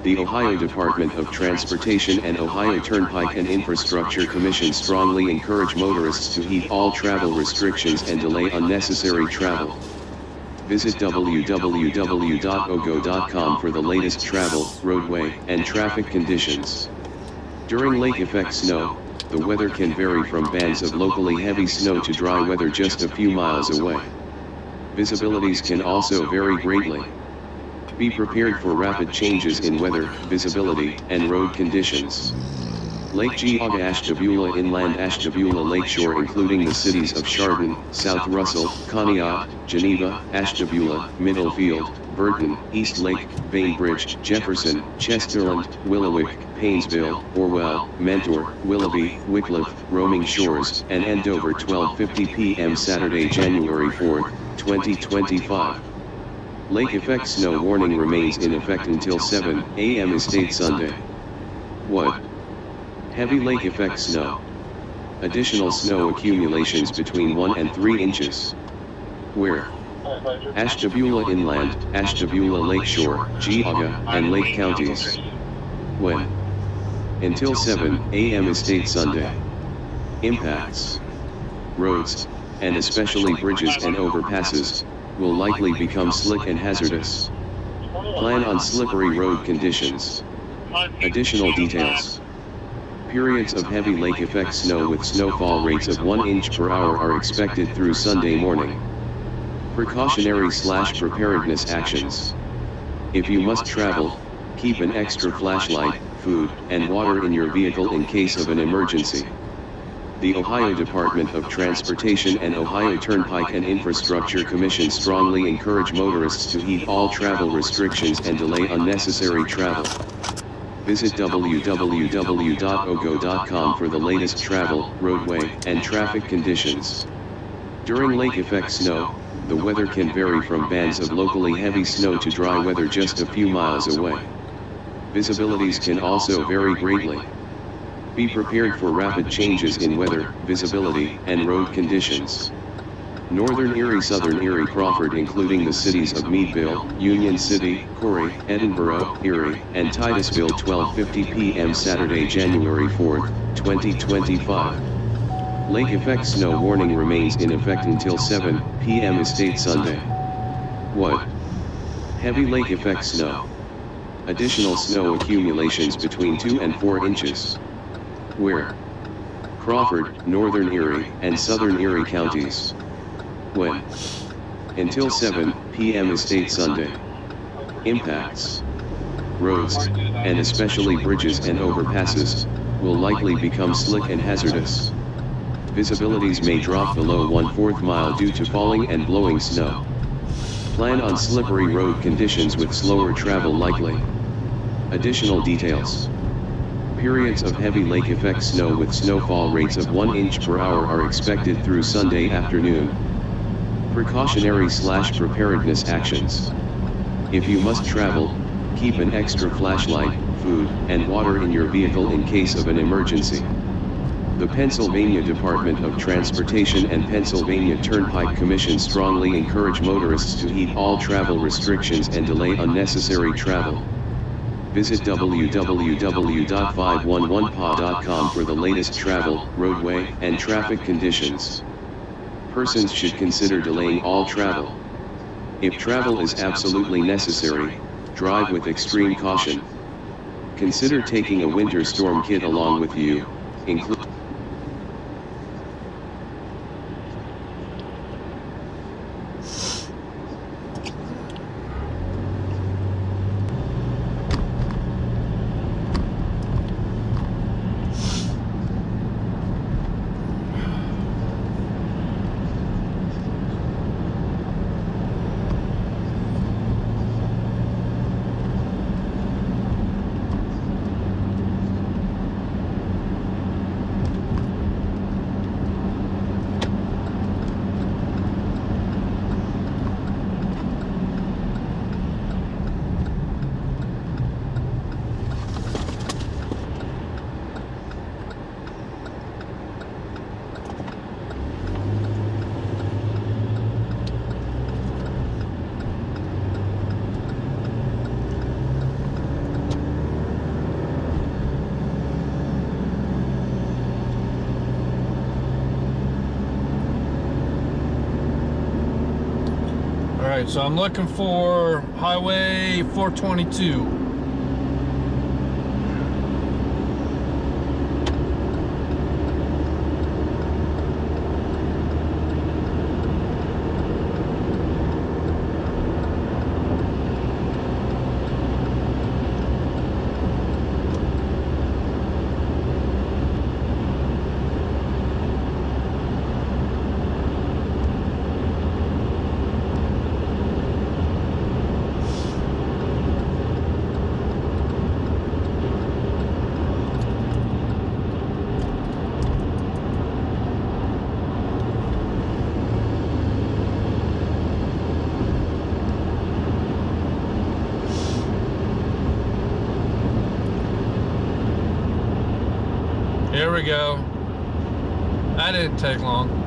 The Ohio Department of Transportation and Ohio Turnpike and Infrastructure Commission strongly encourage motorists to heed all travel restrictions and delay unnecessary travel. Visit www.ogo.com for the latest travel, roadway, and traffic conditions. During lake effect snow, the weather can vary from bands of locally heavy snow to dry weather just a few miles away. Visibilities can also vary greatly. Be prepared for rapid changes in weather, visibility, and road conditions. Lake Geauga, Ashtabula Inland, Ashtabula Lakeshore, including the cities of Chardon, South Russell, Conneaut, Geneva, Ashtabula, Middlefield, Burton, East Lake, Bainbridge, Jefferson, Chesterland, Willowick, Painesville, Orwell, Mentor, Willoughby, Wickliffe, Roaming Shores, and Andover 12:50 p.m. Saturday, January 4, 2025. Lake effect snow warning remains in effect until 7 a.m. Estate Sunday. What? Heavy lake effect snow. Additional snow accumulations between 1 and 3 inches. Where? Ashtabula Inland, Ashtabula Lakeshore, Geauga, and Lake counties. When? Until 7 a.m. Estate Sunday. Impacts. Roads, and especially bridges and overpasses, will likely become slick and hazardous. Plan on slippery road conditions. Additional details. Periods of heavy lake effect snow with snowfall rates of 1 inch per hour are expected through Sunday morning. Precautionary/preparedness actions. If you must travel, keep an extra flashlight, food, and water in your vehicle in case of an emergency. The Ohio Department of Transportation and Ohio Turnpike and Infrastructure Commission strongly encourage motorists to heed all travel restrictions and delay unnecessary travel. Visit www.ogo.com for the latest travel, roadway, and traffic conditions. During lake effect snow, the weather can vary from bands of locally heavy snow to dry weather just a few miles away. Visibilities can also vary greatly. Be prepared for rapid changes in weather, visibility, and road conditions. Northern Erie, Southern Erie, Crawford, including the cities of Meadville, Union City, Corry, Edinboro, Erie, and Titusville 12:50 p.m. Saturday, January 4, 2025. Lake effect snow warning remains in effect until 7 p.m. Estate Sunday. What? Heavy lake effect snow. Additional snow accumulations between 2 and 4 inches. Where? Crawford, Northern Erie, and Southern Erie counties. When? Until 7 p.m. Estate Sunday. Impacts. Roads, and especially bridges and overpasses, will likely become slick and hazardous. Visibilities may drop below 1/4 mile due to falling and blowing snow. Plan on slippery road conditions with slower travel likely. Additional details. Periods of heavy lake effect snow with snowfall rates of 1 inch per hour are expected through Sunday afternoon. Precautionary/preparedness actions. If you must travel, keep an extra flashlight, food, and water in your vehicle in case of an emergency. The Pennsylvania Department of Transportation and Pennsylvania Turnpike Commission strongly encourage motorists to heed all travel restrictions and delay unnecessary travel. Visit www.511pa.com for the latest travel, roadway, and traffic conditions. Persons should consider delaying all travel. If travel is absolutely necessary, drive with extreme caution. Consider taking a winter storm kit along with you, including So I'm looking for Highway 422. Here we go. That didn't take long.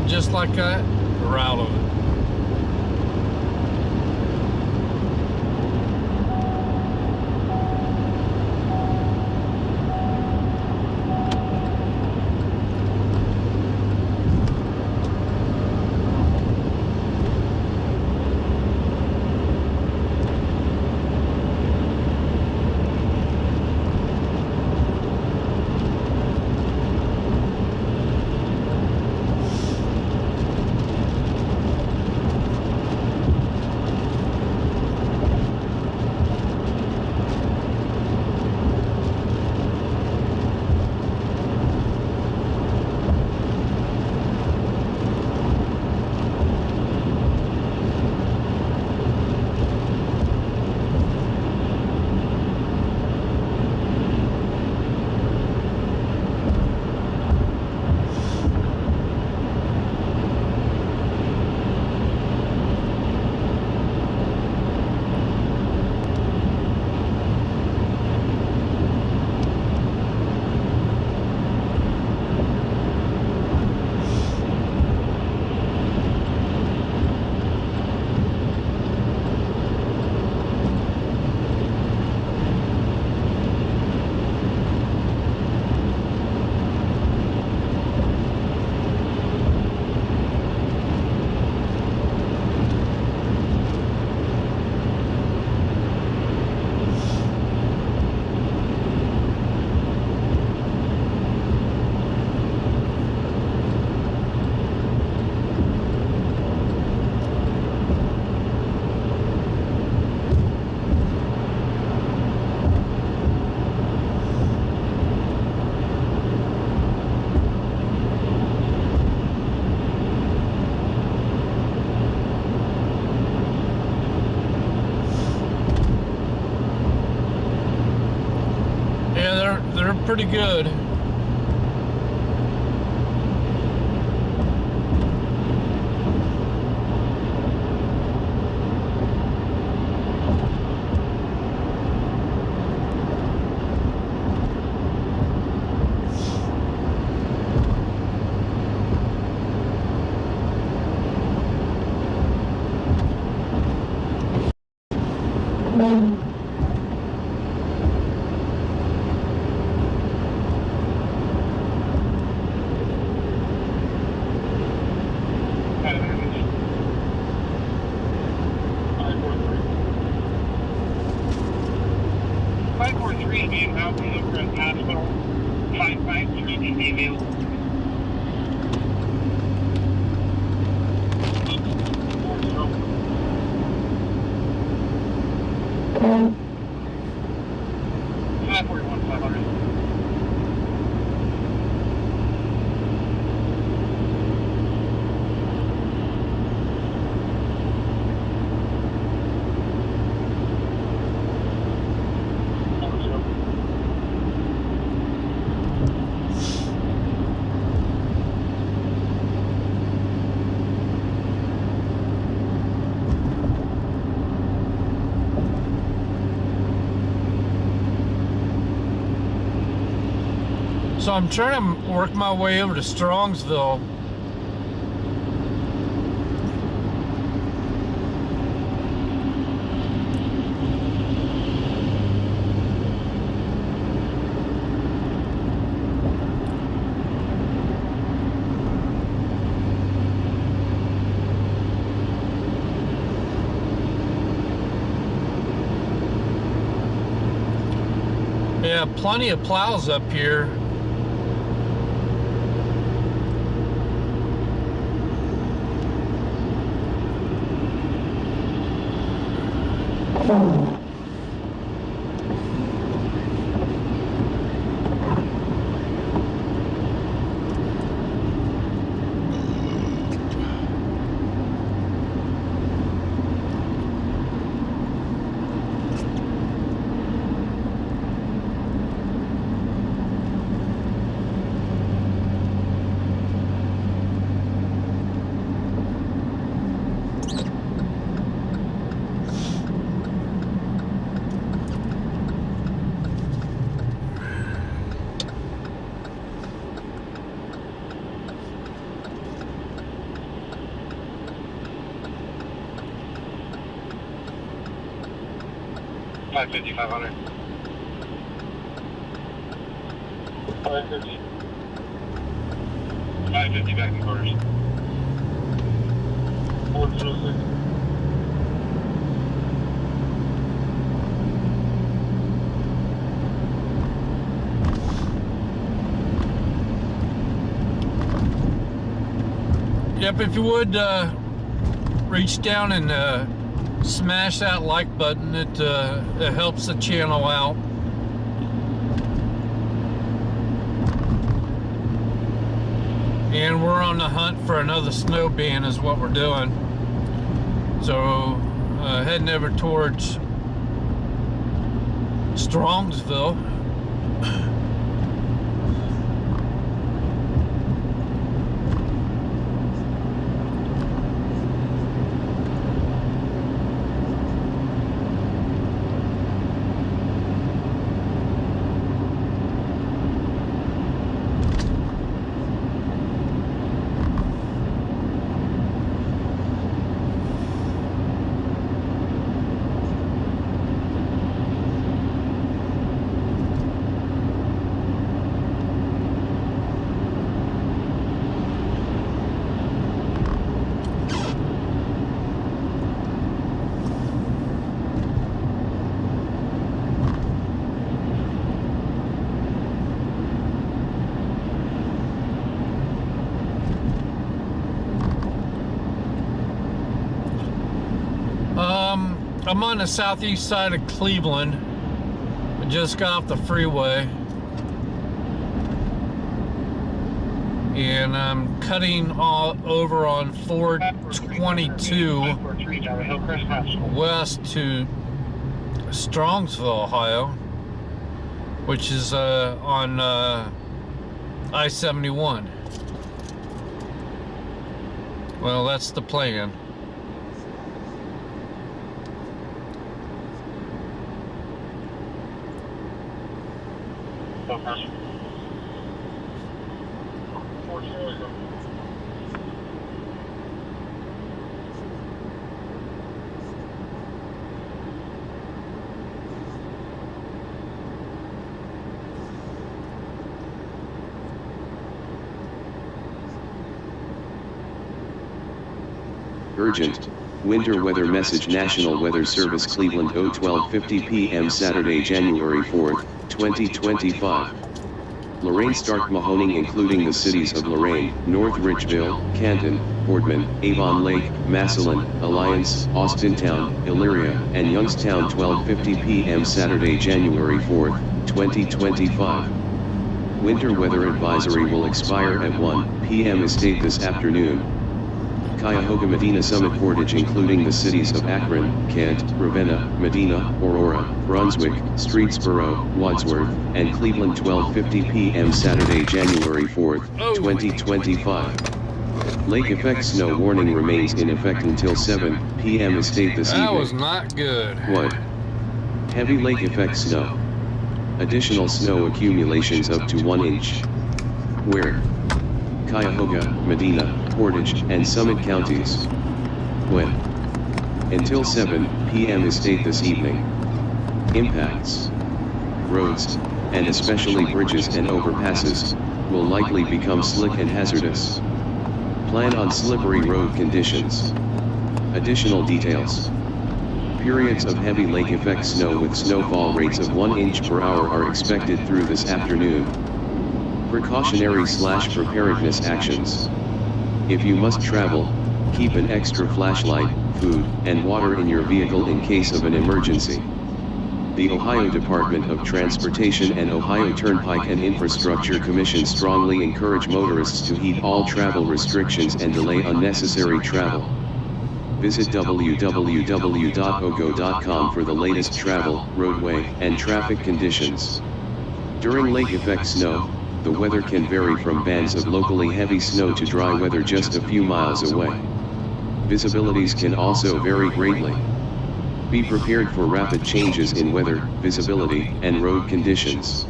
Just like that, we're out of it. pretty good. So I'm trying to work my way over to Strongsville. Yeah, plenty of plows up here. $550, $500. $550. $550 back in quarters. 406. Yep, if you would reach down and smash that like button, it helps the channel out. And we're on the hunt for another snow ban is what we're doing. So heading over towards Strongsville. I'm on the southeast side of Cleveland. I just got off the freeway. And I'm cutting all over on 422 west to Strongsville, Ohio. which is on I-71. Well, that's the plan. Urgent. Winter weather message. National Weather Service, Cleveland, 12:50 p.m. Saturday, January 4th, 2025. Lorraine Stark Mahoning, including the cities of Lorraine, North Ridgeville, Canton, Boardman, Avon Lake, Massillon, Alliance, Austintown, Elyria, and Youngstown, 12:50 p.m. Saturday, January 4th, 2025. Winter weather advisory will expire at 1 p.m. Estate this afternoon. Cuyahoga Medina Summit Portage, including the cities of Akron, Kent, Ravenna, Medina, Aurora, Brunswick, Streetsboro, Wadsworth, and Cleveland, 12:50 p.m. Saturday, January 4th, 2025. Lake effect snow warning remains in effect until 7 p.m. Estate this evening. That was not good. What? Heavy lake effect snow. Additional snow accumulations up to 1 inch. Where? Cuyahoga, Medina, Portage, and Summit counties. When? Until 7 p.m. Estate this evening. Impacts. Roads, and especially bridges and overpasses, will likely become slick and hazardous. Plan on slippery road conditions. Additional details. Periods of heavy lake effect snow with snowfall rates of 1 inch per hour are expected through this afternoon. Precautionary/preparedness actions. If you must travel, keep an extra flashlight, food, and water in your vehicle in case of an emergency. The Ohio Department of Transportation and Ohio Turnpike and Infrastructure Commission strongly encourage motorists to heed all travel restrictions and delay unnecessary travel. Visit www.ogo.com for the latest travel, roadway, and traffic conditions. During lake effect snow, the weather can vary from bands of locally heavy snow to dry weather just a few miles away. Visibilities can also vary greatly. Be prepared for rapid changes in weather, visibility, and road conditions.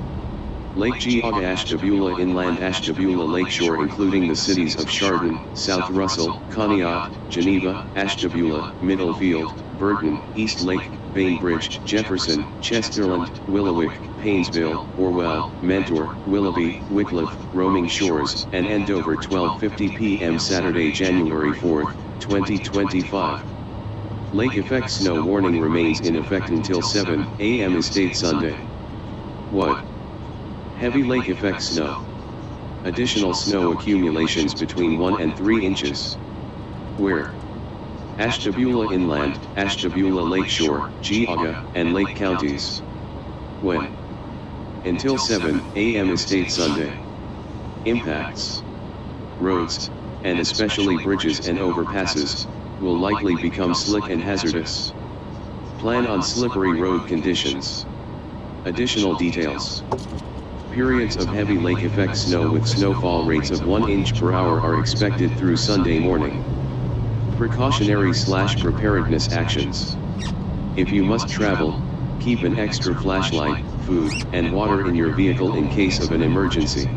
Lake Geauga, Ashtabula Inland, Ashtabula Lakeshore, including the cities of Chardon, South Russell, Conneaut, Geneva, Ashtabula, Middlefield, Burton, East Lake, Bainbridge, Jefferson, Chesterland, Willowick, Painesville, Orwell, Mentor, Willoughby, Wickliffe, Roaming Shores, and Andover, 12:50 p.m. Saturday, January 4th, 2025. Lake effect snow warning remains in effect until 7 a.m. Estate Sunday. What? Heavy lake effect snow. Additional snow accumulations between 1 and 3 inches. Where? Ashtabula Inland, Ashtabula Lakeshore, Geauga, and Lake counties. When? Until 7 a.m. Estate Sunday. Impacts. Roads, and especially bridges and overpasses, will likely become slick and hazardous. Plan on slippery road conditions. Additional details. Periods of heavy lake effect snow with snowfall rates of 1 inch per hour are expected through Sunday morning. Precautionary/preparedness actions. If you must travel, keep an extra flashlight, food, and water in your vehicle in case of an emergency.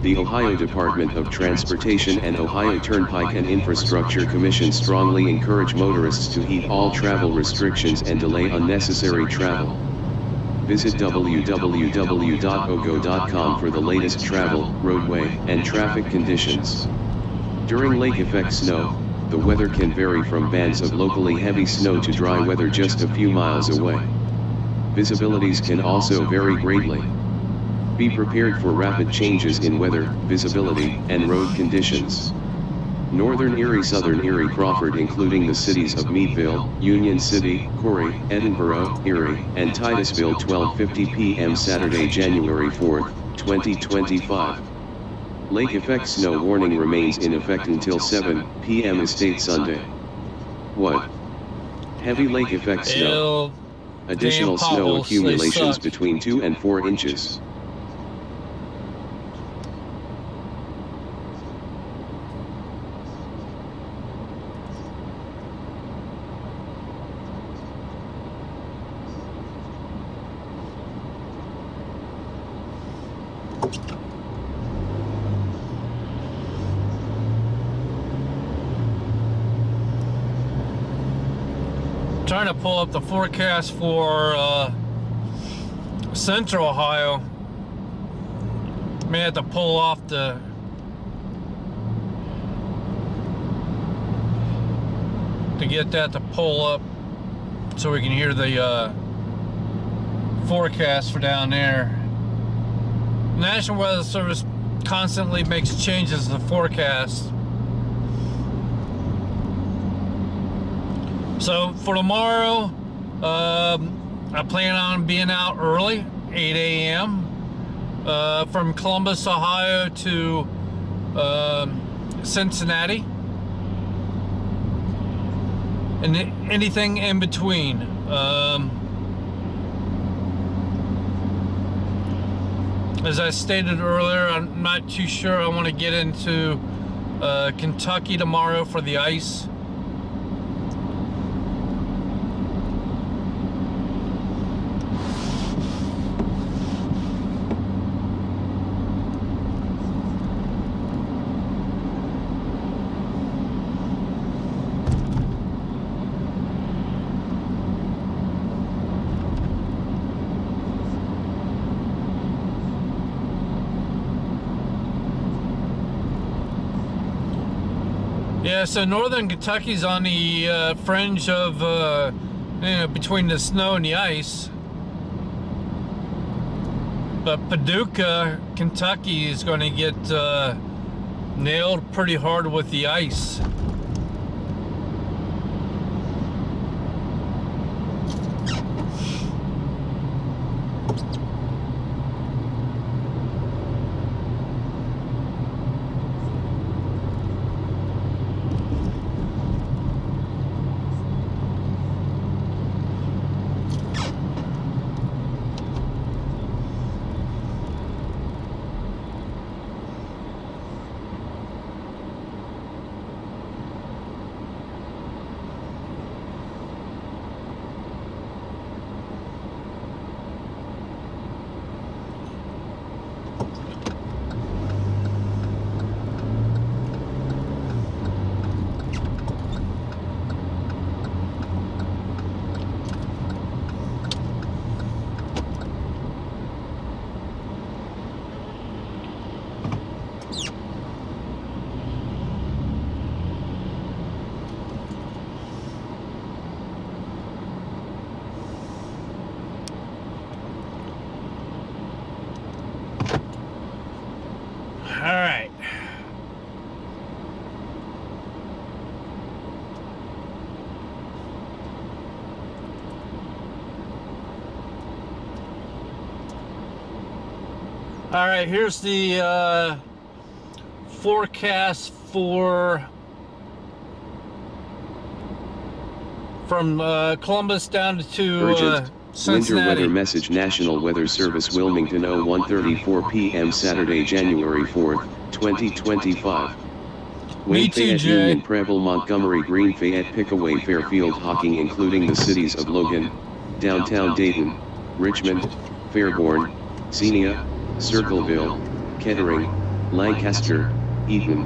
The Ohio Department of Transportation and Ohio Turnpike and Infrastructure Commission strongly encourage motorists to heed all travel restrictions and delay unnecessary travel. Visit www.ogo.com for the latest travel, roadway, and traffic conditions. During lake effect snow, the weather can vary from bands of locally heavy snow to dry weather just a few miles away. Visibilities can also vary greatly. Be prepared for rapid changes in weather, visibility, and road conditions. Northern Erie, Southern Erie, Crawford, including the cities of Meadville, Union City, Corry, Edinboro, Erie, and Titusville, 12:50 p.m. Saturday, January 4th, 2025. Lake effect snow warning remains in effect until 7 p.m. Estate Sunday. What? Heavy lake effect snow. Additional Damn snow potholes, they accumulations suck. between 2 and 4 inches. Trying to pull up the forecast for Central Ohio. May have to pull off to get that to pull up so we can hear the forecast for down there. National Weather Service constantly makes changes to the forecast. So for tomorrow, I plan on being out early, 8 a.m. From Columbus, Ohio to Cincinnati, and anything in between. As I stated earlier, I'm not too sure I want to get into Kentucky tomorrow for the ice. Yeah, so northern Kentucky's on the fringe of, between the snow and the ice. But Paducah, Kentucky is going to get nailed pretty hard with the ice. All right. All right, here's the forecast from Columbus down to Urgent. Cincinnati. Winter weather message. National Weather Service, Wilmington, 01:34 p.m. Saturday, January 4th, 2025. Wayne, Fayette, Jay. Union, Preble, Montgomery, Green, Fayette, Pickaway, Fairfield, Hocking, including the cities of Logan, downtown Dayton, Richmond, Fairborn, Xenia, Circleville, Kettering, Lancaster, Eaton,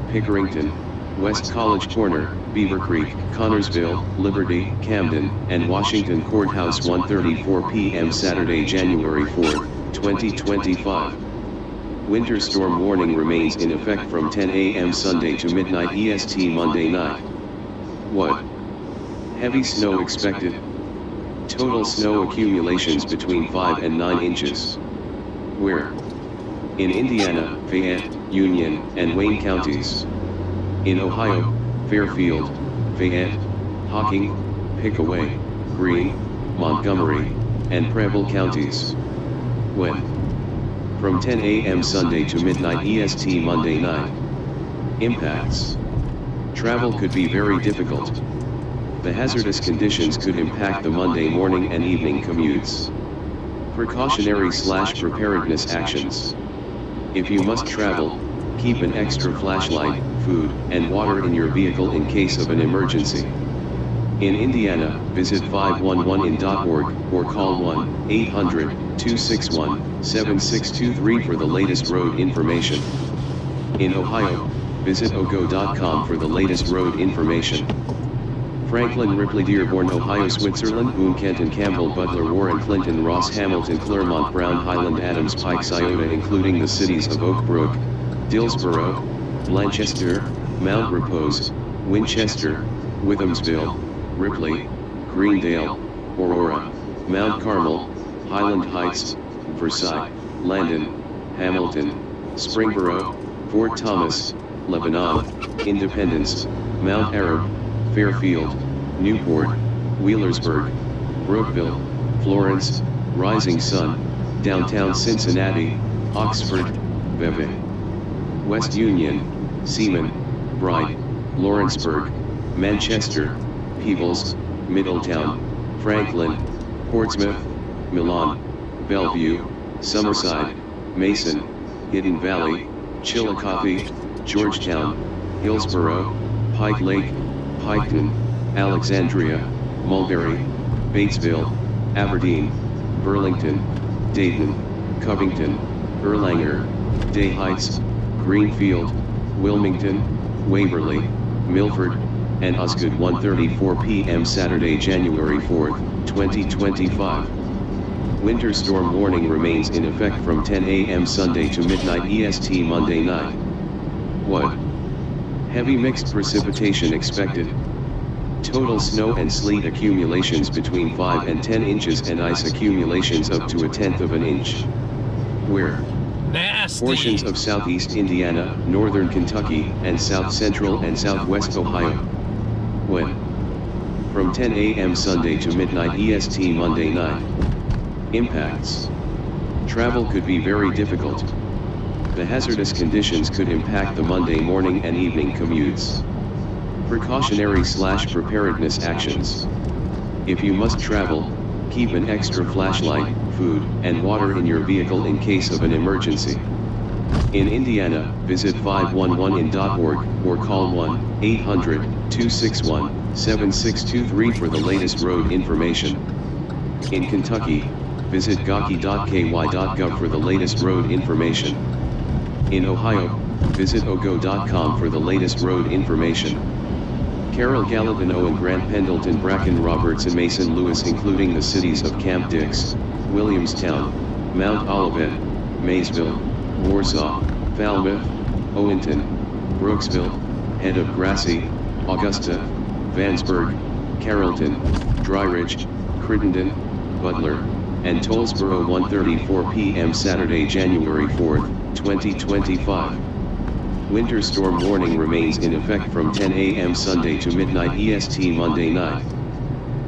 Pickerington, West College Corner, Beaver Creek, Connorsville, Liberty, Camden, and Washington Courthouse, 1:34 p.m. Saturday, January 4th, 2025. Winter storm warning remains in effect from 10 a.m. Sunday to midnight EST Monday night. What? Heavy snow expected. Total snow accumulations between 5 and 9 inches. Where? In Indiana, Fayette, Union, and Wayne counties. In Ohio, Fairfield, Fayette, Hocking, Pickaway, Greene, Montgomery, and Preble counties. When? From 10 a.m. Sunday to midnight EST Monday night. Impacts. Travel could be very difficult. The hazardous conditions could impact the Monday morning and evening commutes. Precautionary/preparedness actions. If you must travel, keep an extra flashlight, food, and water in your vehicle in case of an emergency. In Indiana, visit 511in.org or call 1-800-261-7623 for the latest road information. In Ohio, visit ogo.com for the latest road information. Franklin, Ripley, Dearborn, Ohio, Switzerland, Boone, Kenton, Campbell, Butler, Warren, Clinton, Ross, Hamilton, Claremont, Brown, Highland, Adams, Pike, Scioto, including the cities of Oak Brook, Dillsboro, Blanchester, Mount Repose, Winchester, Withamsville, Ripley, Greendale, Aurora, Mount Carmel, Highland Heights, Versailles, Landon, Hamilton, Springboro, Fort Thomas, Lebanon, Independence, Mount Arab, Fairfield, Newport, Wheelersburg, Brookville, Florence, Rising Sun, Downtown Cincinnati, Oxford, Vevey, West Union, Seaman, Bright, Lawrenceburg, Manchester, Peebles, Middletown, Franklin, Portsmouth, Milan, Bellevue, Summerside, Mason, Hidden Valley, Chillicothe, Georgetown, Hillsborough, Pike Lake, Piketon, Alexandria, Mulberry, Batesville, Aberdeen, Burlington, Dayton, Covington, Erlanger, Day Heights, Greenfield, Wilmington, Waverly, Milford, and Osgood. 1:34 p.m. Saturday, January 4th, 2025. Winter storm warning remains in effect from 10 a.m. Sunday to midnight EST Monday night. What? Heavy mixed precipitation expected. Total snow and sleet accumulations between 5 and 10 inches and ice accumulations up to 1/10 of an inch. Where? Nasty. Portions of southeast Indiana, northern Kentucky, and south central and southwest Ohio. When? From 10 a.m. Sunday to midnight EST Monday night. Impacts. Travel could be very difficult. The hazardous conditions could impact the Monday morning and evening commutes. Precautionary/preparedness actions. If you must travel, keep an extra flashlight, food, and water in your vehicle in case of an emergency. In Indiana, visit 511in.org or call 1-800-261-7623 for the latest road information. In Kentucky, visit gawkey.ky.gov for the latest road information. In Ohio, visit ogo.com for the latest road information. Carroll, Gallatin, Owen, Grant, Pendleton, Bracken, Robertson, Mason, Lewis, including the cities of Camp Dix, Williamstown, Mount Olivet, Maysville, Warsaw, Falmouth, Owenton, Brooksville, Head of Grassy, Augusta, Vansburg, Carrollton, Dry Ridge, Crittenden, Butler, and Tollsboro. 1:34 p.m. Saturday, January 4th, 2025. Winter storm warning remains in effect from 10 a.m. Sunday to midnight EST Monday night.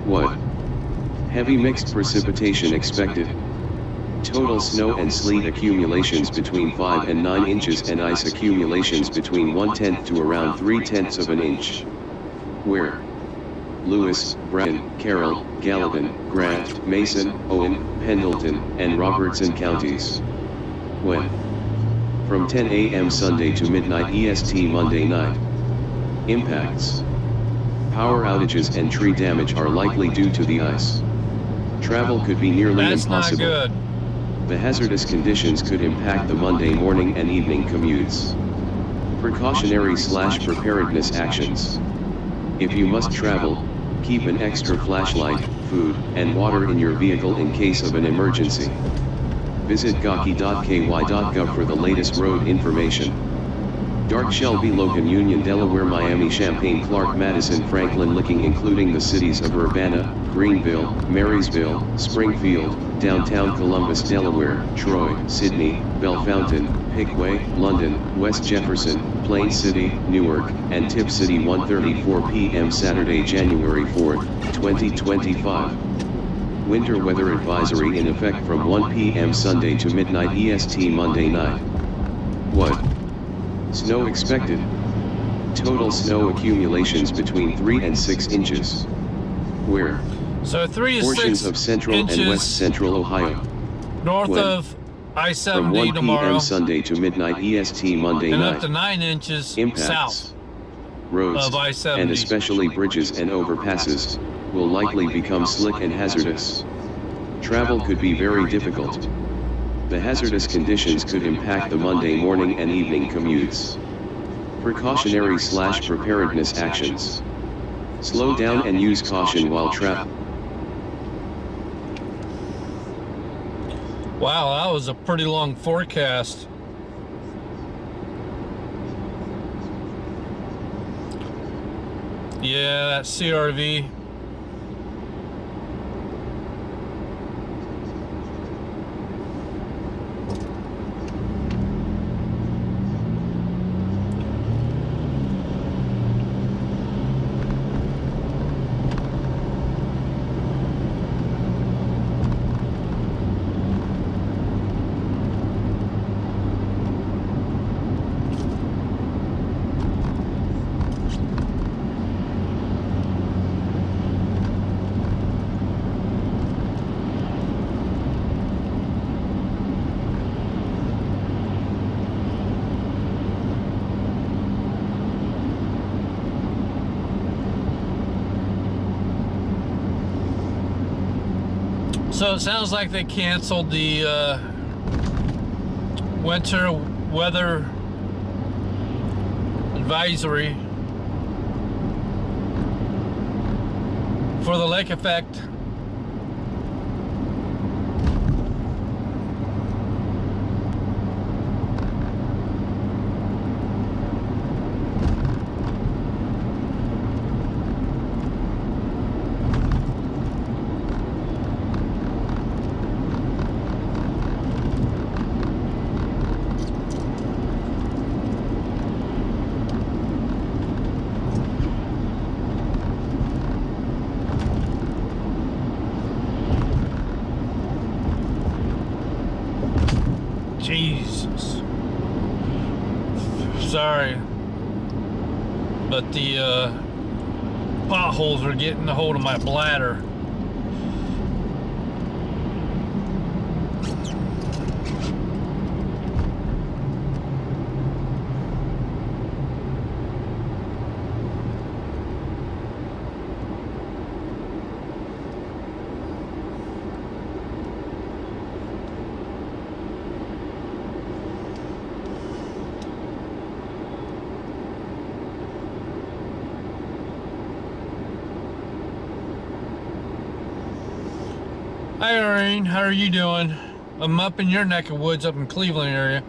What? Heavy mixed precipitation expected. Total snow and sleet accumulations between 5 and 9 inches and ice accumulations between 1/10 to around 3/10 of an inch. Where? Lewis, Bracken, Carroll, Gallatin, Grant, Mason, Owen, Pendleton, and Robertson counties. When? From 10 a.m. Sunday to midnight EST Monday night. Impacts. Power outages and tree damage are likely due to the ice. Travel could be nearly impossible. That's not good. The hazardous conditions could impact the Monday morning and evening commutes. Precautionary/preparedness actions. If you must travel, keep an extra flashlight, food, and water in your vehicle in case of an emergency. Visit gawkey.ky.gov for the latest road information. Dark Shelby, Logan, Union, Delaware, Miami, Champaign, Clark, Madison, Franklin, Licking, including the cities of Urbana, Greenville, Marysville, Springfield, downtown Columbus, Delaware, Troy, Sydney, Bellefontaine, Pickaway, London, West Jefferson, Plain City, Newark, and Tip City. 1:34 p.m. Saturday, January 4th, 2025. Winter weather advisory in effect from 1 p.m. Sunday to midnight EST Monday night. What? Snow expected. Total snow accumulations between 3 and 6 inches. where So 3 to 6 portions of central inches and west central Ohio, north when of from I-70 1 tomorrow, p.m. Sunday to midnight EST Monday and night, up to 9 inches impacts, south roads, of I-70. and especially bridges and overpasses, will likely become slick and hazardous. Travel could be very difficult. The hazardous conditions could impact the Monday morning and evening commutes. Precautionary/preparedness actions. Slow down and use caution while traveling. Wow, that was a pretty long forecast. Yeah, that CRV. So it sounds like they canceled the winter weather advisory for the lake effect. Jesus. Sorry. But the potholes are getting a hold of my bladder. Hi Irene, how are you doing? I'm up in your neck of woods, up in Cleveland area.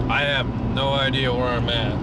I have no idea where I'm at.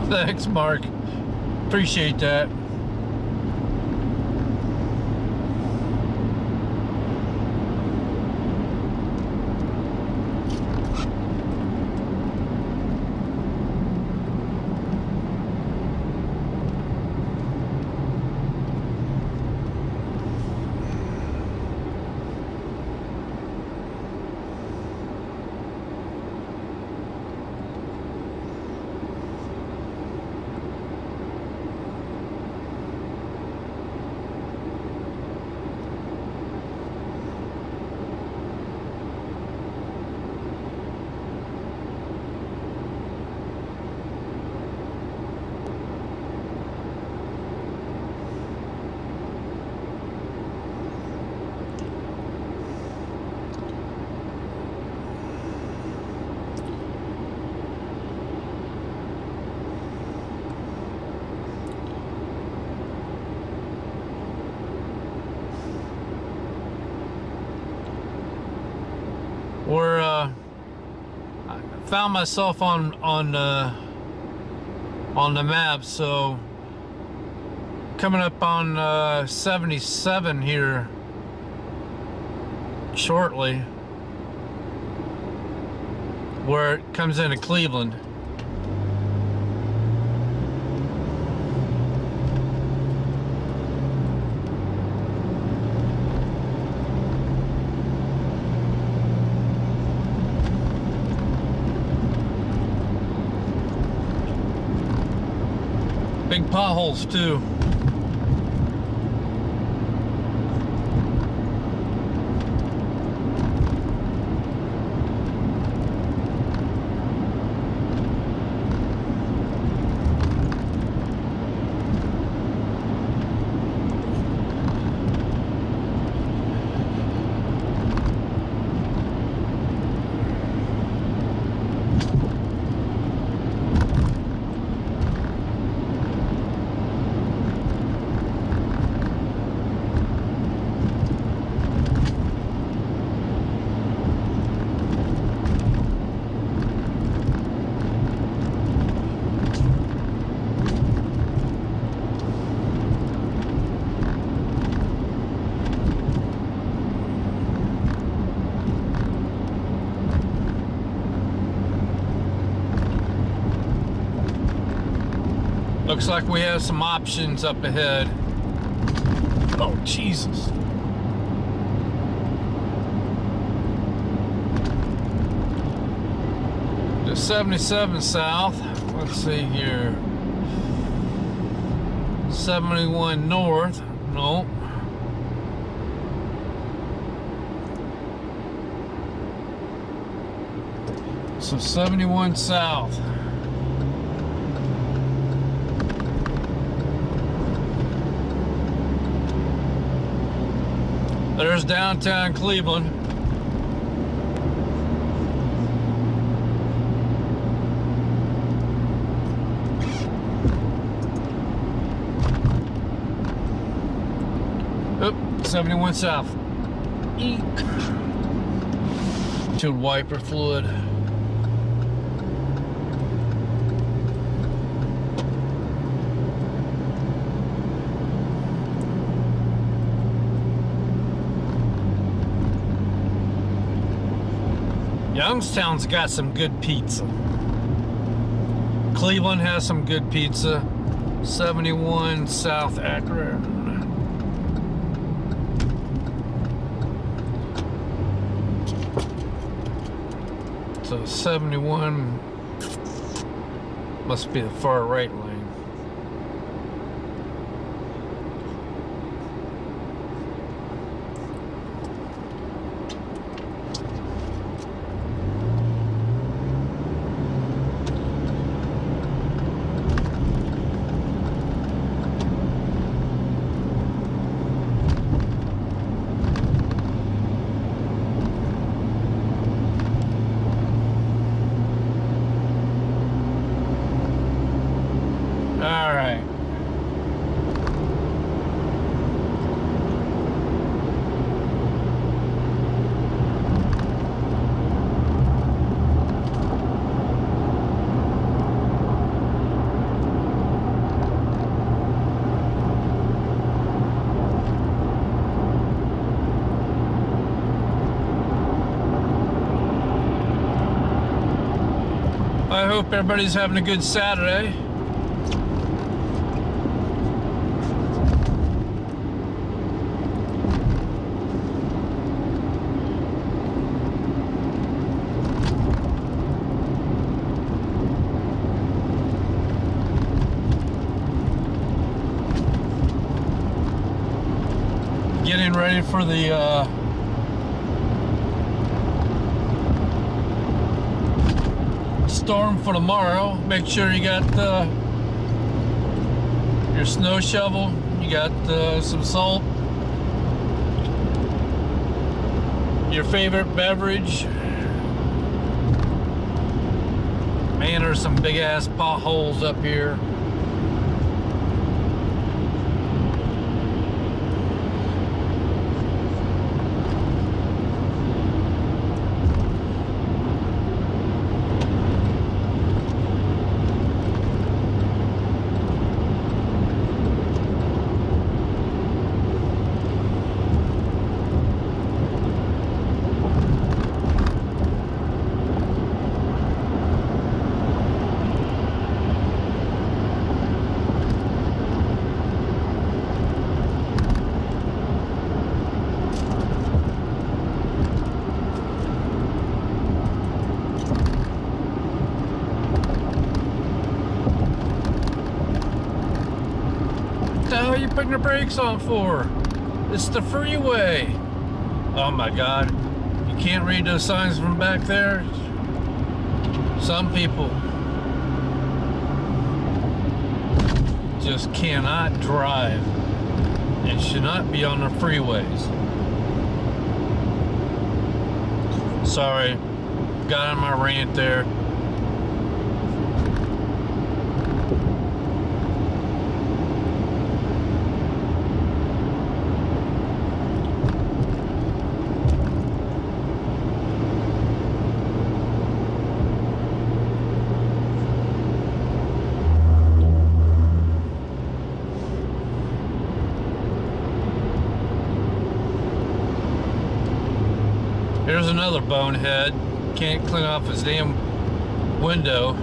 Thanks, Mark. Appreciate that. I found myself on the map, so coming up on 77 here shortly, where it comes into Cleveland. Big potholes too. Looks like we have some options up ahead. Oh, Jesus. The 77 south. Let's see here. 71 north. No. So 71 south. There's downtown Cleveland. Oop, 71 south. Eek. Windshield wiper fluid. Youngstown's got some good pizza. Cleveland has some good pizza. 71 South Akron. So 71 must be the far right lane. Hope everybody's having a good Saturday. Getting ready for the storm for tomorrow. Make sure you got your snow shovel, you got some salt, your favorite beverage. Man, there's some big ass potholes up here. What the hell are you putting your brakes on for? It's the freeway. Oh my God. You can't read those signs from back there? Some people just cannot drive and should not be on the freeways. Sorry, got on my rant there. Here's another bonehead. Can't clean off his damn window.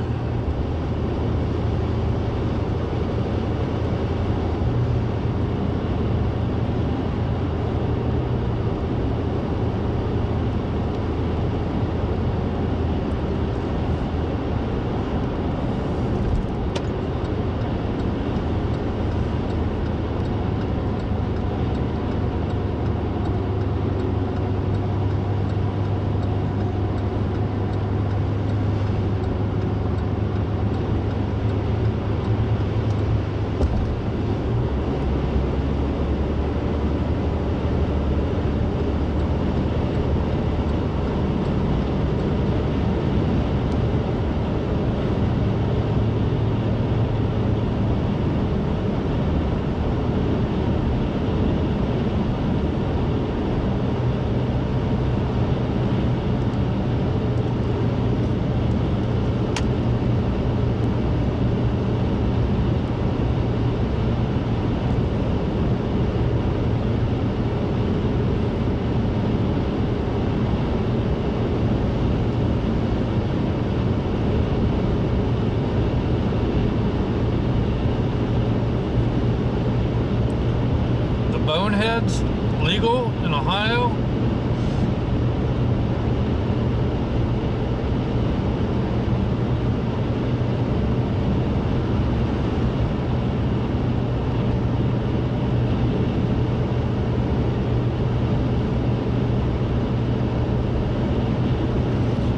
Boneheads legal in Ohio?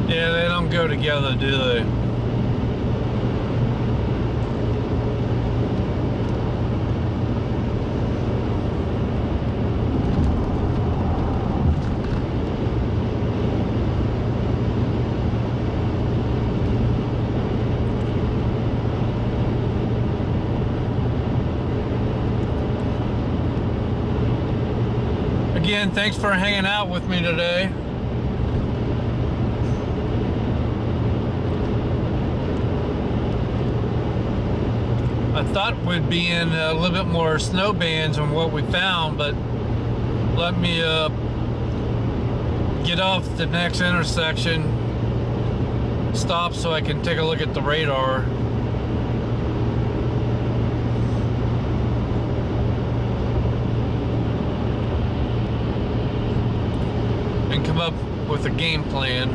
Yeah, they don't go together, do they? Again, thanks for hanging out with me today. I thought we'd be in a little bit more snow bands than what we found, but let me get off the next intersection stop so I can take a look at the radar. And come up with a game plan.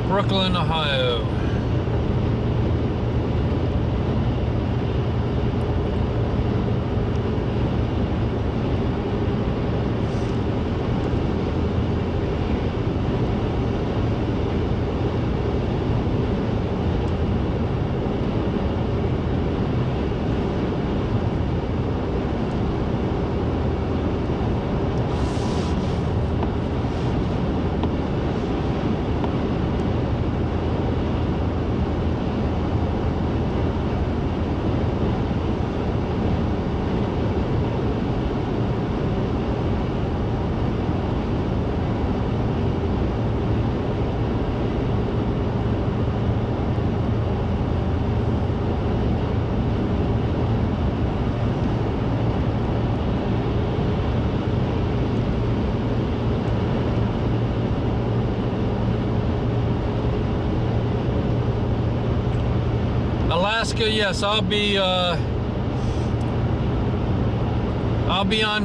Brooklyn, Ohio. Alaska, yes, I'll be on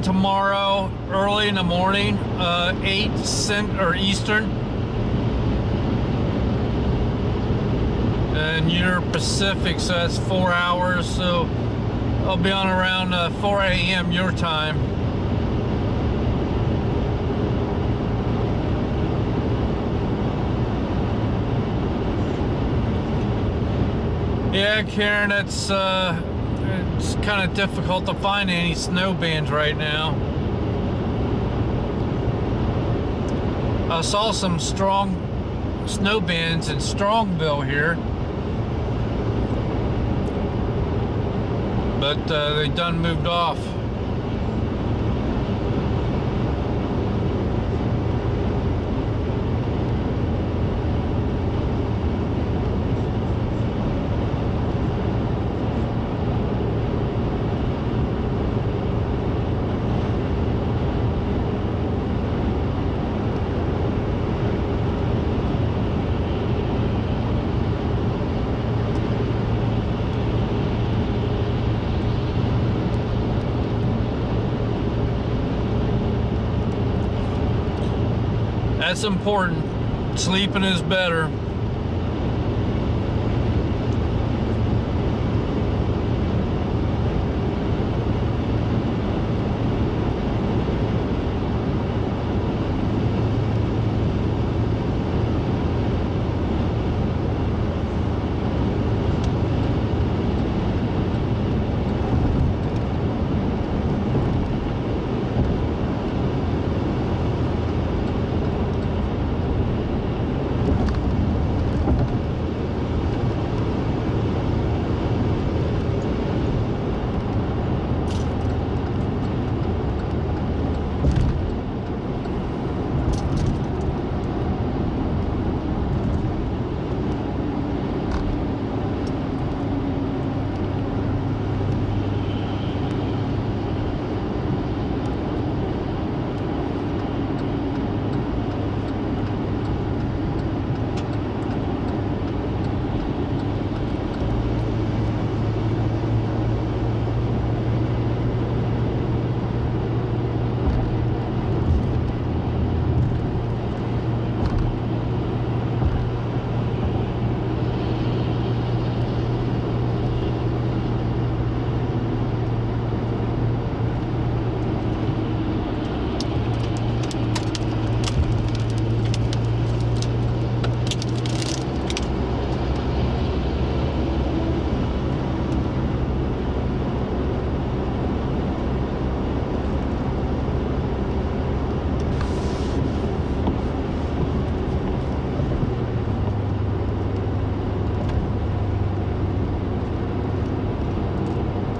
tomorrow early in the morning, 8 Cent or Eastern, and you're Pacific, so that's 4 hours. So I'll be on around 4 a.m. your time. Yeah, Karen, it's kind of difficult to find any snow bands right now. I saw some strong snow bands in Strongsville here, but they done moved off. That's important. Sleeping is better.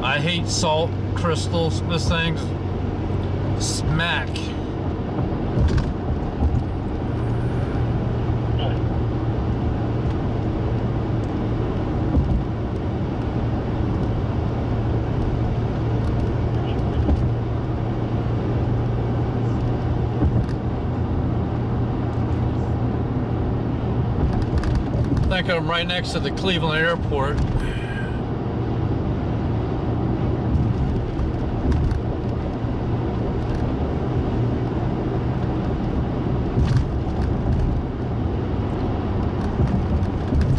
I hate salt crystals. This thing's smack. I think I'm right next to the Cleveland airport.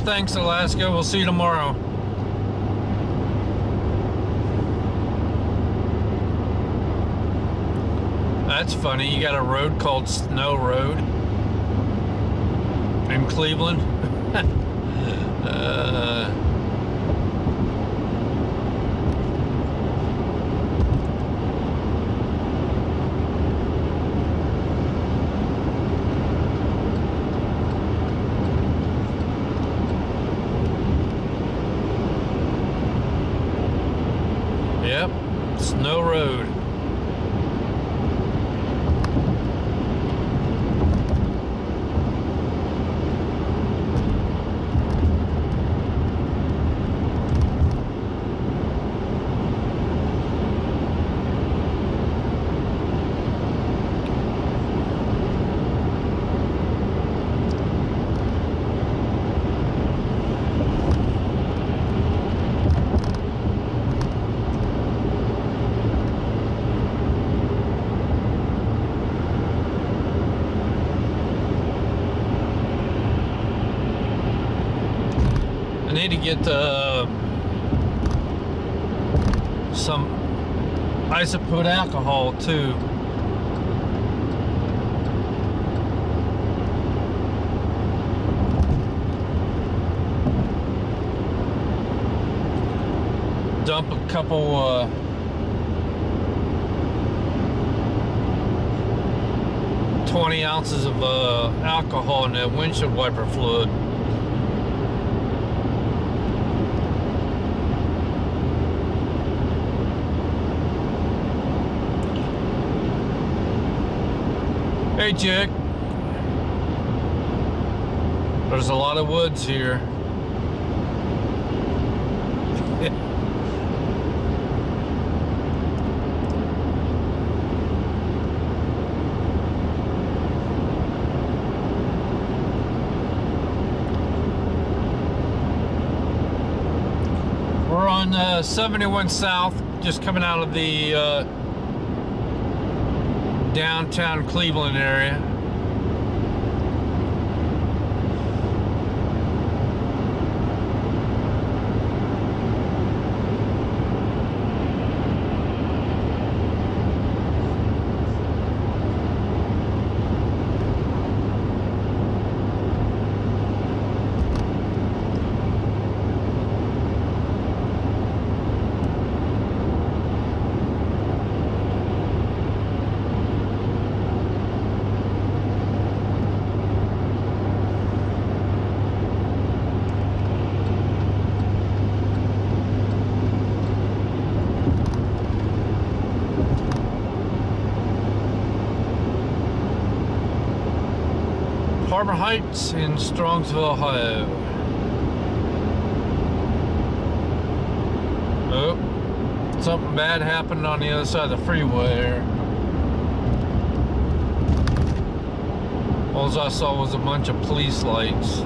Thanks, Alaska. We'll see you tomorrow. That's funny. You got a road called Snow Road in Cleveland. Yep, Snow Road. I need to get some isopropyl alcohol too. Dump a couple 20 ounces of alcohol in that windshield wiper fluid. Hey, Jack. There's a lot of woods here. We're on 71 South, just coming out of the downtown Cleveland area. Harbor Heights in Strongsville, Ohio. Oh, something bad happened on the other side of the freeway there. All I saw was a bunch of police lights.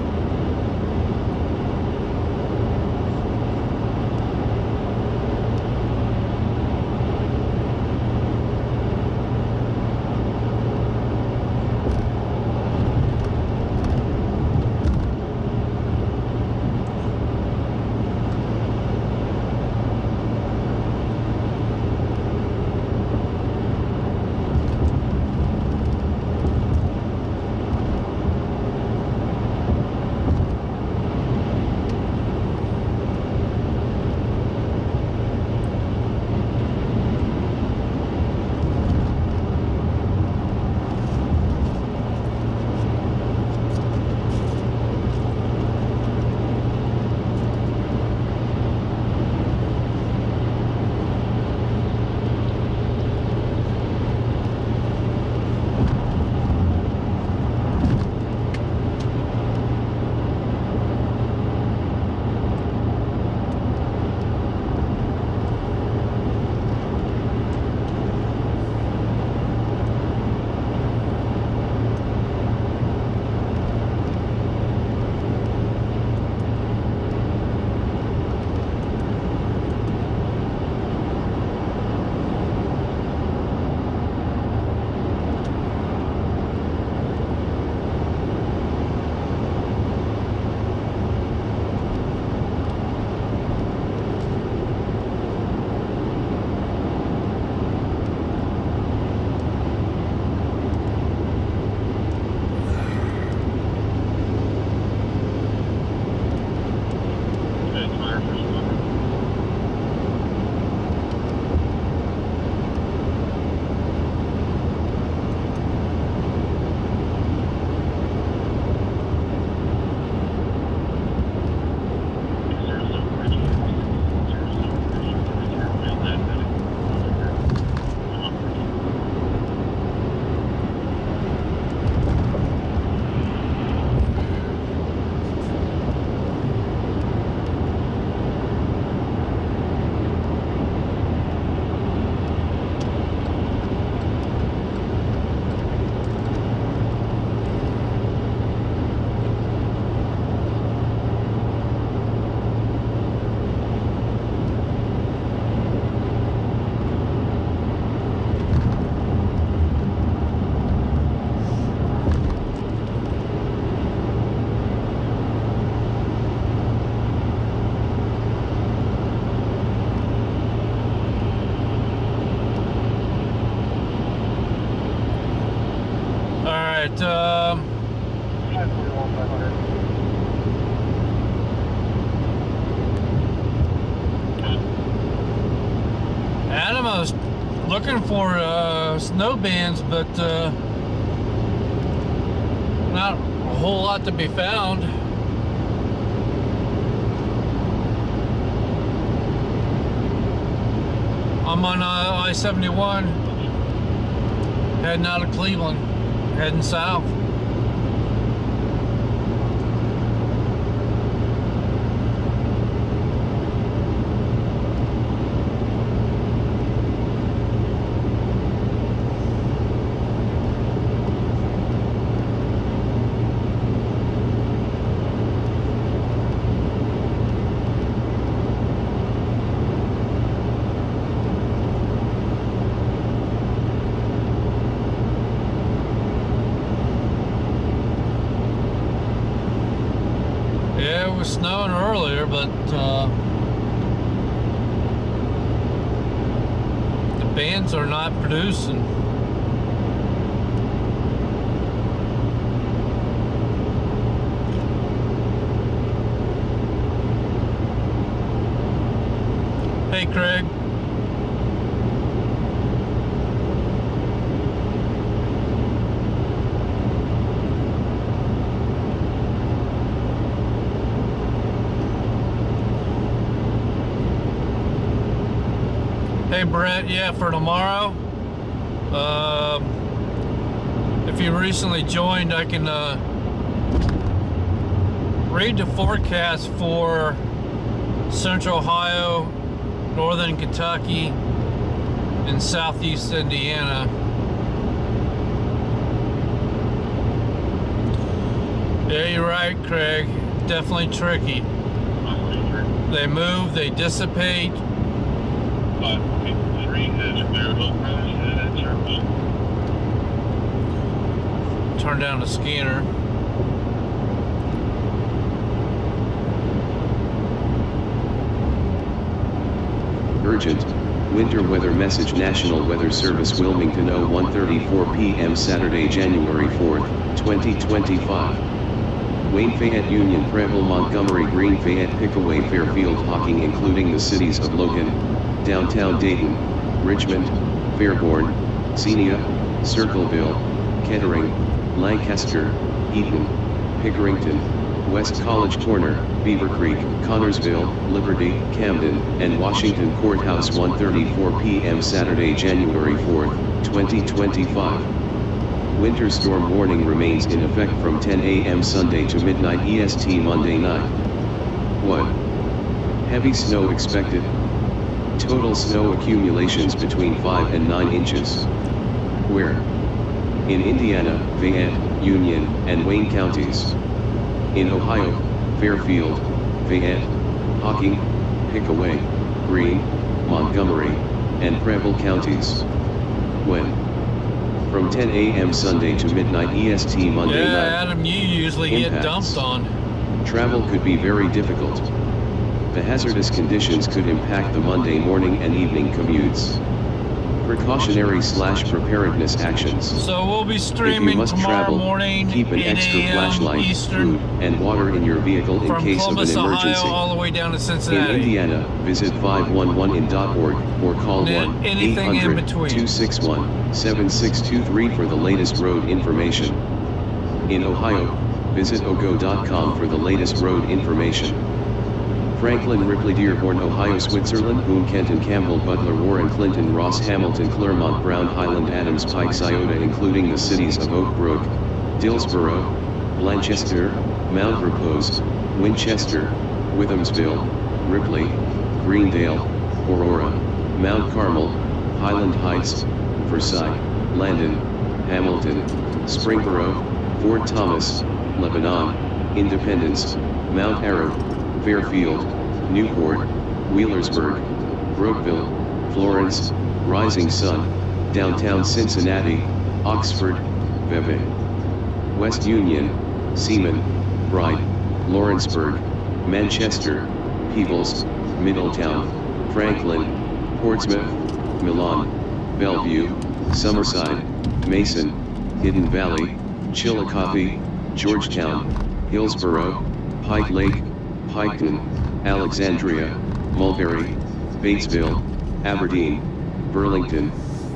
Adam, I was looking for snow bands, but not a whole lot to be found. I'm on I-71, heading out of Cleveland, heading south. Yeah, it was snowing earlier, but the bands are not producing. Hey, Craig. Hey Brett, yeah, for tomorrow, if you recently joined, I can read the forecast for Central Ohio, Northern Kentucky, and Southeast Indiana. Yeah, you're right, Craig. Definitely tricky. They move, they dissipate. Turn down the scanner. Urgent. Winter weather message. National Weather Service, Wilmington, 01:34 p.m. Saturday, January 4th, 2025. Wayne, Fayette, Union, Preble, Montgomery, Green, Fayette, Pickaway, Fairfield, Hocking, including the cities of Logan, downtown Dayton, Richmond, Fairborn, Xenia, Circleville, Kettering, Lancaster, Eaton, Pickerington, West College Corner, Beaver Creek, Connorsville, Liberty, Camden, and Washington Courthouse, 1:34 p.m. Saturday, January 4th, 2025. Winter storm warning remains in effect from 10 a.m. Sunday to midnight EST Monday night. 1. Heavy snow expected. Total snow accumulations between 5 and 9 inches. Where? In Indiana, Fayette, Union, and Wayne counties. In Ohio, Fairfield, Fayette, Hocking, Pickaway, Greene, Montgomery, and Preble counties. When? From 10 a.m. Sunday to midnight EST Monday night. Yeah, Adam, you usually get dumped on. Travel could be very difficult. The hazardous conditions could impact the Monday morning and evening commutes. Precautionary/preparedness actions. So we'll be streaming if you must tomorrow travel, morning, keep an 8 extra a.m. flashlight, Eastern, food, and water in your vehicle in from case Columbus, of an emergency. Ohio, all the way down to Cincinnati. In Indiana, visit 511in.org or call Anything in between. 1-800-261-7623 for the latest road information. In Ohio, visit ogo.com for the latest road information. Franklin, Ripley, Dearborn, Ohio, Switzerland, Boone, Kenton, Campbell, Butler, Warren, Clinton, Ross, Hamilton, Clermont, Brown, Highland, Adams, Pike, Scioto, including the cities of Oak Brook, Dillsboro, Blanchester, Mount Repose, Winchester, Withamsville, Ripley, Greendale, Aurora, Mount Carmel, Highland Heights, Forsyth, Landon, Hamilton, Springboro, Fort Thomas, Lebanon, Independence, Mount Arrow, Fairfield, Newport, Wheelersburg, Brookville, Florence, Rising Sun, downtown Cincinnati, Oxford, Vevey, West Union, Seaman, Bright, Lawrenceburg, Manchester, Peebles, Middletown, Franklin, Portsmouth, Milan, Bellevue, Summerside, Mason, Hidden Valley, Chillicothe, Georgetown, Hillsborough, Pike Lake, Piketon, Alexandria, Mulberry, Batesville, Aberdeen, Burlington,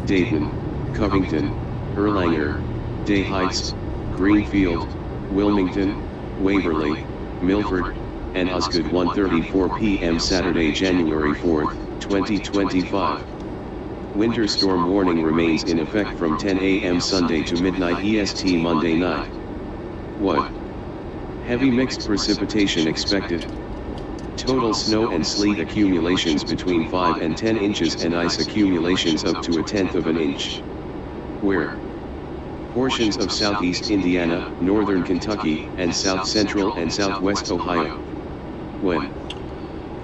Dayton, Covington, Erlanger, Day Heights, Greenfield, Wilmington, Waverly, Milford, and Osgood. 1:34 p.m. Saturday, January 4th, 2025. Winter storm warning remains in effect from 10 a.m. Sunday to midnight EST Monday night. What? Heavy mixed precipitation expected. Total snow and sleet accumulations between 5 and 10 inches and ice accumulations up to 1/10 of an inch. Where? Portions of southeast Indiana, northern Kentucky, and south central and southwest Ohio. When?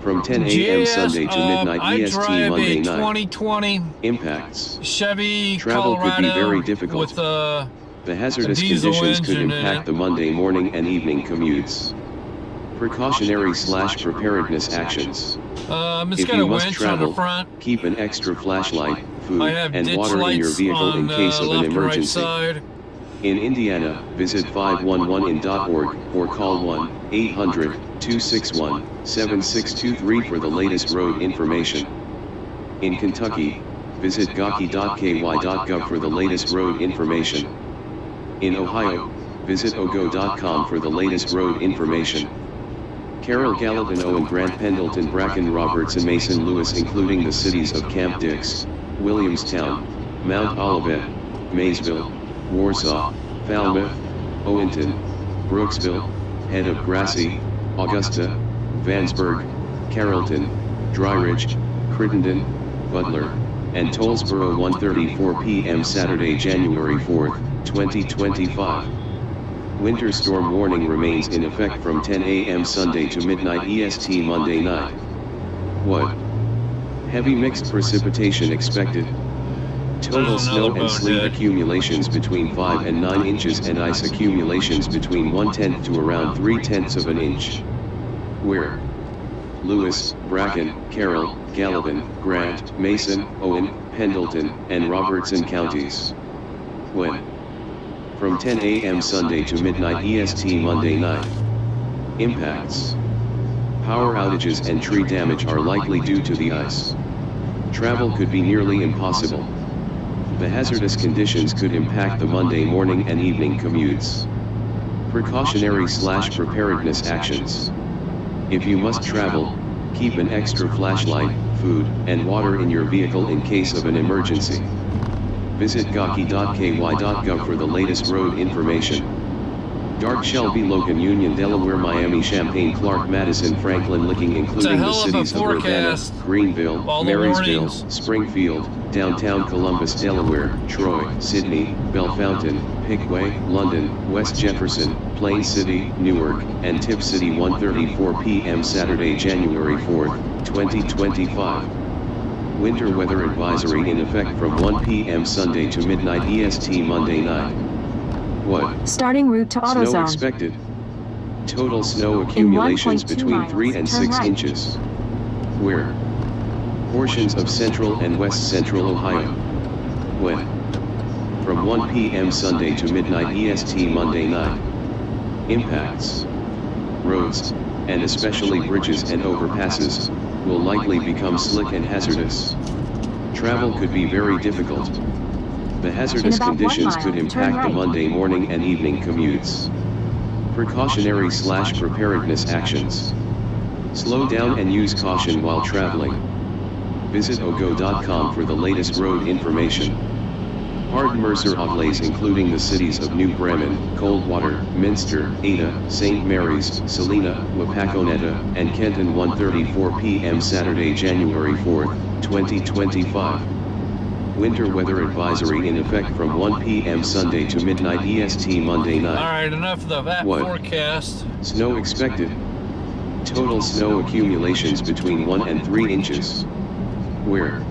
From 10 a.m. Sunday to midnight EST Monday night. 2020 Impacts. Chevy Travel Colorado could be very difficult. with The hazardous diesel conditions could engine in impact it. the Monday morning and evening commutes. Precautionary/preparedness actions. it's If got you a must winch travel, on the front. keep an extra flashlight, food, I have and ditch water in your lights vehicle on in case of an left and right emergency. side. In Indiana, visit 511in.org or call 1-800-261-7623 for the latest road information. In Kentucky, visit gawkey.ky.gov for the latest road information. In Ohio, visit ogo.com for the latest road information. Carroll, Gallatin, Owen, Grant, Pendleton, Bracken, Robertson, Mason, Lewis, including the cities of Camp Dix, Williamstown, Mount Olivet, Maysville, Warsaw, Falmouth, Owenton, Brooksville, Head of Grassy, Augusta, Vansburg, Carrollton, Dry Ridge, Crittenden, Butler, and Tollsboro. 1:34 p.m. Saturday, January 4th, 2025. Winter storm warning remains in effect from 10 a.m. Sunday to midnight EST Monday night. What? Heavy mixed precipitation expected. Total snow and sleet accumulations between 5 and 9 inches and ice accumulations between 1/10 to around 3/10 of an inch. Where? Lewis, Bracken, Carroll, Gallatin, Grant, Mason, Owen, Pendleton, and Robertson counties. When? From 10 a.m. Sunday to midnight EST Monday night. Impacts. Power outages and tree damage are likely due to the ice. Travel could be nearly impossible. The hazardous conditions could impact the Monday morning and evening commutes. Precautionary/preparedness actions. If you must travel, keep an extra flashlight, food, and water in your vehicle in case of an emergency. Visit gawkey.ky.gov for the latest road information. Dark Shelby, Logan, Union, Delaware, Miami, Champaign, Clark, Madison, Franklin, Licking, including the cities of Urbana, Greenville, Marysville, Springfield, downtown Columbus, Delaware, Troy, Sydney, Bellefontaine, Pickaway, London, West Jefferson, Plain City, Newark, and Tip City. 1:34 p.m. Saturday, January 4th, 2025. Winter weather advisory in effect from 1 p.m. Sunday to midnight EST Monday night. What? Starting route to AutoZone. Snow expected. Total snow accumulations 1.2 between miles, 3 and turn 6 right. inches. Where? Portions of central and west central Ohio. When? From 1 p.m. Sunday to midnight EST Monday night. Impacts. Roads, and especially bridges and overpasses, will likely become slick and hazardous. Travel could be very difficult. The hazardous about 1 conditions mile, could turn impact the right. Monday morning and evening commutes. Precautionary/preparedness actions. Slow down and use caution while traveling. Visit ogo.com for the latest road information. Hard Mercer Oblays, including the cities of New Bremen, Coldwater, Minster, Ada, St. Mary's, Salina, Wapakoneta, and Kenton. 1:34 p.m. Saturday, January 4th, 2025. Winter weather advisory in effect from 1 p.m. Sunday to midnight EST Monday night. Alright, enough of that What? forecast. Snow expected. Total snow accumulations between 1 and 3 inches. Where?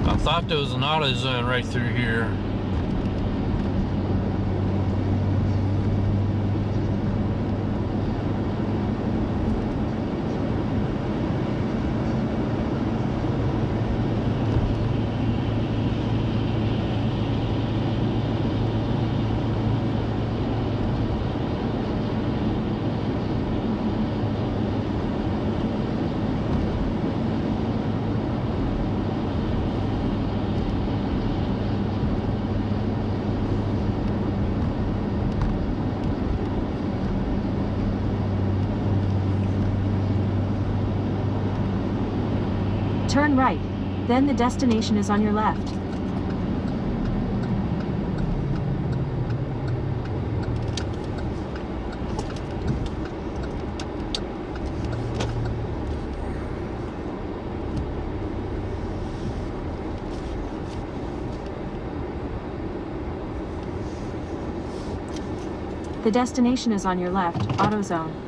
I thought there was an AutoZone right through here. Turn right. Then the destination is on your left. The destination is on your left, AutoZone.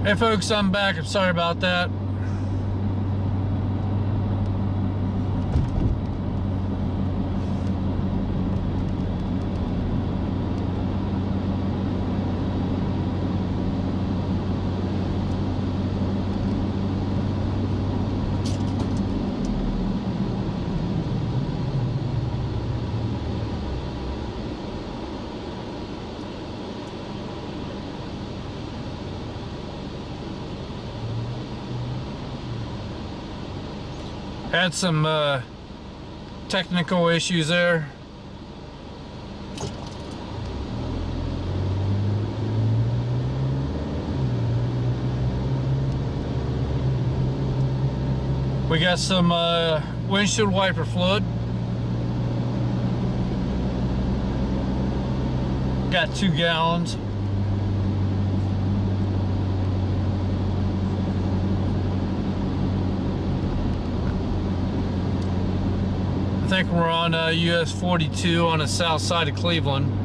Hey folks, I'm back. I'm sorry about that. Had some technical issues there. We got some windshield wiper fluid. Got 2 gallons. I think we're on US 42 on the south side of Cleveland.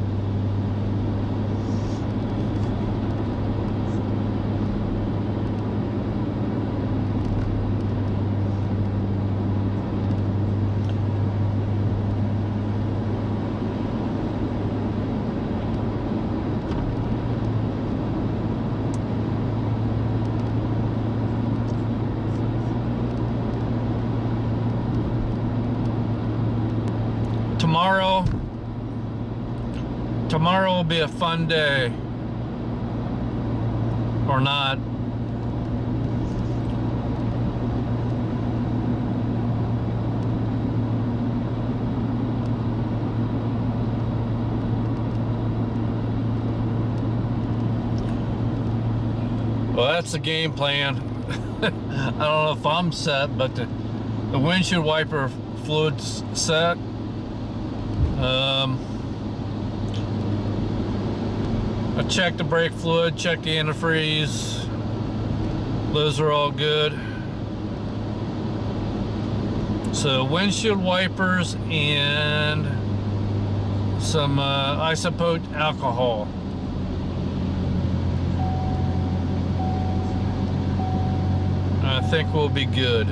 Tomorrow will be a fun day. Or not. Well, that's the game plan. I don't know if I'm set, but the windshield wiper fluid's set. I checked the brake fluid, checked the antifreeze. Those are all good. So windshield wipers and some isopote alcohol. I think we'll be good.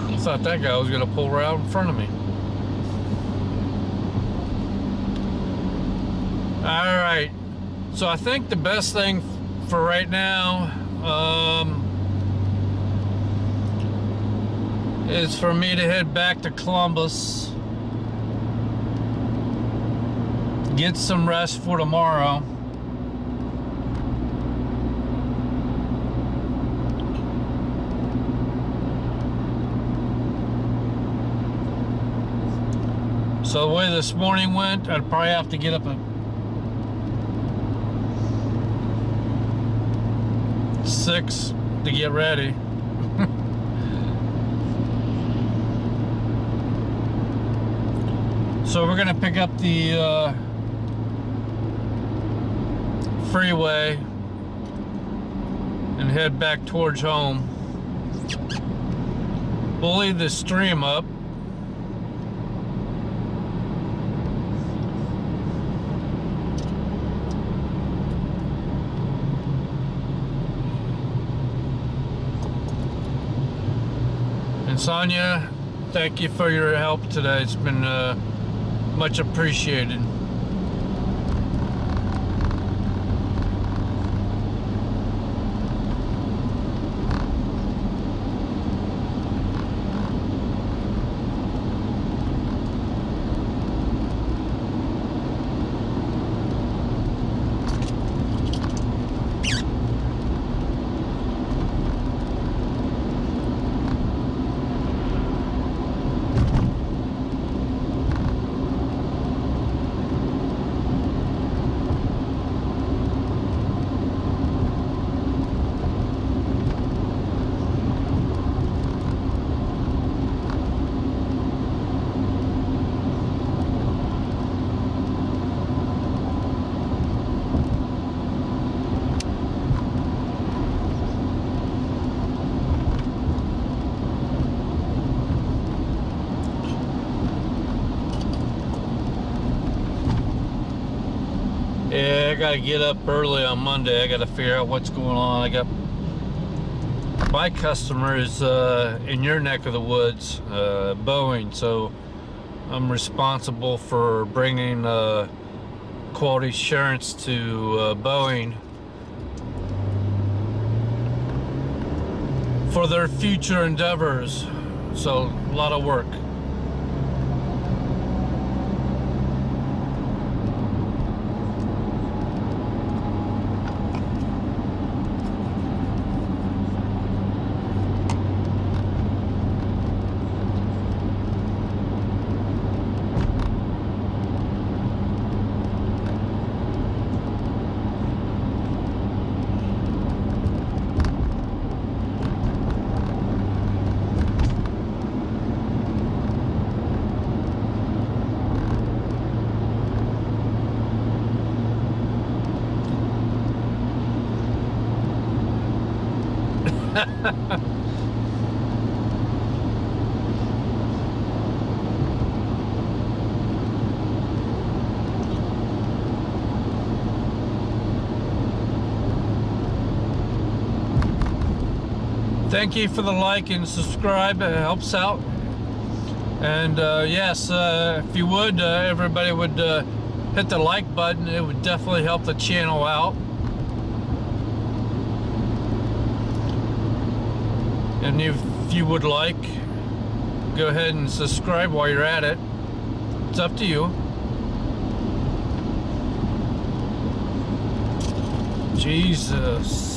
I thought that guy was going to pull right out in front of me. Alright, so I think the best thing for right now is for me to head back to Columbus, get some rest for tomorrow. So the way this morning went, I'd probably have to get up at 6 to get ready. So we're gonna pick up the freeway and head back towards home. We'll leave the stream up. And Sonia, thank you for your help today. It's been much appreciated. gotta get up early on Monday. I gotta figure out what's going on. I got my customers in your neck of the woods, Boeing, so I'm responsible for bringing quality assurance to Boeing for their future endeavors. So a lot of work. Thank you for the like and subscribe. It helps out. And yes, if you would, everybody would hit the like button. It would definitely help the channel out. And if you would like, go ahead and subscribe while you're at it. It's up to you. Jesus.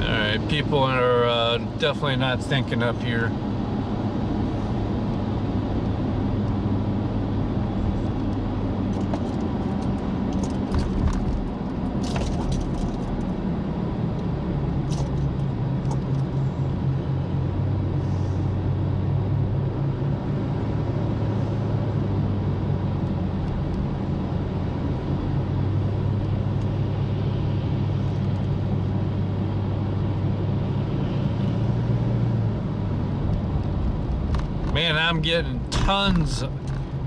Alright, people are definitely not thinking up here. Man, I'm getting tons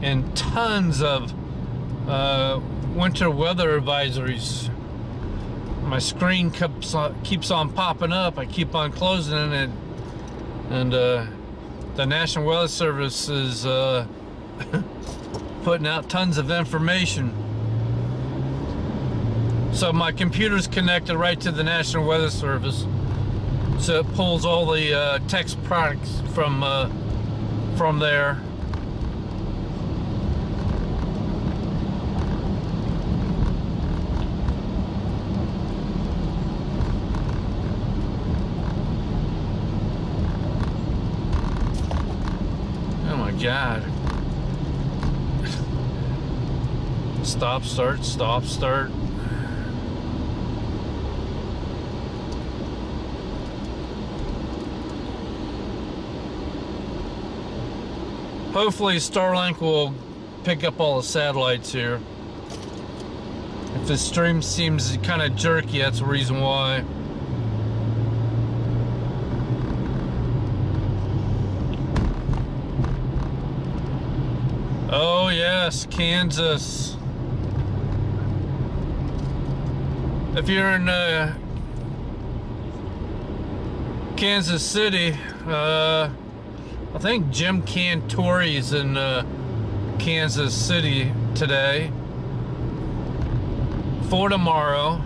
and tons of winter weather advisories. My screen keeps on popping up. I keep on closing it, and the National Weather Service is putting out tons of information. So my computer's connected right to the National Weather Service, so it pulls all the text products from there. Oh my God. Stop, start, stop, start. Hopefully Starlink will pick up all the satellites here. If the stream seems kind of jerky, that's the reason why. Oh yes, Kansas. If you're in Kansas City, I think Jim Cantori's in Kansas City today for tomorrow.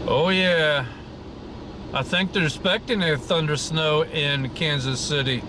Oh yeah, I think they're expecting a thunder snow in Kansas City.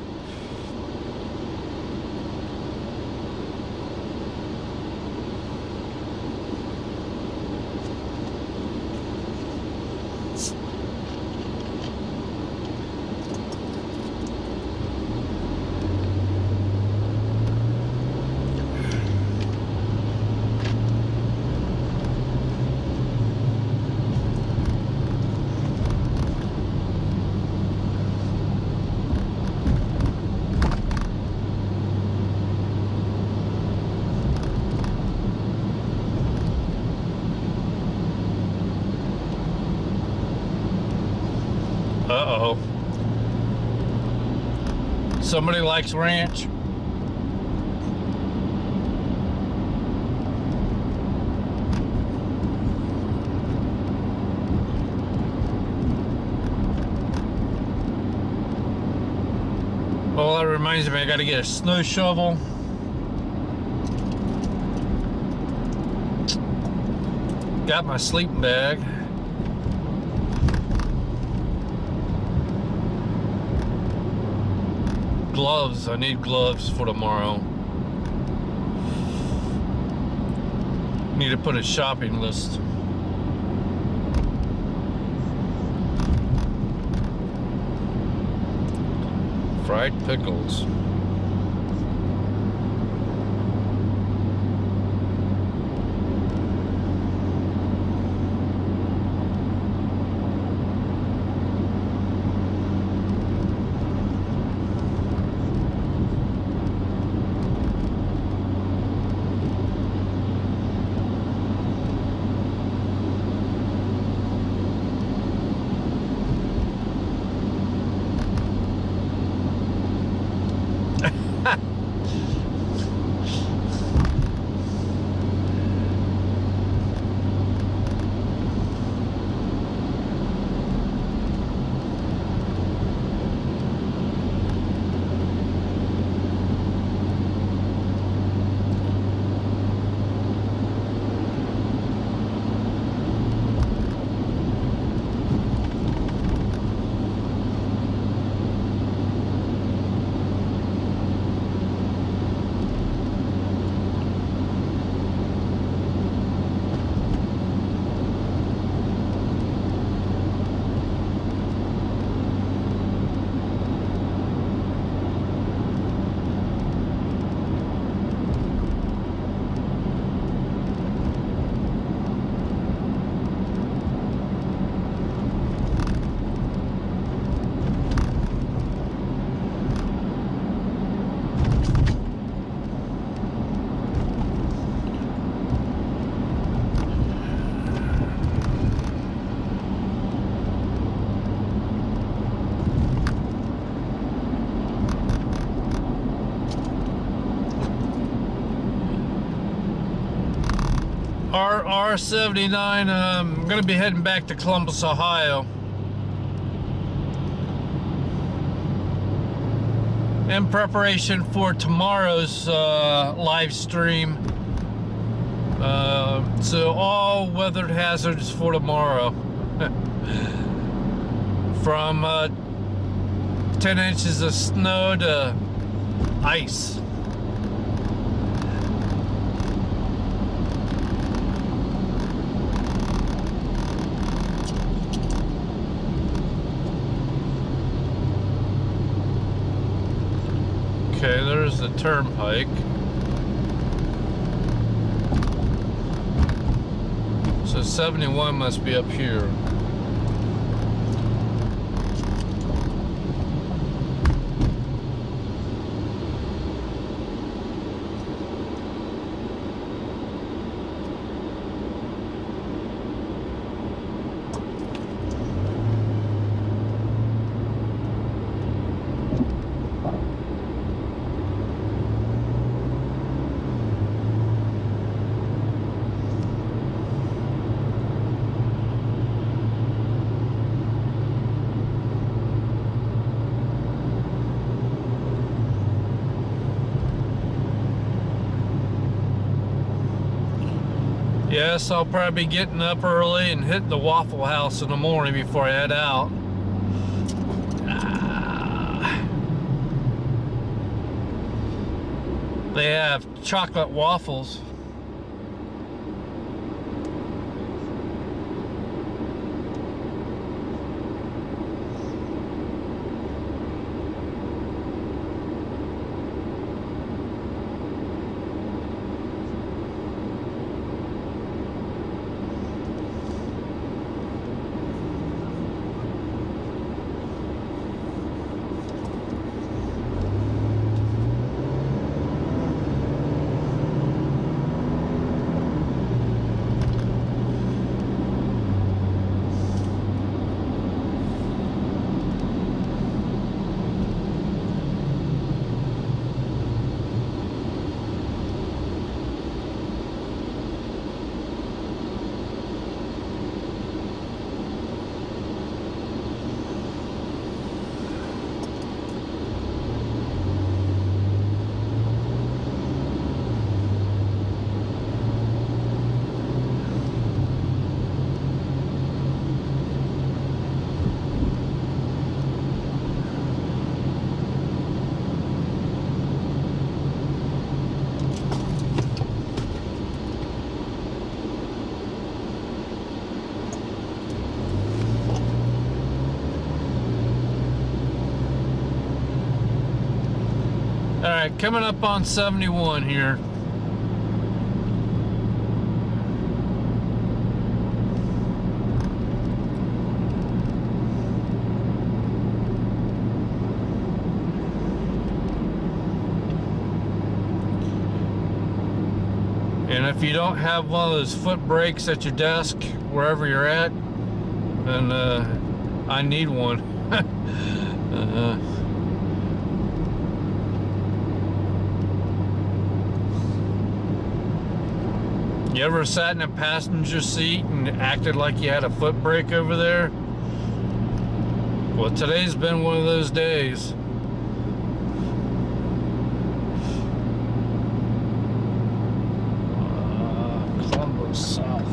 Uh-oh. Somebody likes ranch. Well, that reminds me, I gotta get a snow shovel. Got my sleeping bag. Gloves, I need gloves for tomorrow. Need to put a shopping list. Fried pickles. R79, I'm gonna be heading back to Columbus, Ohio. In preparation for tomorrow's live stream. So all weathered hazards for tomorrow. From 10 inches of snow to ice. Okay, there's the turnpike. So 71 must be up here. Yes, I'll probably be getting up early and hitting the Waffle House in the morning before I head out. They have chocolate waffles. right, coming up on 71 here. And if you don't have one of those foot brakes at your desk, wherever you're at, then I need one. You ever sat in a passenger seat and acted like you had a foot brake over there? Well, today's been one of those days. Columbus South.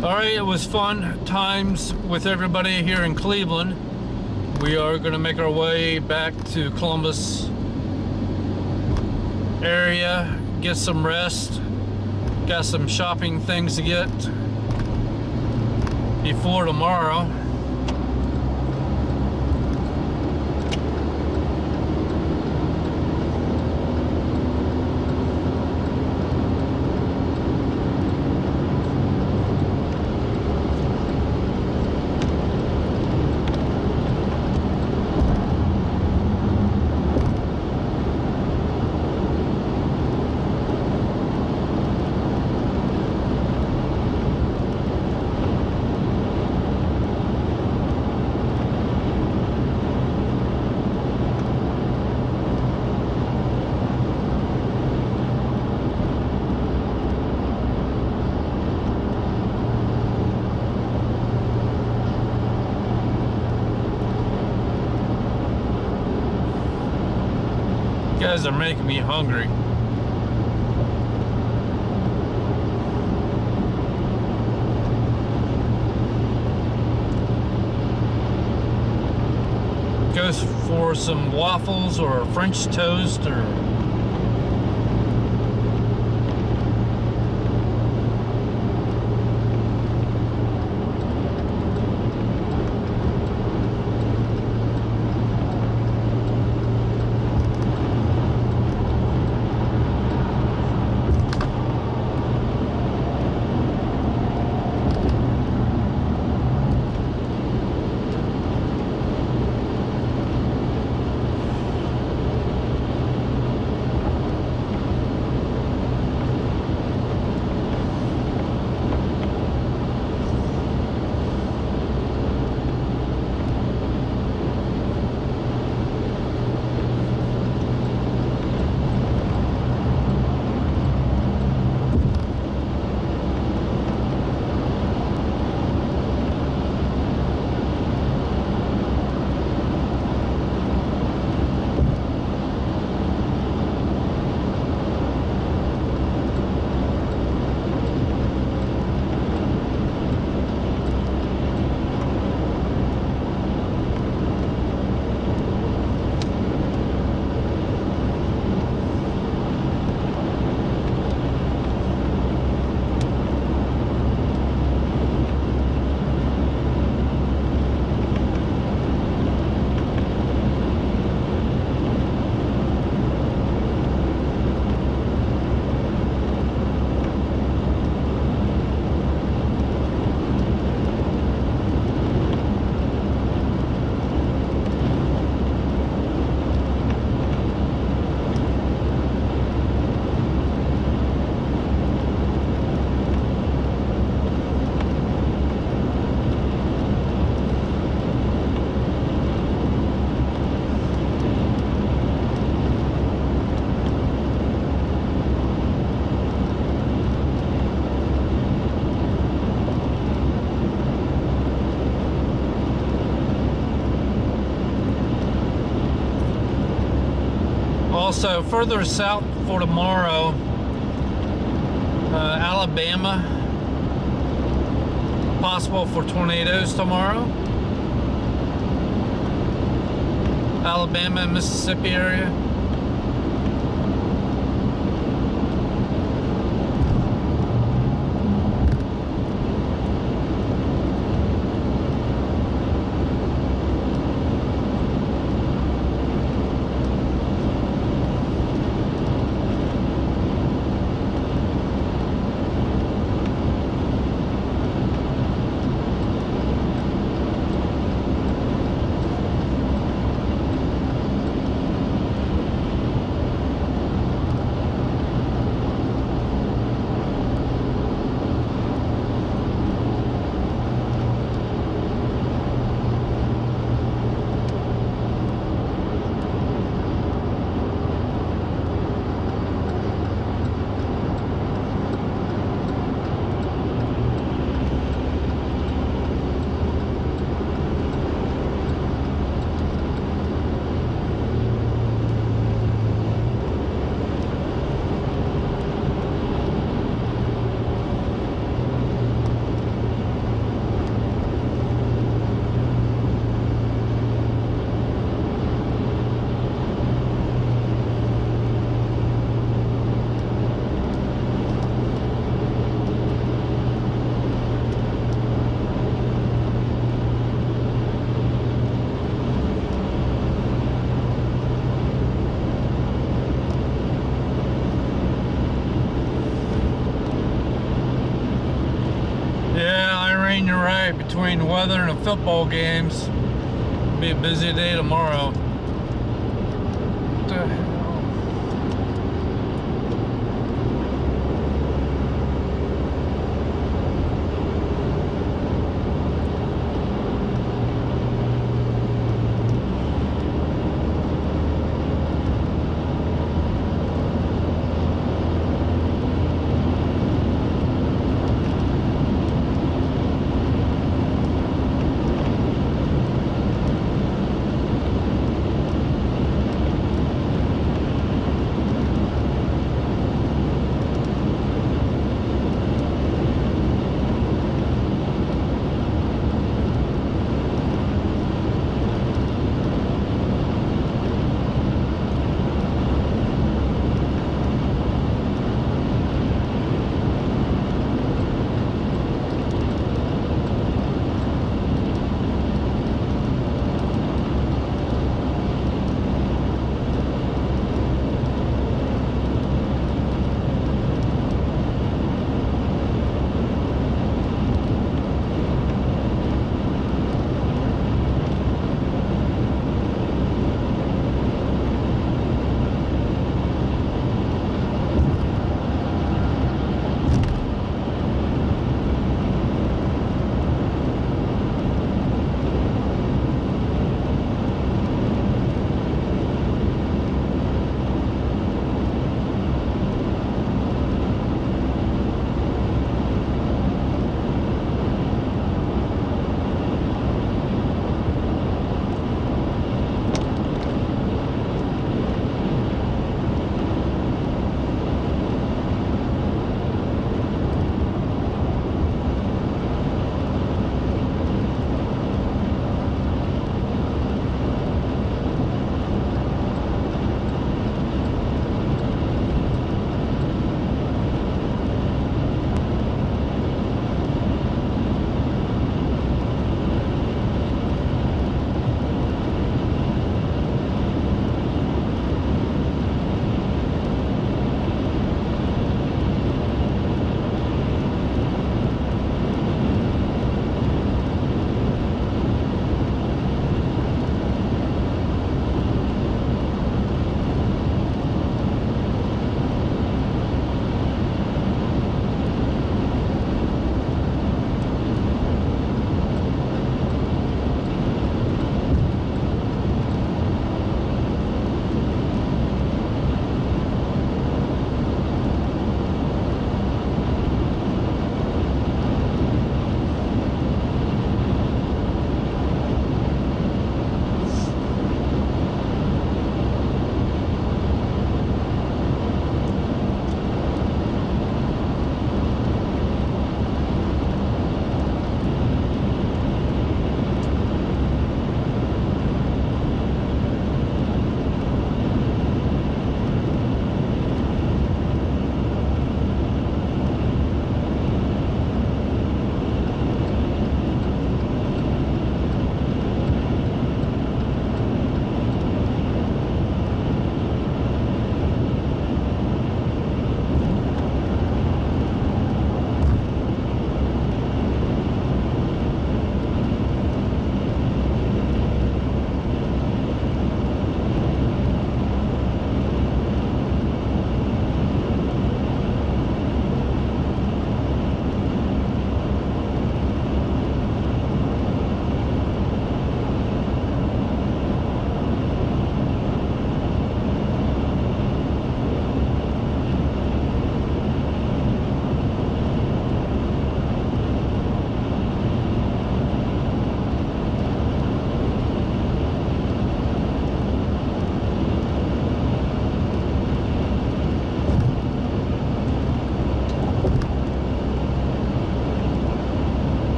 Alright, it was fun times with everybody here in Cleveland. We are going to make our way back to Columbus area, get some rest. Got some shopping things to get before tomorrow. You guys are making me hungry. Go for some waffles or French toast or Also, further south for tomorrow, Alabama, possible for tornadoes tomorrow. Alabama and Mississippi area. You're right, between weather and the football games, it'll be a busy day tomorrow. What the hell?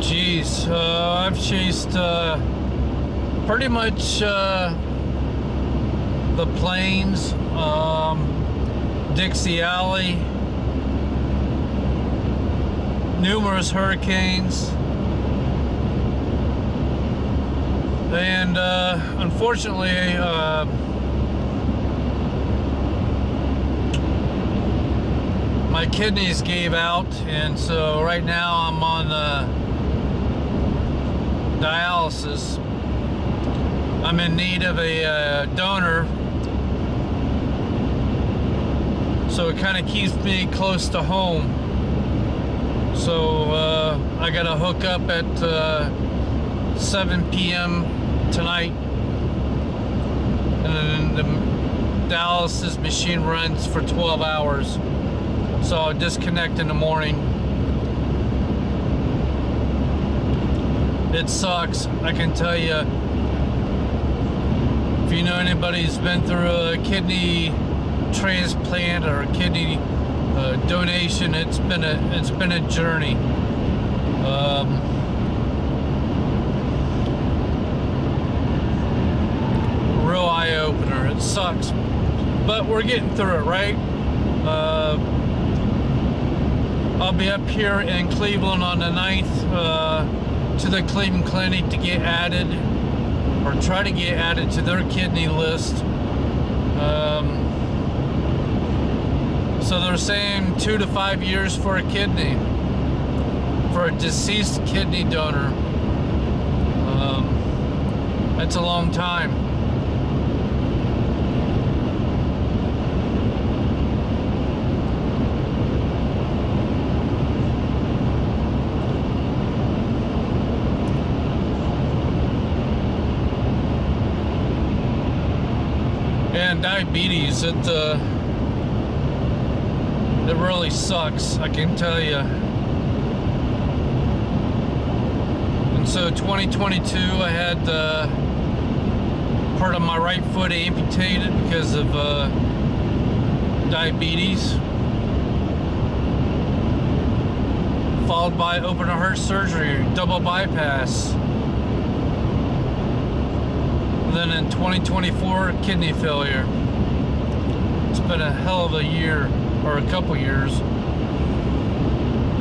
Geez, I've chased pretty much the plains, Dixie Alley, numerous hurricanes, and unfortunately my kidneys gave out, and so right now I'm on dialysis. I'm in need of a donor, so it kind of keeps me close to home. So I got to hook up at 7 p.m. tonight, and then the dialysis machine runs for 12 hours. So I'll disconnect in the morning. It sucks, I can tell you. If you know anybody who's been through a kidney transplant or a kidney donation, it's been a journey. Real eye opener. It sucks, but we're getting through it, right? I'll be up here in Cleveland on the 9th to the Cleveland Clinic to get added, or try to get added to their kidney list. So they're saying 2 to 5 years for a kidney, for a deceased kidney donor. That's a long time. And diabetes, it really sucks, I can tell you. And so 2022, I had part of my right foot amputated because of diabetes, followed by open heart surgery, double bypass. And then in 2024, kidney failure. It's been a hell of a year, or a couple years.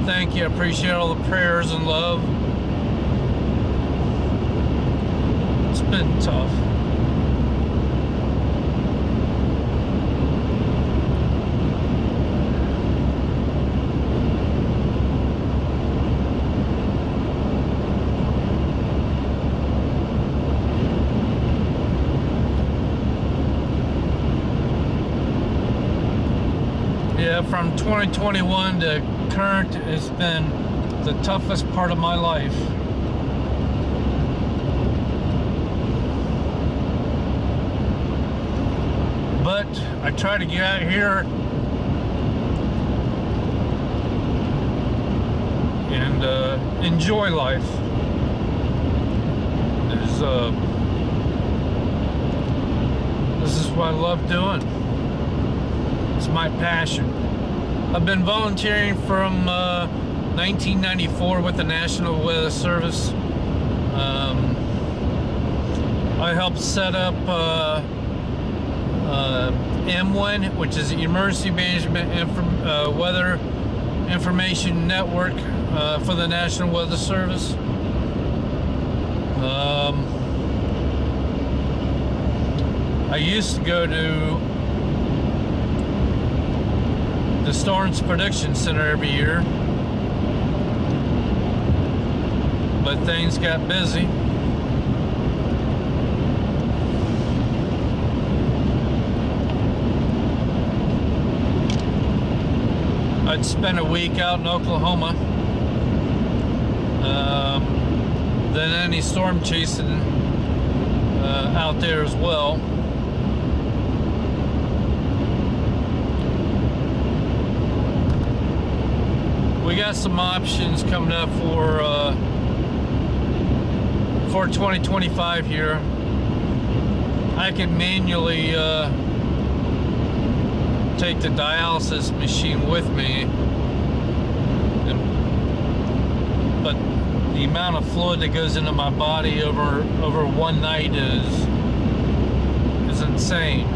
Thank you, I appreciate all the prayers and love. It's been tough. Yeah, from 2021 to current, it's been the toughest part of my life. But I try to get out here and enjoy life. This is what I love doing. It's my passion. I've been volunteering from 1994 with the National Weather Service. I helped set up M1, which is the Emergency Management Weather Information Network for the National Weather Service. I used to go to the Storms Prediction Center every year, but things got busy. I'd spent a week out in Oklahoma, then any storm chasing out there as well. We got some options coming up for 2025 here. I can manually take the dialysis machine with me but the amount of fluid that goes into my body over one night is insane.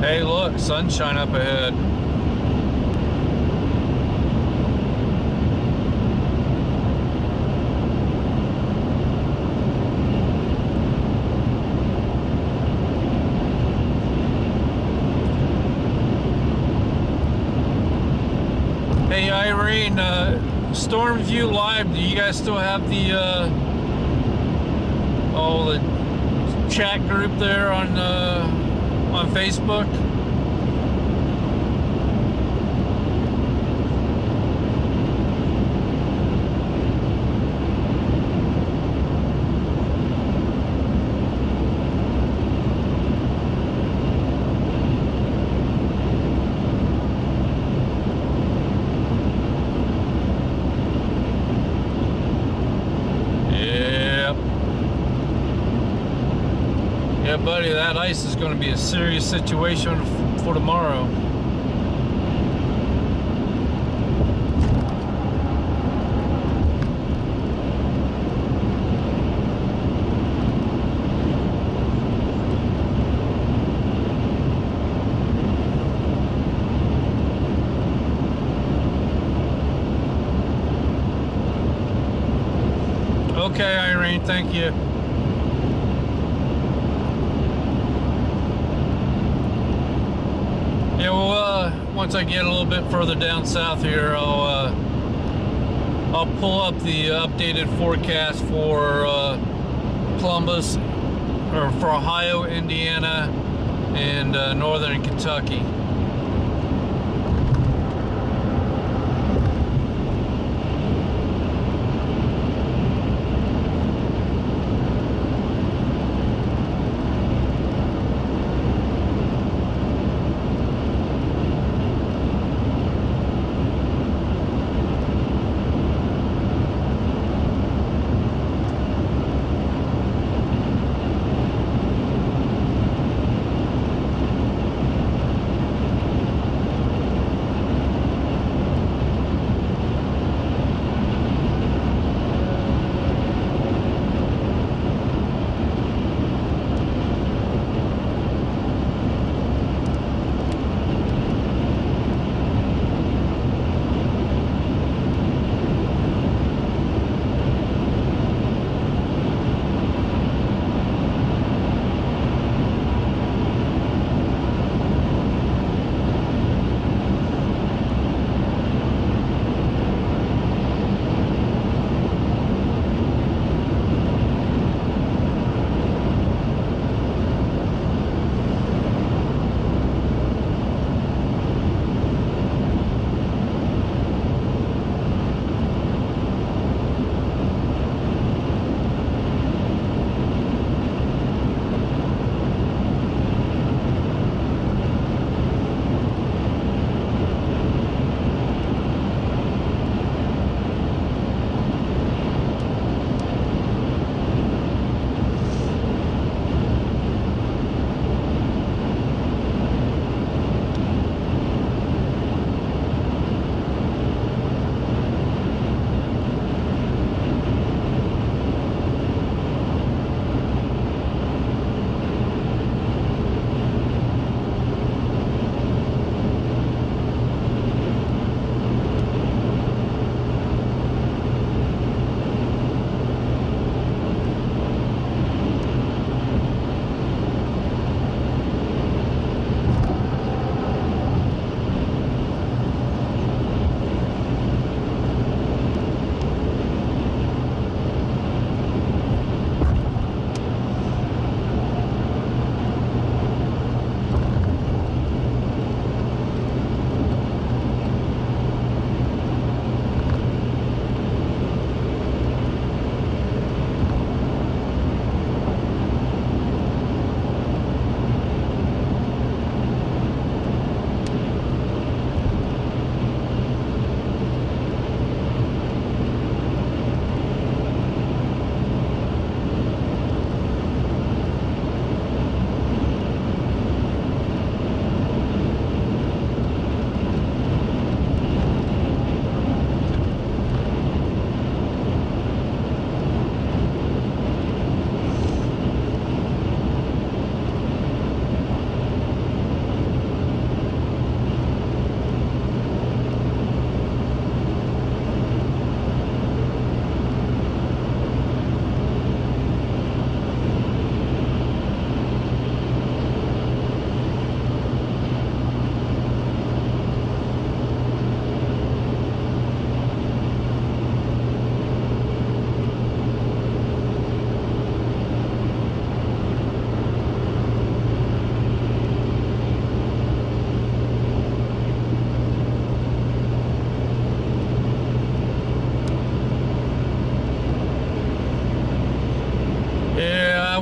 Hey, look, sunshine up ahead. Hey, Irene, Stormview Live, do you guys still have the chat group there on Facebook? Yeah, buddy, that ice is going to be a serious situation for tomorrow. Okay, Irene, thank you. Yeah, well, once I get a little bit further down south here, I'll pull up the updated forecast for Columbus, or for Ohio, Indiana, and northern Kentucky.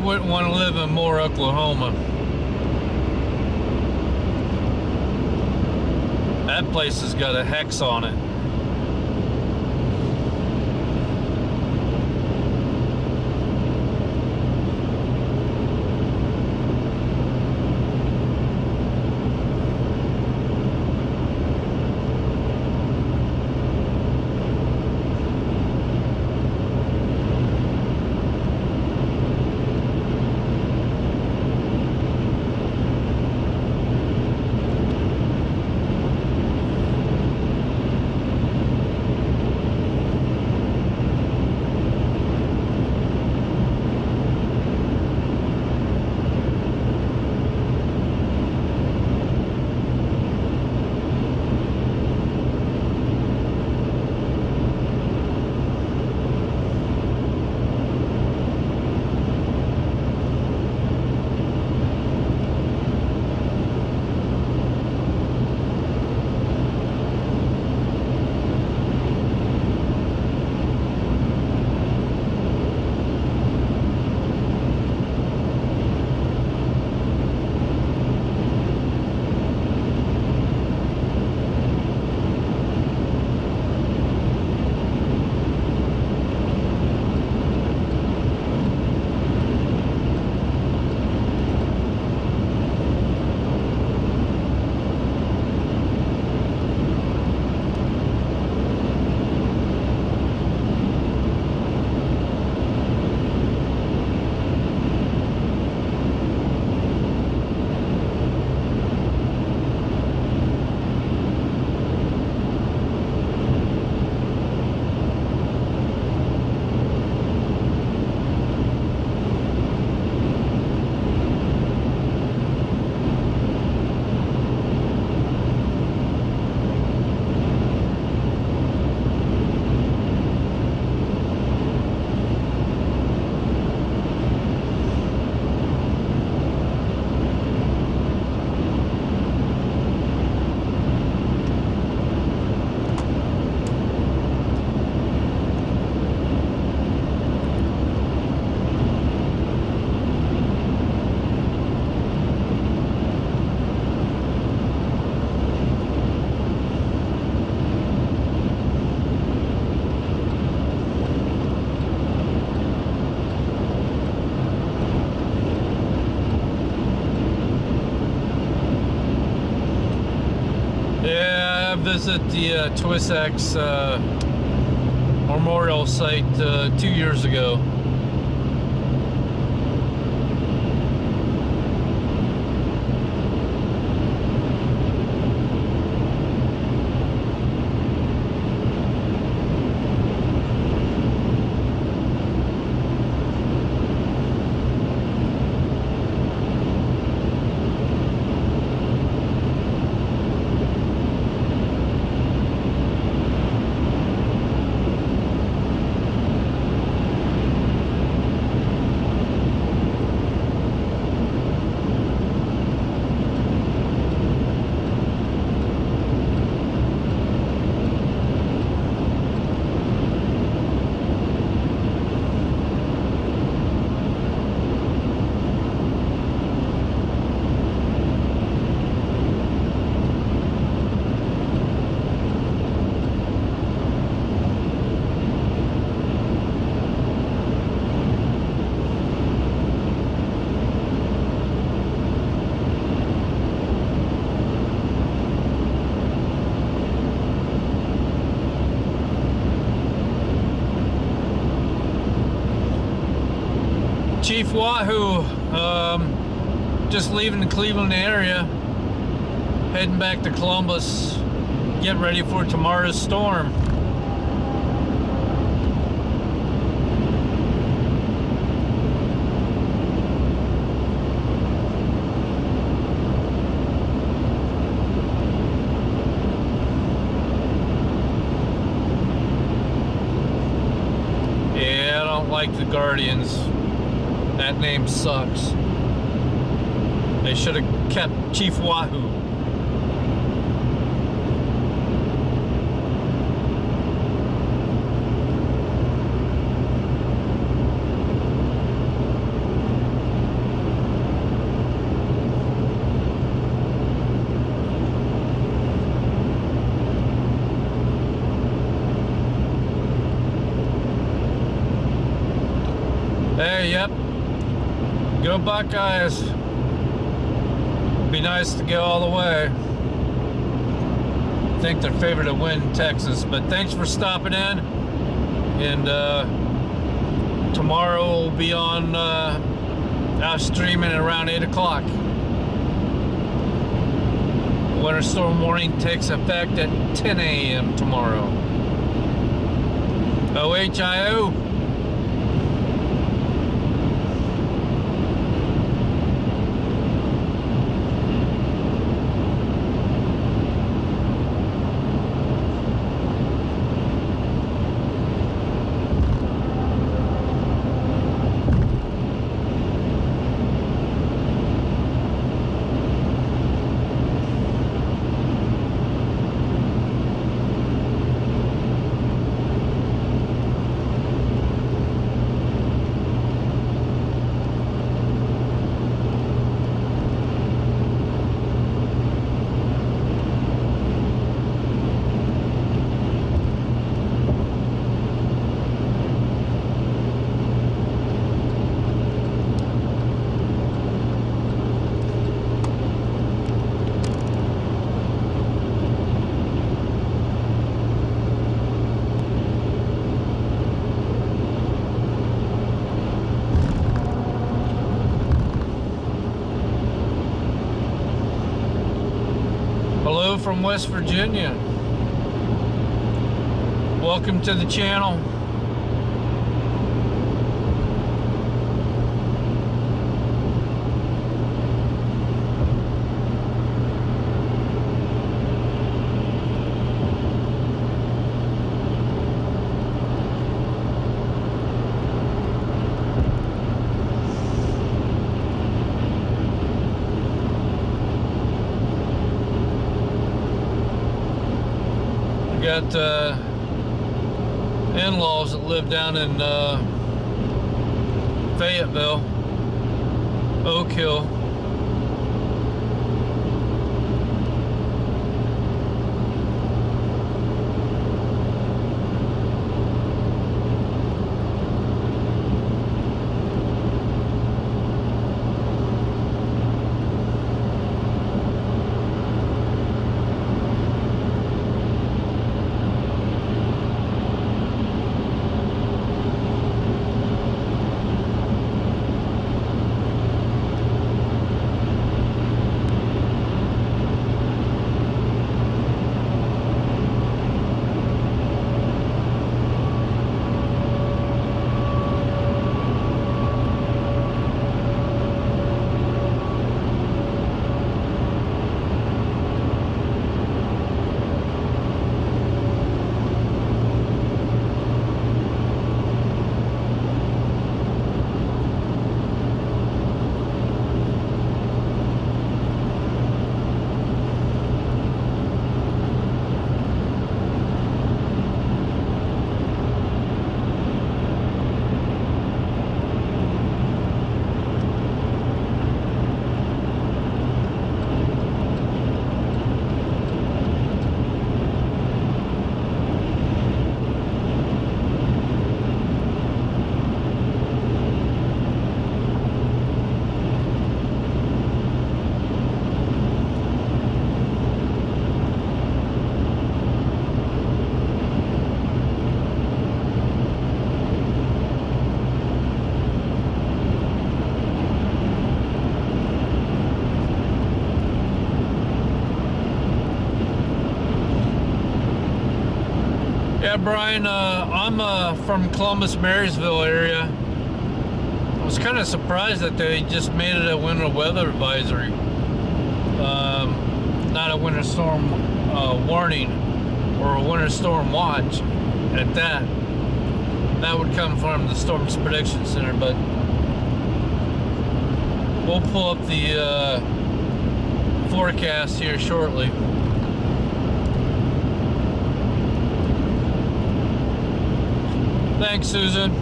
wouldn't want to live in Moore, Oklahoma. That place has got a hex on it. Visit the Twisex Memorial Site 2 years ago. Chief Wahoo, just leaving the Cleveland area, heading back to Columbus, getting ready for tomorrow's storm. Yeah, I don't like the Guardians. That name sucks. They should have kept Chief Wahoo. Hey, yep. Go Buckeyes. Be nice to go all the way. I think they're favored to win Texas, but thanks for stopping in. And tomorrow we'll be on out streaming at around 8 o'clock. Winter storm warning takes effect at 10 a.m. tomorrow. OHIO. Hello from West Virginia. Welcome to the channel. Got in-laws that live down in Fayetteville, Oak Hill. Yeah, Brian, I'm from Columbus, Marysville area. I was kind of surprised that they just made it a winter weather advisory, not a winter storm warning or a winter storm watch at that. That would come from the Storms Prediction Center, but we'll pull up the forecast here shortly. Thanks, Susan.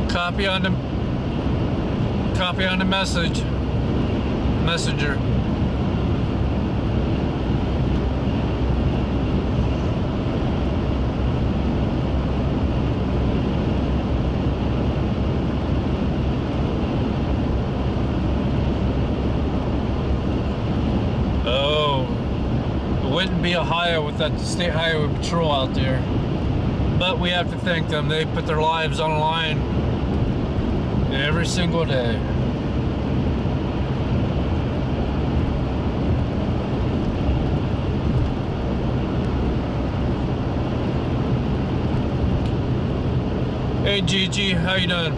Copy on the message. messenger. Wouldn't be Ohio without the State Highway Patrol out there. But we have to thank them. They put their lives on the line every single day. Hey Gigi, how you doing?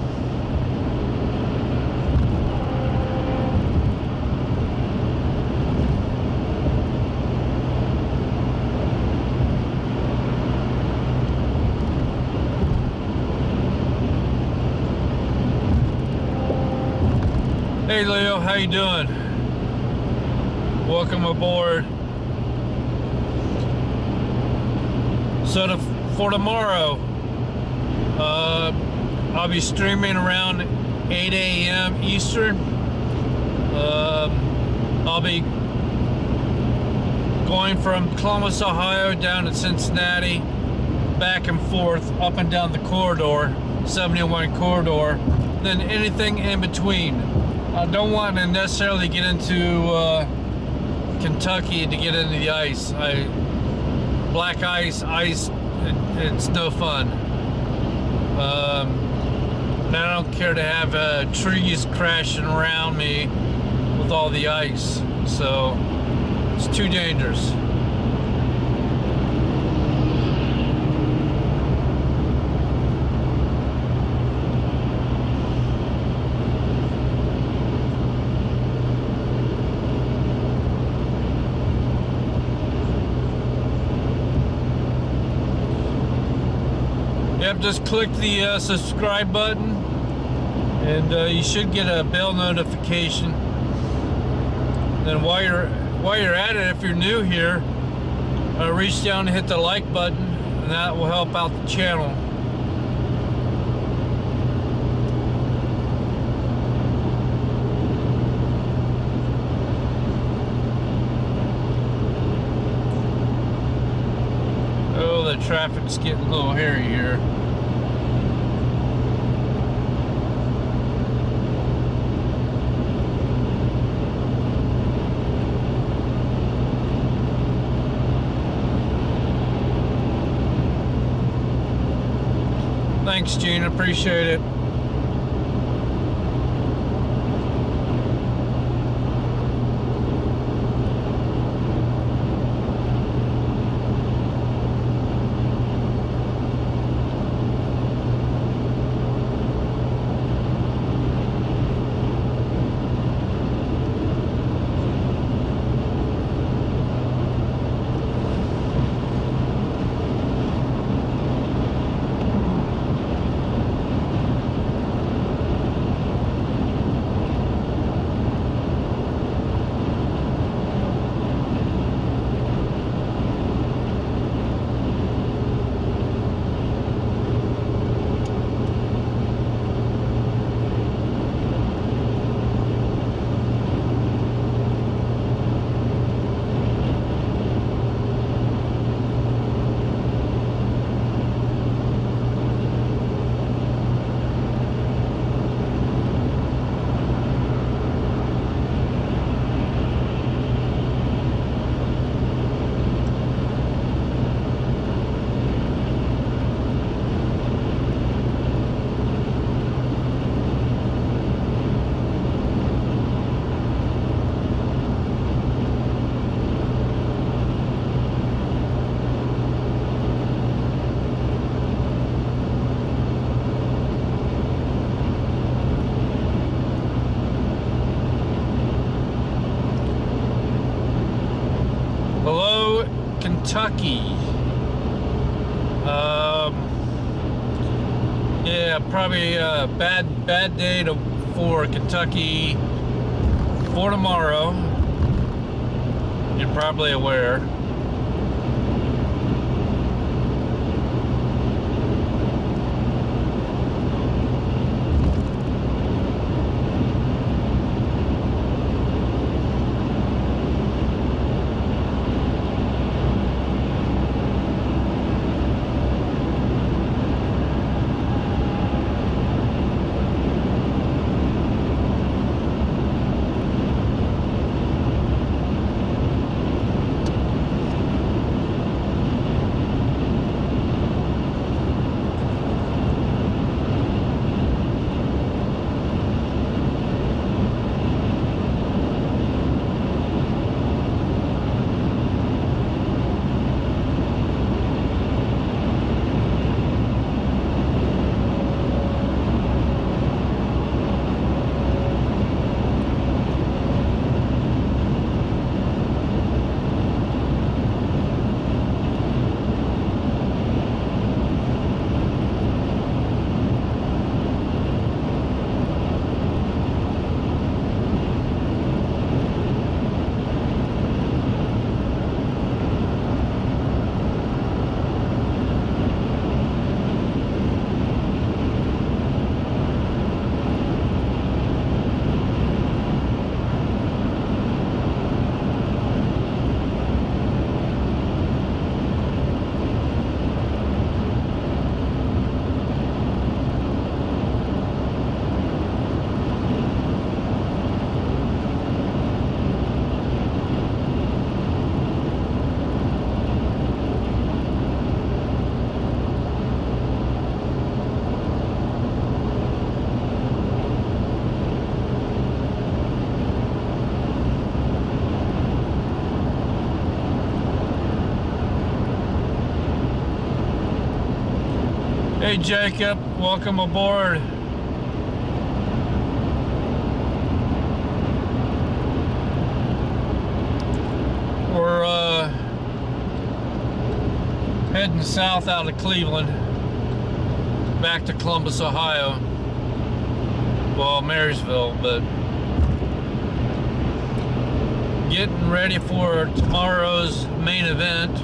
Hey Leo, how you doing? Welcome aboard. So for tomorrow, I'll be streaming around 8 a.m. Eastern. I'll be going from Columbus, Ohio down to Cincinnati, back and forth, up and down the corridor, 71 corridor, then anything in between. I don't want to necessarily get into Kentucky to get into the ice. Black ice, it's no fun. And I don't care to have trees crashing around me with all the ice. So it's too dangerous. Yep, just click the subscribe button and you should get a bell notification. Then while you're at it, if you're new here, reach down and hit the like button, and that will help out the channel. Oh, the traffic's getting a little hairy here. Thanks, Gene. Appreciate it. Kentucky. Yeah, probably a bad day for Kentucky for tomorrow. You're probably aware. Hey Jacob, welcome aboard. We're heading south out of Cleveland, back to Columbus, Ohio. Well, Marysville, but getting ready for tomorrow's main event.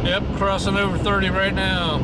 Yep, crossing over 30 right now.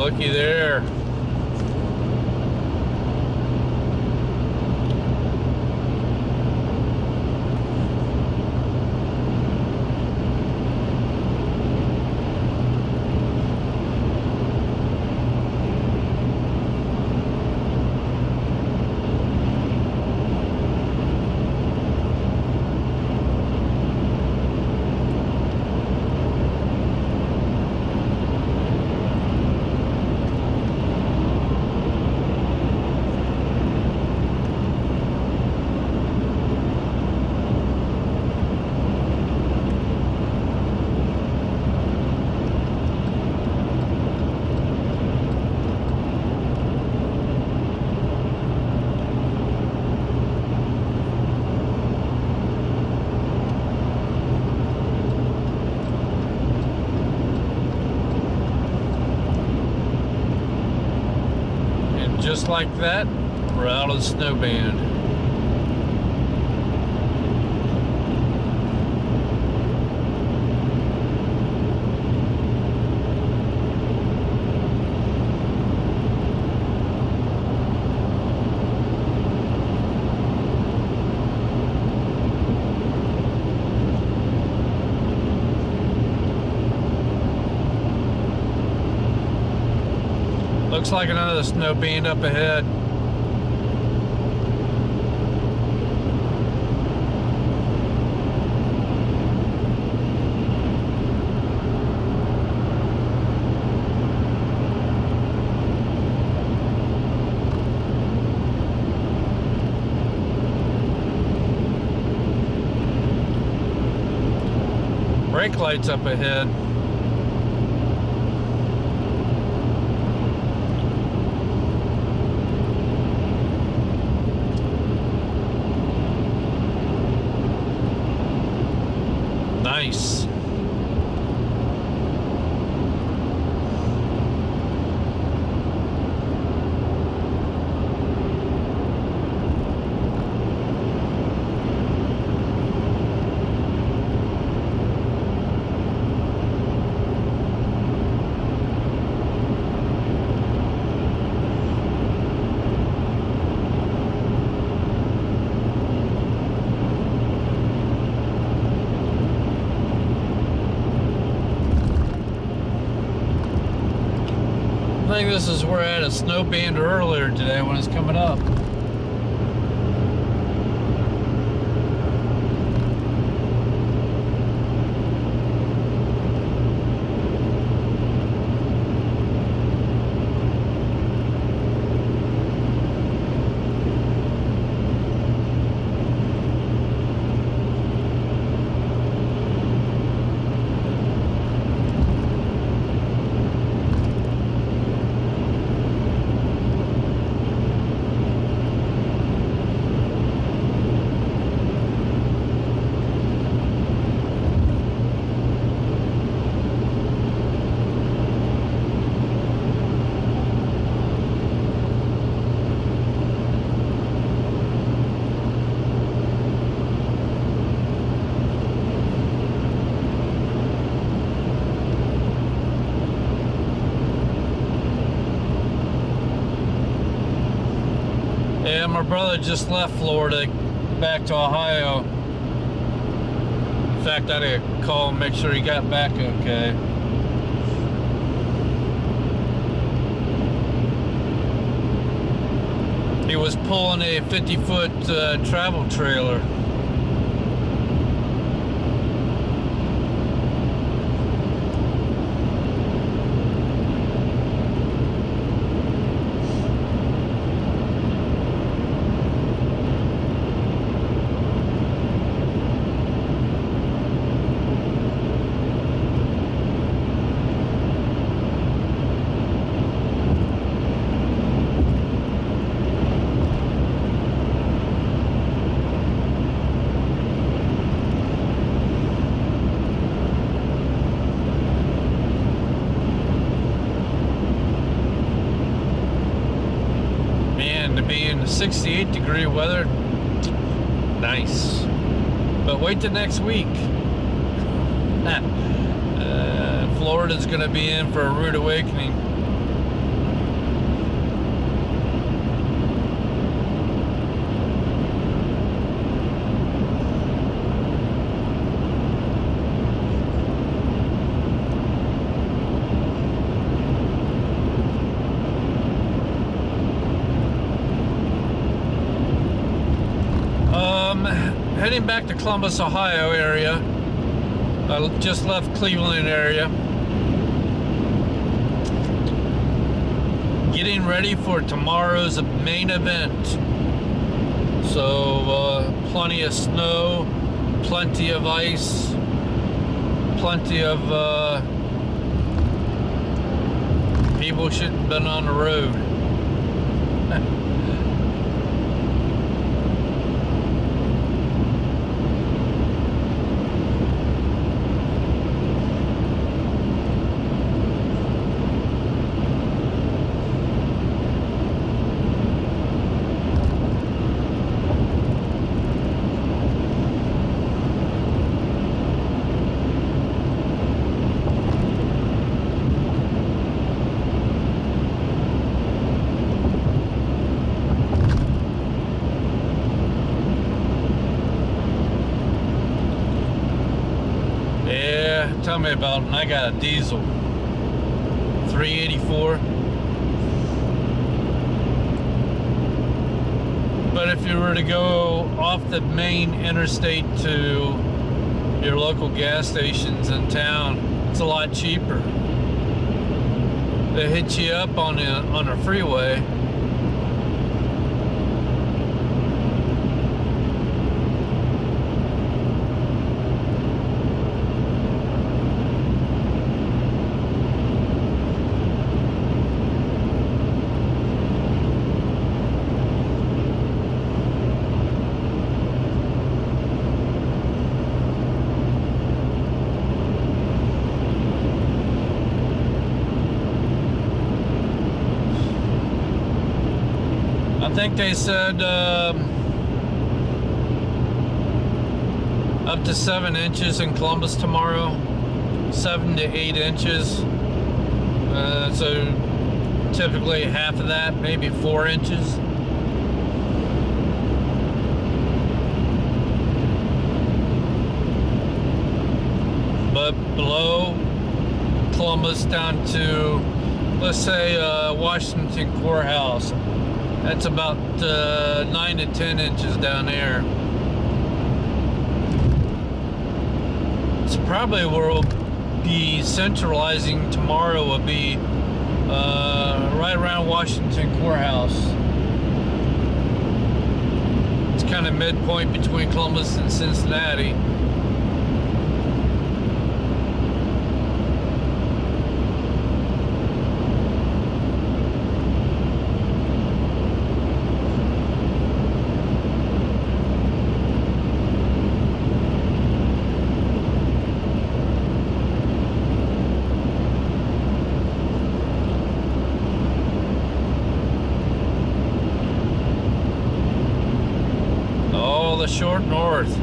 looky there. Just like that, we're out of the snow band. Looks like another snow band up ahead. Brake lights up ahead. Nice. I think this is where I had a snow band earlier today when it's coming up. Yeah, my brother just left Florida back to Ohio. In fact, I had to call and make sure he got back okay. He was pulling a 50-foot travel trailer. To be in the 68-degree weather, nice. But wait till next week. Florida's going to be in for a rude awakening. heading back to Columbus, Ohio area. I just left Cleveland area. Getting ready for tomorrow's main event. So plenty of snow, plenty of ice, plenty of people shouldn't have been on the road. Tell me about it. And I got a diesel 384. But if you were to go off the main interstate to your local gas stations in town, it's a lot cheaper. They hit you up on a freeway. I think they said up to 7 inches in Columbus tomorrow, 7 to 8 inches. So typically half of that, maybe 4 inches. But below Columbus down to, let's say, Washington Courthouse, that's about 9 to 10 inches down there. It's probably where we'll be centralizing tomorrow will be right around Washington Courthouse. It's kind of midpoint between Columbus and Cincinnati. The short north.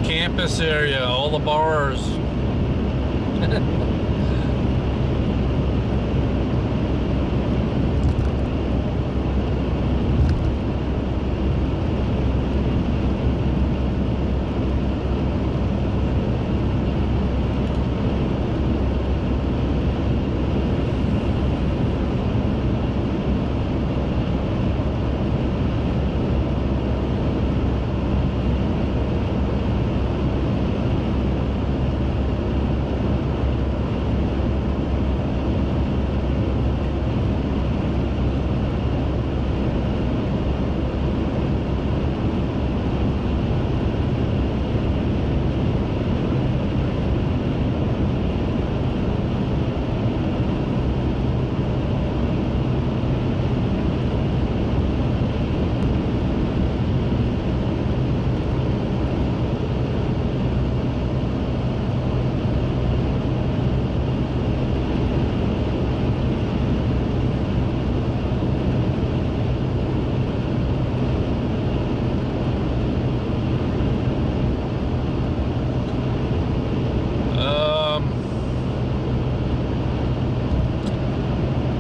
Campus area, all the bars.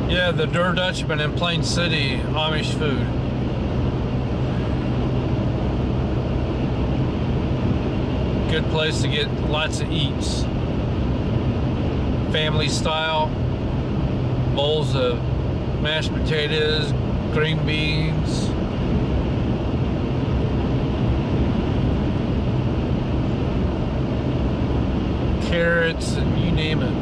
Yeah, the Der Dutchman in Plain City, Amish food. Good place to get lots of eats. Family style, bowls of mashed potatoes, green beans. Carrots, and you name it.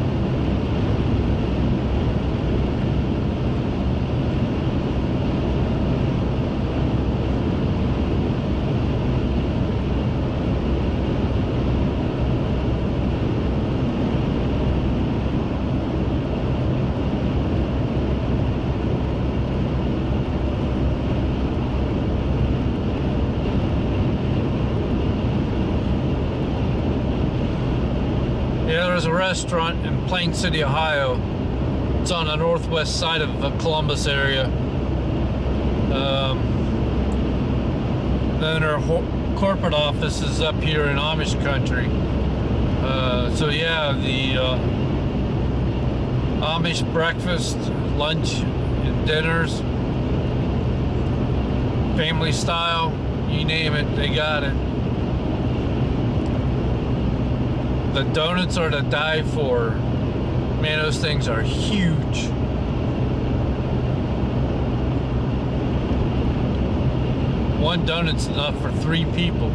Yeah, there's a restaurant in Plain City, Ohio. It's on the northwest side of the Columbus area. Then our corporate office is up here in Amish country. So yeah, the Amish breakfast, lunch, and dinners, family style, you name it, they got it. The donuts are to die for. Man, those things are huge. One donut's enough for 3 people.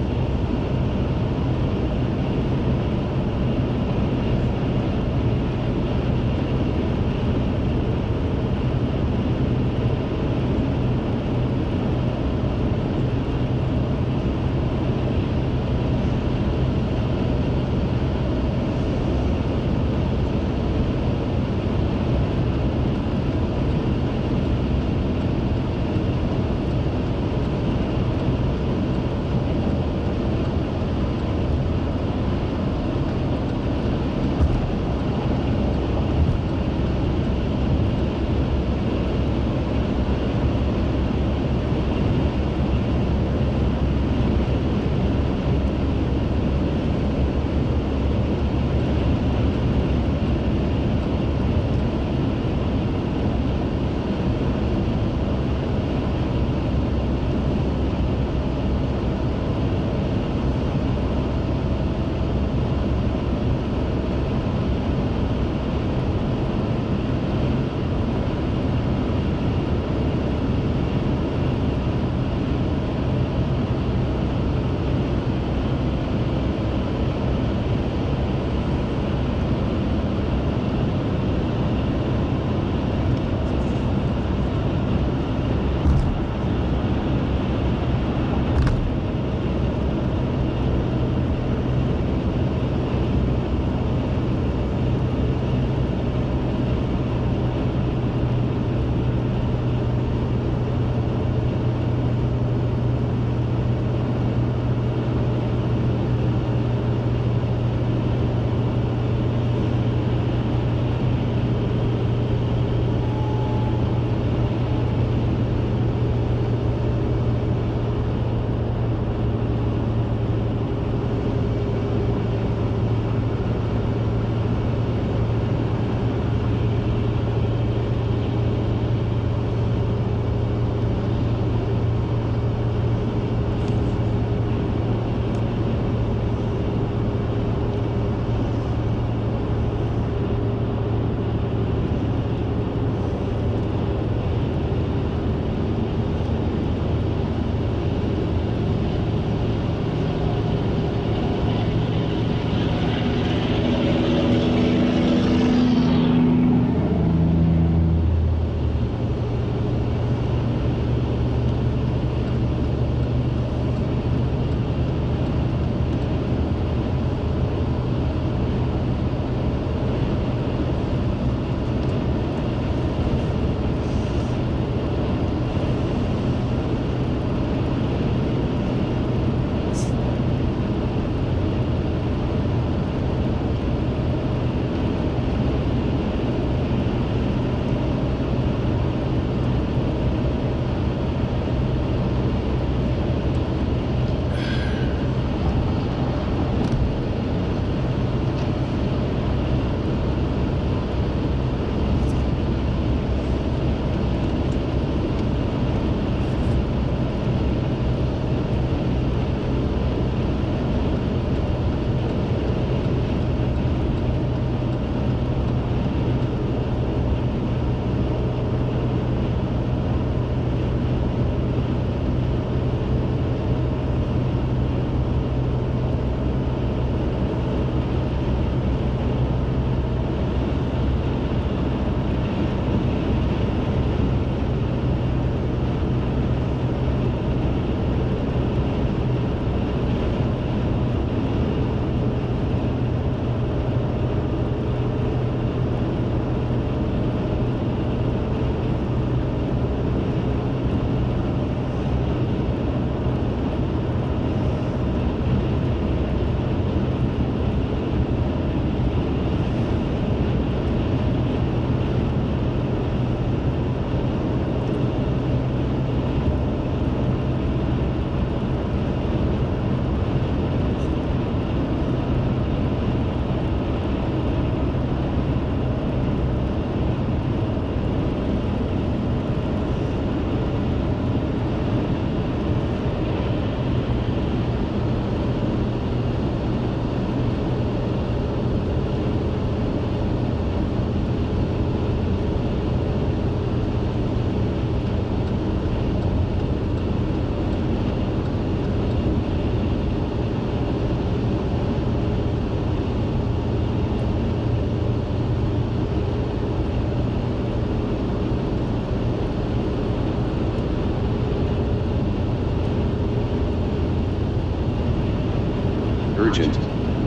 Urgent.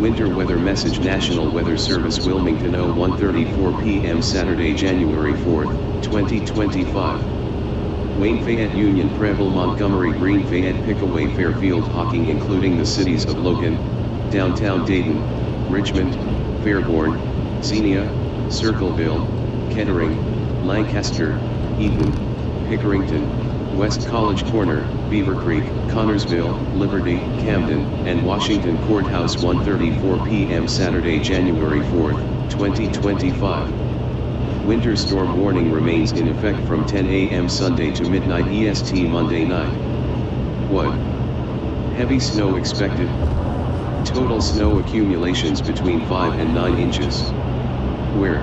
Winter weather message. National Weather Service, Wilmington, 01:34 p.m. Saturday, January 4th, 2025. Wayne, Fayette, Union, Preble, Montgomery, Green, Fayette, Pickaway, Fairfield, Hocking, including the cities of Logan, downtown Dayton, Richmond, Fairborn, Xenia, Circleville, Kettering, Lancaster, Eaton, Pickerington, West College Corner, Beaver Creek, Connorsville, Liberty, Camden, and Washington Courthouse, 1:34 p.m. Saturday, January 4th, 2025. Winter storm warning remains in effect from 10 a.m. Sunday to midnight EST Monday night. What? Heavy snow expected. Total snow accumulations between 5 and 9 inches. Where?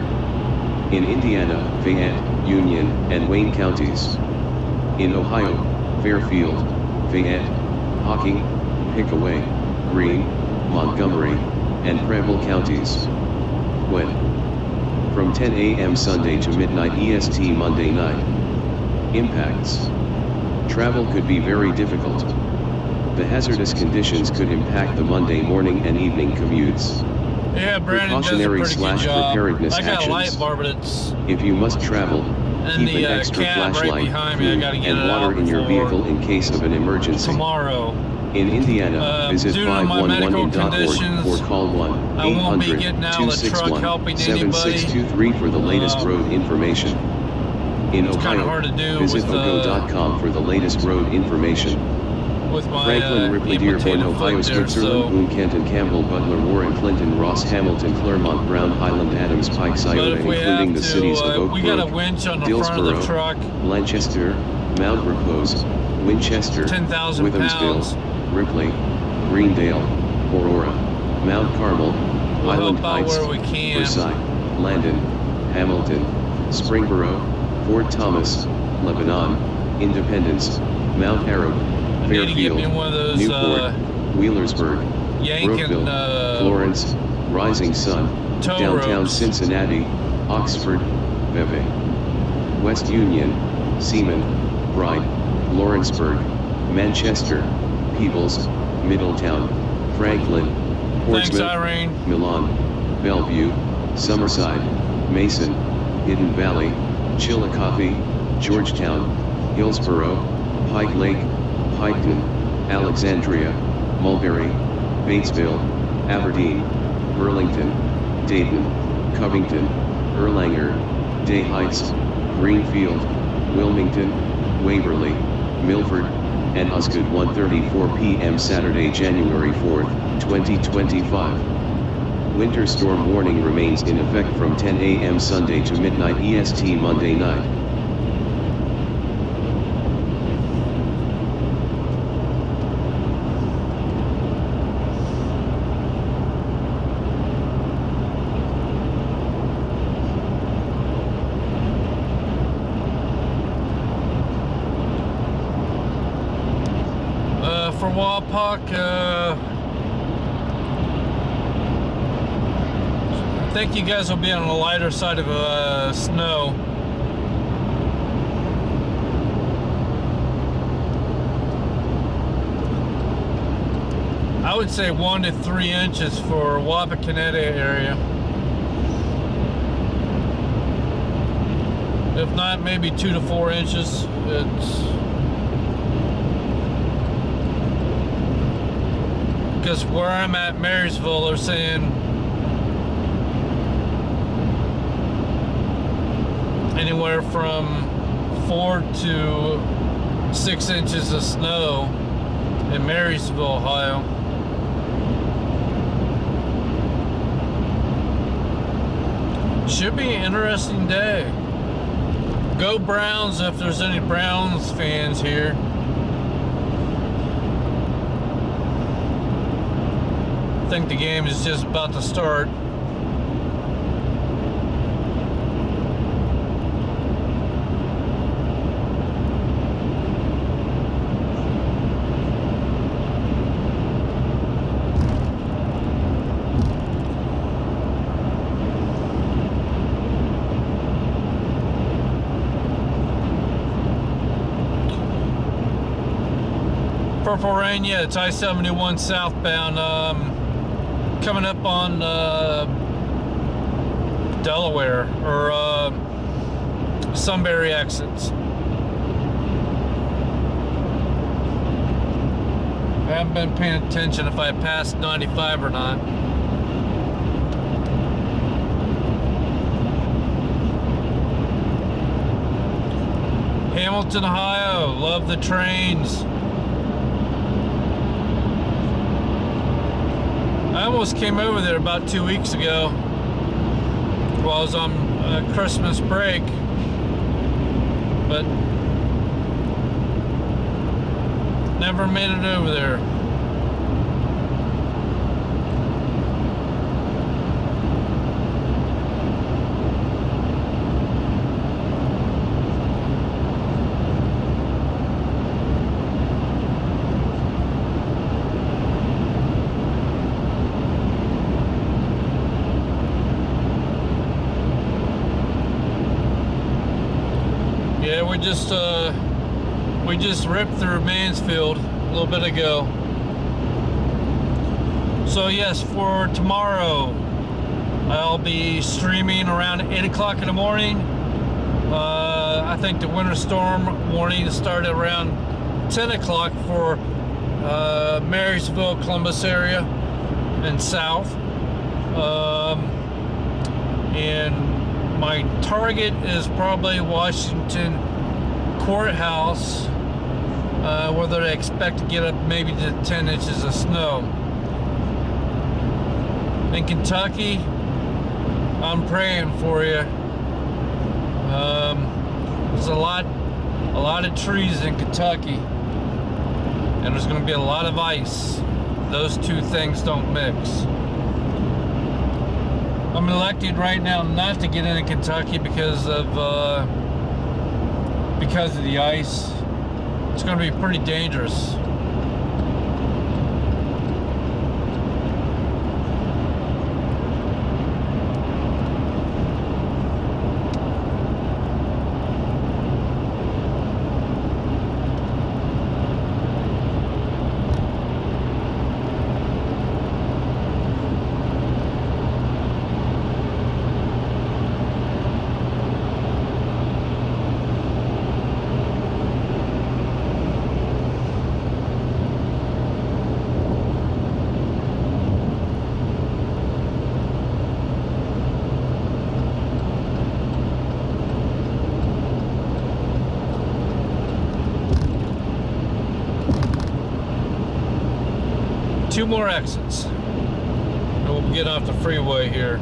In Indiana, Fayette, Union, and Wayne counties. In Ohio, Fairfield, Fayette, Hocking, Pickaway, Greene, Montgomery, and Preble counties. When? From 10 a.m. Sunday to midnight EST Monday night. Impacts. Travel could be very difficult. The hazardous conditions could impact the Monday morning and evening commutes. Yeah, Brandon does a pretty good job. Preparedness I got actions. a light bar, but it's If you must travel, and keep the an extra cab flashlight, right behind me. I food, gotta get and it out water in your before vehicle in case of an emergency. tomorrow. In Indiana, visit due to my medical 511.org conditions, or call I won't be getting out of the truck helping anybody. 1-800-261-7623 for the latest road information. In It's kind Ohio, of hard to do visit with ogo.com for the latest road information. with my Franklin, Ripley, Dearborn, amputated Ohio, foot there, Switzerland, so. Boone, Kenton, Campbell, Butler, Warren, Clinton, Ross, Hamilton, Claremont, Brown, Highland, Adams, Pike, But Scioto, if we including have the cities of to, Oak we got a Brook, winch on the front of the Dillsboro, truck. Lancaster, Mount Repose, Winchester, 10,000 Withamsville, pounds. Ripley, Greendale, Aurora, Mount Carmel, We'll Highland help out Heights, where we can. Versailles, Landon, Hamilton, Springboro, Fort Thomas, Lebanon, Independence, Mount Arab, I need to get Fairfield, me one of those Newport, Wheelersburg, yanking Brookville, Florence, Rising Sun, tow downtown ropes. Cincinnati, Oxford, Vevey, West Union, Seaman, Bright, Lawrenceburg, Manchester, Peebles, Middletown, Franklin, Thanks, Portsmouth, Irene. Milan, Bellevue, Summerside, Mason, Hidden Valley, Chillicothe, Georgetown, Hillsborough, Pike Lake, Piketon, Alexandria, Mulberry, Batesville, Aberdeen, Burlington, Dayton, Covington, Erlanger, Day Heights, Greenfield, Wilmington, Waverly, Milford, and Osgood, 1:34 p.m. Saturday, January 4th, 2025. Winter storm warning remains in effect from 10 a.m. Sunday to midnight EST Monday night. For Wapak, I think you guys will be on the lighter side of snow. I would say 1 to 3 inches for Wapakoneta area. If not, maybe 2 to 4 inches. Because where I'm at, Marysville, they're saying anywhere from 4 to 6 inches of snow in Marysville, Ohio. Should be an interesting day. Go Browns if there's any Browns fans here. I think the game is just about to start. Purple Rain, yeah, it's I-71 southbound. coming up on Delaware or Sunbury exits. I haven't been paying attention if I passed 95 or not. Hamilton, Ohio, love the trains. I almost came over there about 2 weeks ago while I was on Christmas break, but never made it over there. Yeah, we just ripped through Mansfield a little bit ago. So yes, for tomorrow I'll be streaming around 8 o'clock in the morning. I think the winter storm warning started around 10 o'clock for Marysville, Columbus area and south. And my target is probably Washington Courthouse, where they expect to get up maybe to 10 inches of snow. In Kentucky, I'm praying for you. There's a lot of trees in Kentucky, and there's going to be a lot of ice. Those two things don't mix. I'm elected right now not to get into Kentucky because of the ice. It's going to be pretty dangerous. Two more exits, and we'll get off the freeway here.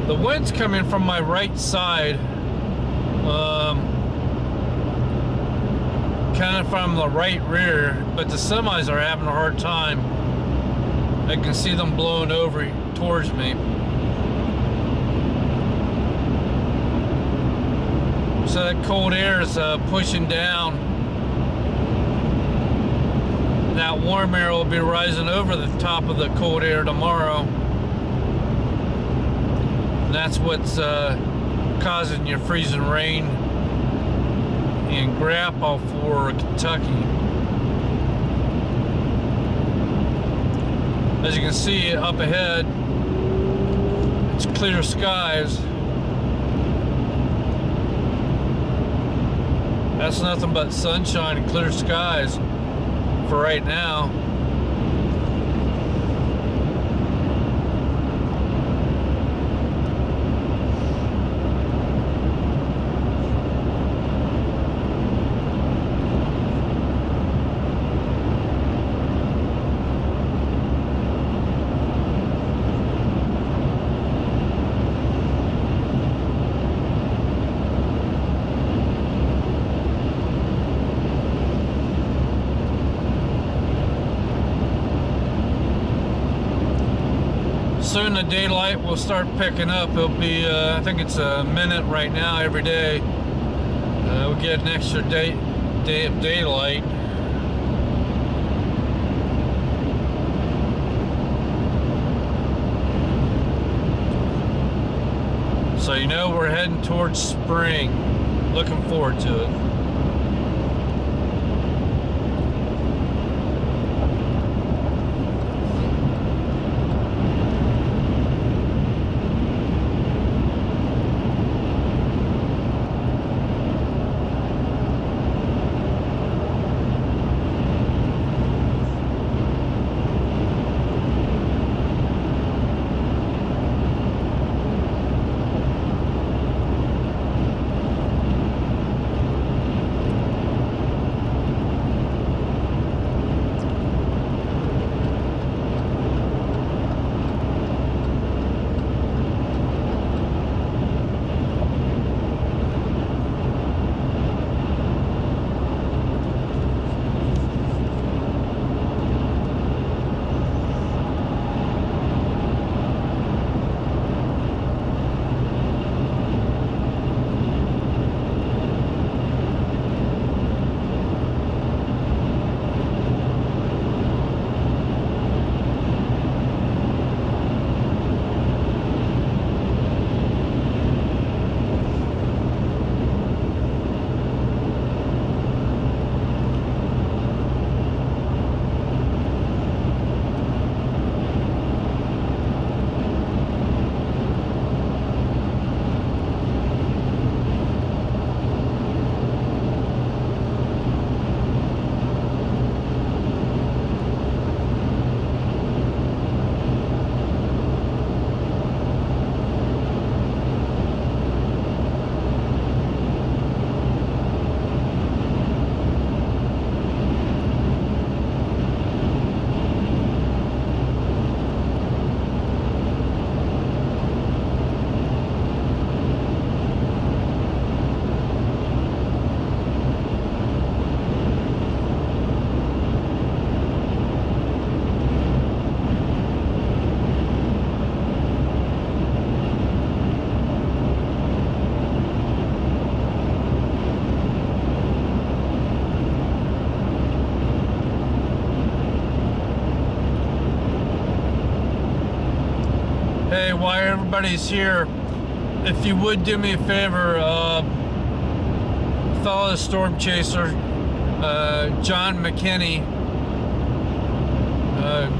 The wind's coming from my right side, kind of from the right rear, but the semis are having a hard time. I can see them blowing over towards me. So that cold air is pushing down. That warm air will be rising over the top of the cold air tomorrow. And that's what's causing your freezing rain in Grappa for Kentucky. As you can see up ahead, it's clear skies. That's nothing but sunshine and clear skies for right now. Soon the daylight will start picking up. It'll be, I think it's a minute right now every day. We'll get an extra day of daylight. So you know we're heading towards spring. Looking forward to it. Hey, while everybody's here, if you would do me a favor, fellow storm chaser, John McKinney,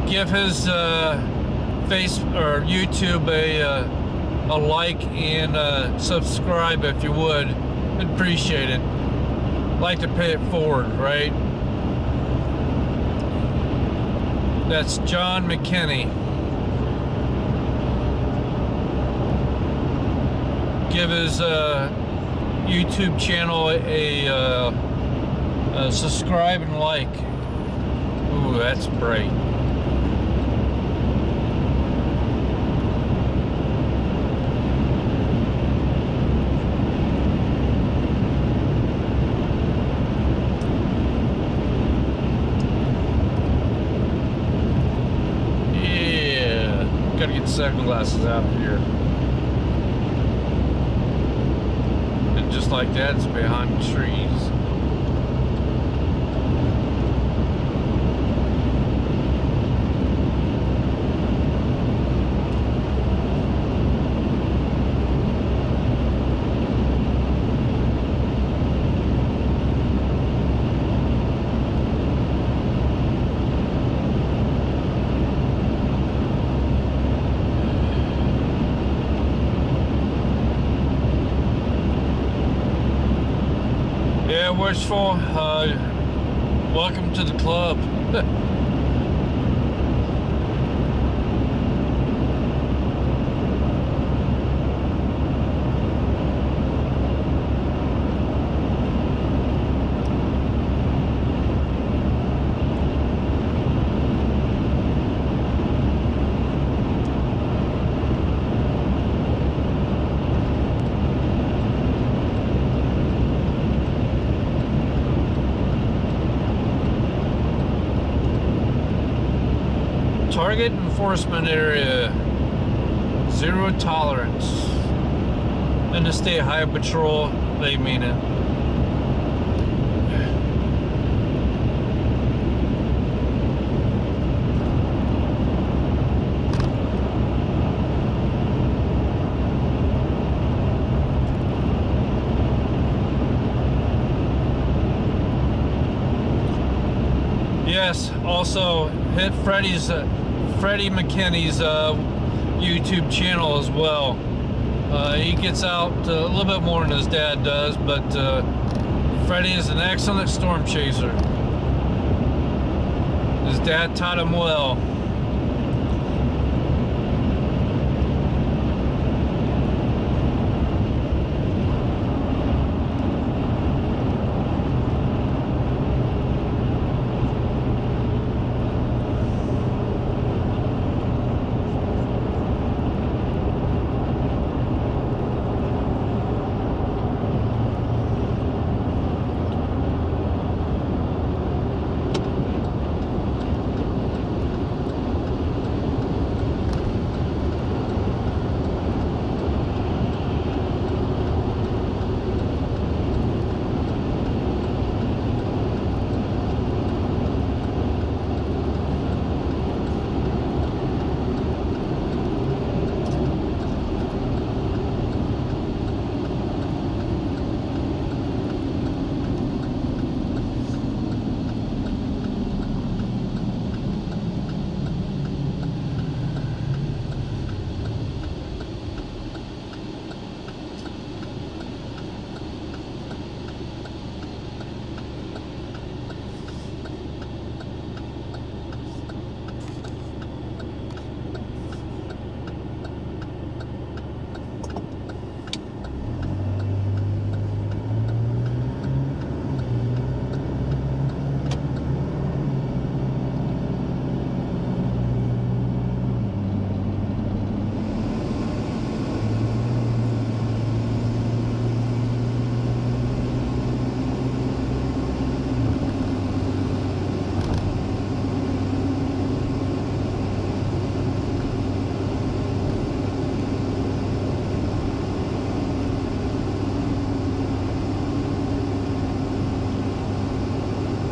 give his face or YouTube a like and subscribe if you would. I'd appreciate it. Like to pay it forward, right? That's John McKinney. Give his YouTube channel a subscribe and like. Ooh, that's bright. Yeah, gotta get the sunglasses out here. Just like that, it's behind the trees. Wishful, welcome to the club. Target enforcement area, 0 tolerance. And to stay high patrol, they mean it. Yes, also hit Freddie McKinney's YouTube channel as well. He gets out a little bit more than his dad does, but Freddie is an excellent storm chaser. His dad taught him well.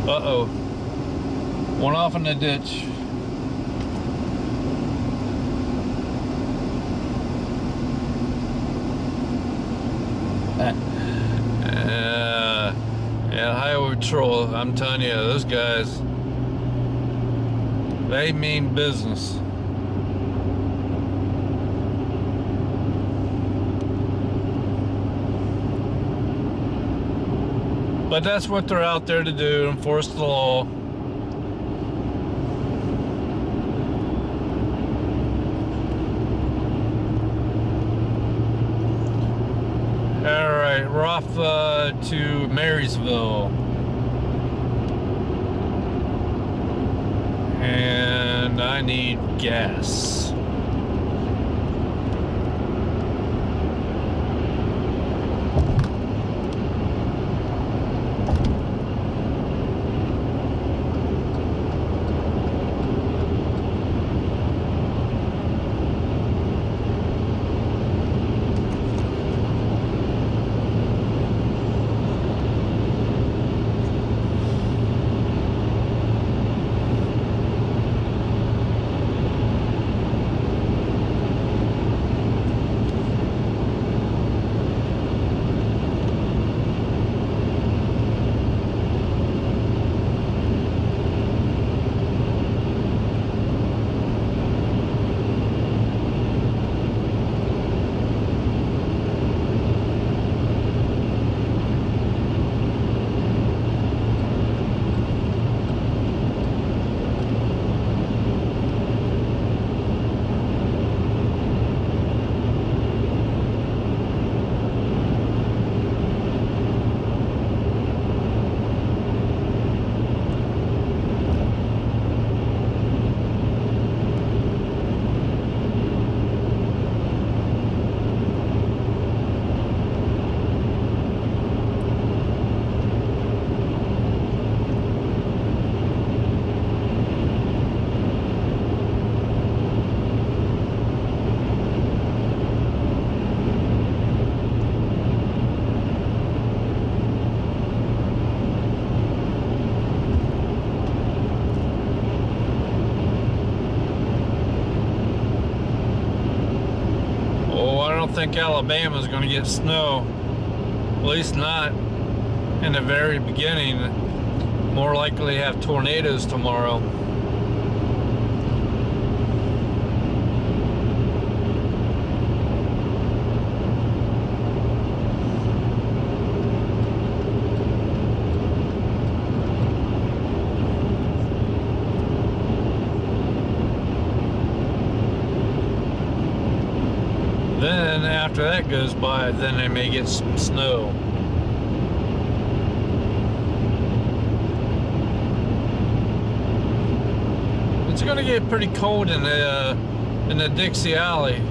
Uh-oh. One off in the ditch. Patrol, I'm telling you, those guys, they mean business. But that's what they're out there to do, enforce the law. Alright, we're off to Marysville. And I need gas. Think Alabama's going to get snow, at least not in the very beginning. More likely to have tornadoes tomorrow. Then after that goes by, then they may get some snow. It's going to get pretty cold in the Dixie Alley.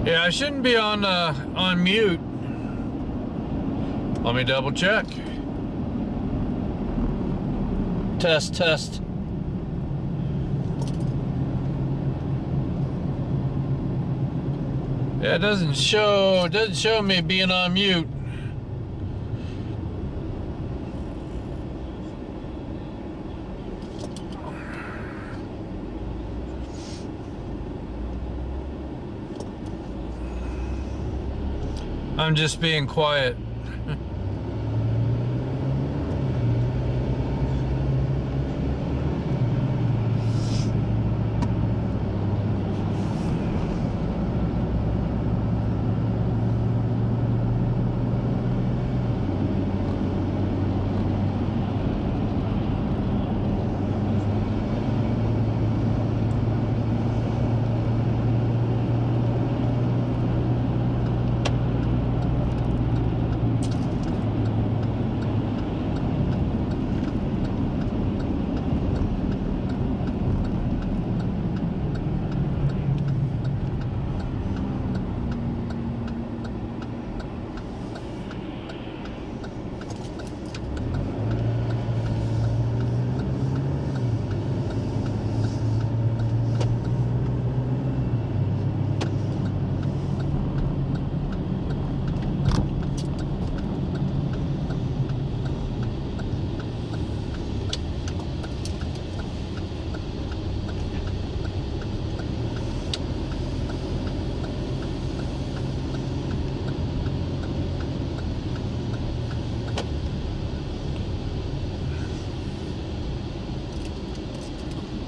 Yeah, I shouldn't be on mute. Let me double check. Test, test. Yeah, it doesn't show me being on mute. I'm just being quiet.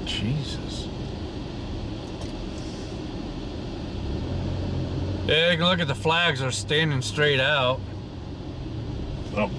Jesus. Yeah, you can look at the flags are standing straight out. Oh.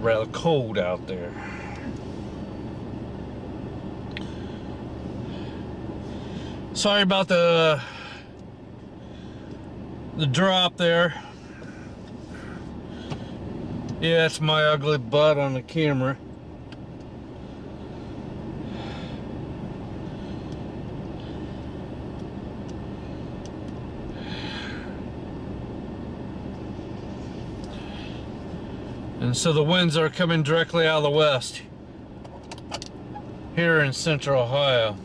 rather cold out there. Sorry about the drop there. Yeah, it's my ugly butt on the camera. And so the winds are coming directly out of the west here in central Ohio.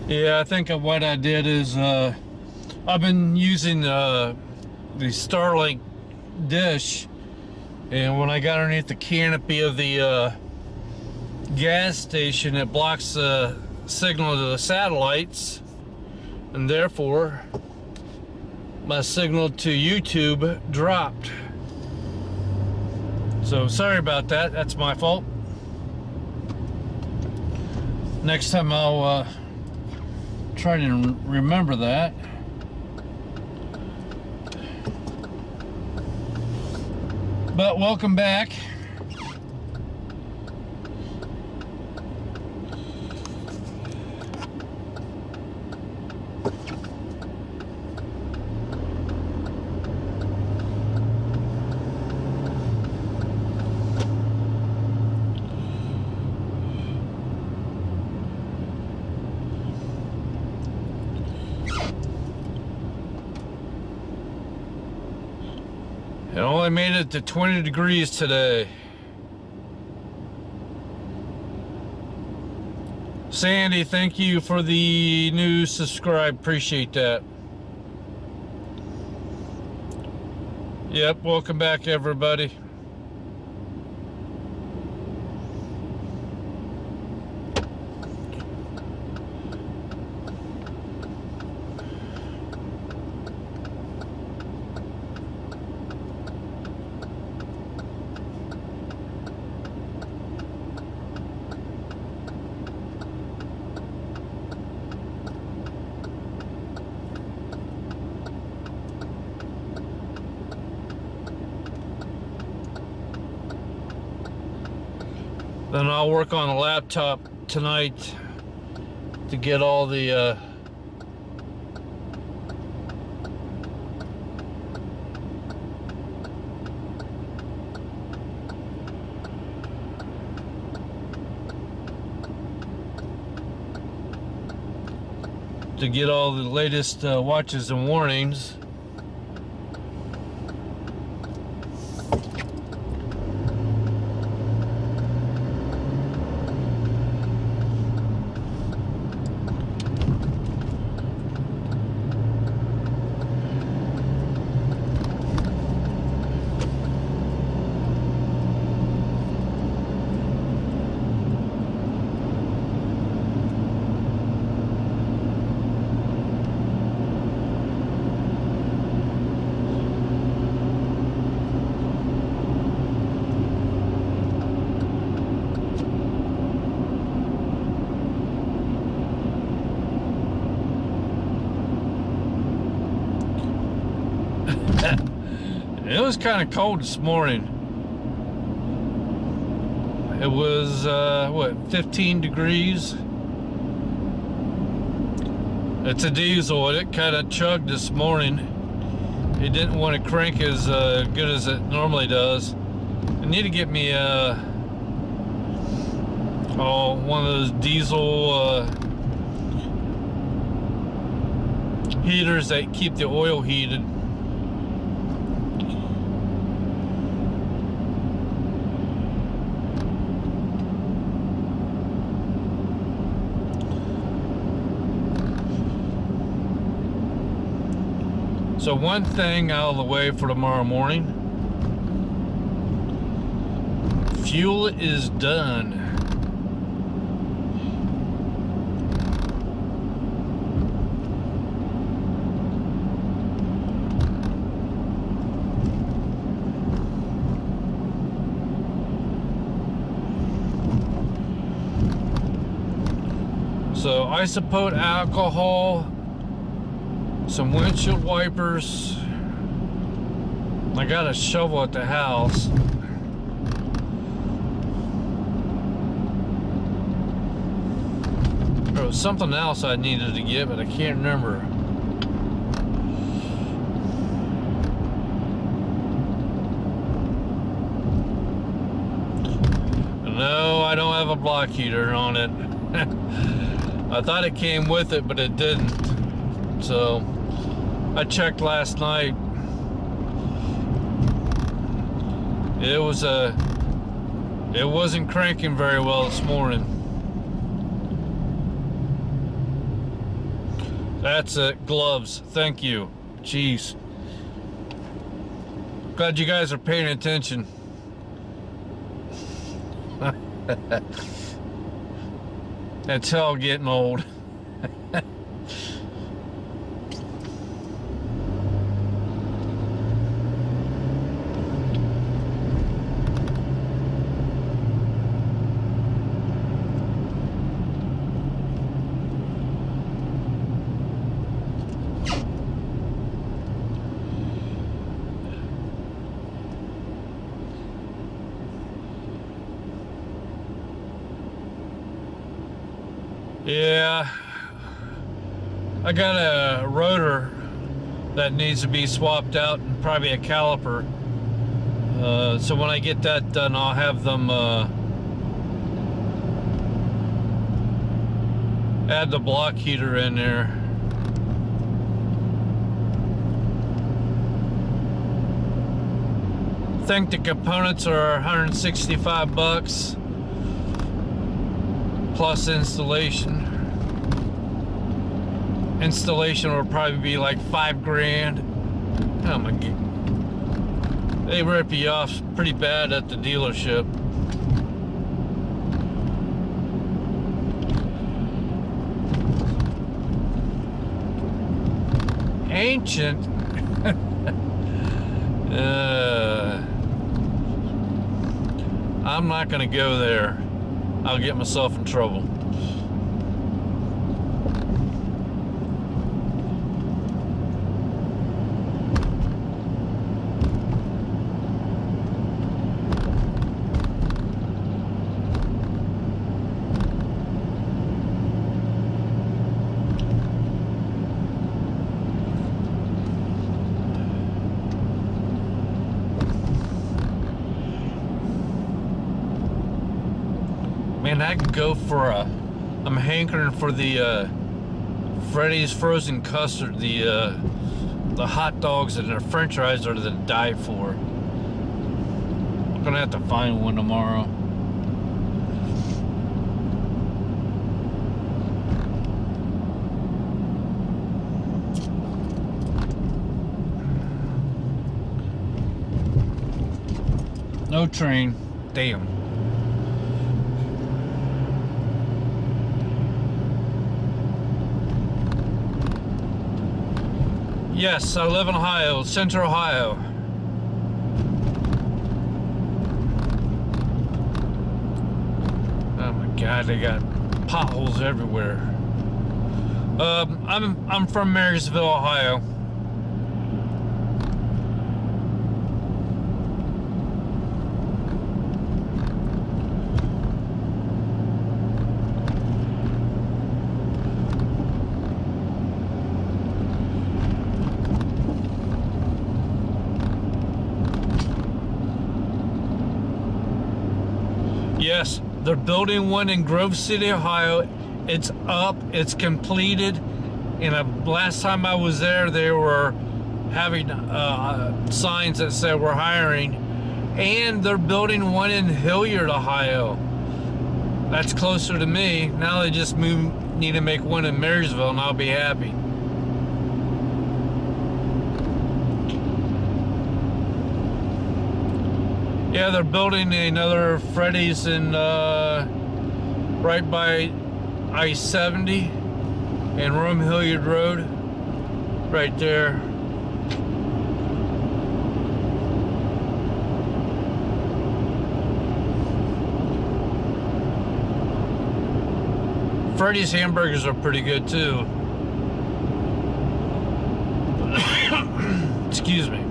Yeah, I think what I did is I've been using the Starlink dish, and when I got underneath the canopy of the gas station, it blocks the signal to the satellites, and therefore my signal to YouTube dropped. So sorry about that, that's my fault. Next time I'll try to remember that. But welcome back. It only made it to 20 degrees today. Sandy, thank you for the new subscribe. Appreciate that. Yep, welcome back, everybody. Then I'll work on the laptop tonight to get all the latest watches and warnings. It was kind of cold this morning. It was, what, 15 degrees? It's a diesel, and it kind of chugged this morning. It didn't want to crank as good as it normally does. I need to get me one of those diesel heaters that keep the oil heated. So one thing out of the way for tomorrow morning. Fuel is done. isopote alcohol, some windshield wipers. I got a shovel at the house. There was something else I needed to get, but I can't remember. No, I don't have a block heater on it. I thought it came with it, but it didn't. So I checked last night. It wasn't cranking very well this morning. That's it. Gloves. Thank you. Jeez. Glad you guys are paying attention. That's hell getting old. Yeah, I got a rotor that needs to be swapped out and probably a caliper. So when I get that done, I'll have them add the block heater in there. I think the components are 165 bucks. Plus installation. Installation will probably be like $5,000. Oh my God. They rip you off pretty bad at the dealership. Ancient. I'm not gonna go there. I'll get myself in trouble. Man, I could go for I'm hankering for the Freddy's frozen custard, the hot dogs and the french fries are to die for. I'm gonna have to find one tomorrow. No train. Damn. Yes, I live in Ohio, Central Ohio. Oh my God, they got potholes everywhere. I'm from Marysville, Ohio. Yes, they're building one in Grove City, Ohio. It's up, it's completed. And last time I was there, they were having signs that said we're hiring. And they're building one in Hilliard, Ohio. That's closer to me. Now they just need to make one in Marysville and I'll be happy. Yeah, they're building another Freddy's in right by I-70 and Rome Hilliard Road, right there. Freddy's hamburgers are pretty good too. Excuse me.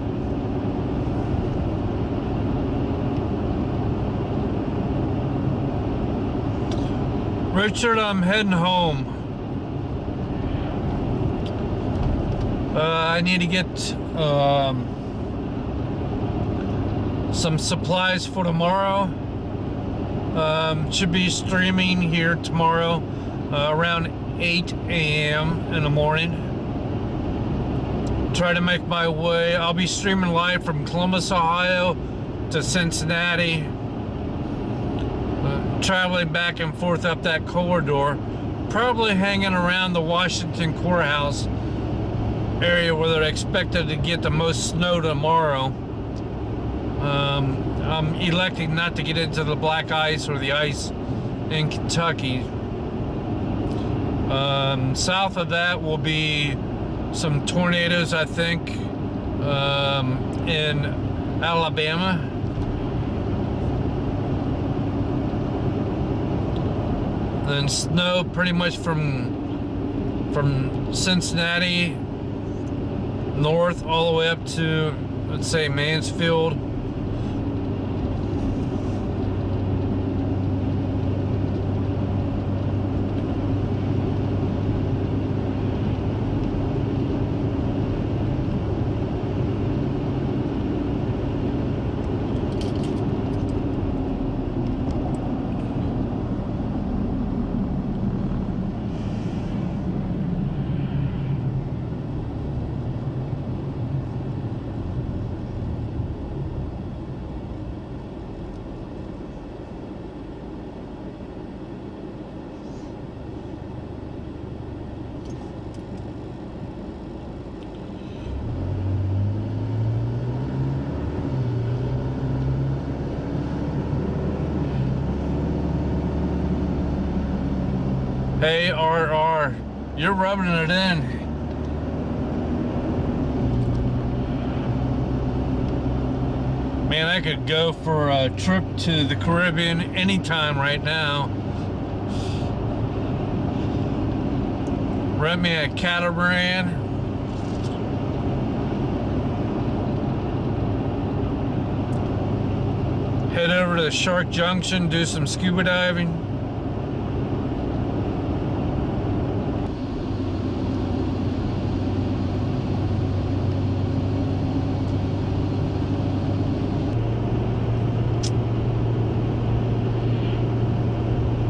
Richard, I'm heading home. I need to get some supplies for tomorrow. Should be streaming here tomorrow around 8 a.m. in the morning. Try to make my way. I'll be streaming live from Columbus, Ohio to Cincinnati. Traveling back and forth up that corridor. Probably hanging around the Washington courthouse area where they're expected to get the most snow tomorrow. I'm electing not to get into the black ice or the ice in Kentucky. South of that will be some tornadoes, I think, in Alabama. Then snow pretty much from Cincinnati north all the way up to, let's say, Mansfield. Hey, RR, you're rubbing it in. Man, I could go for a trip to the Caribbean anytime right now. Rent me a catamaran. Head over to the Shark Junction, do some scuba diving.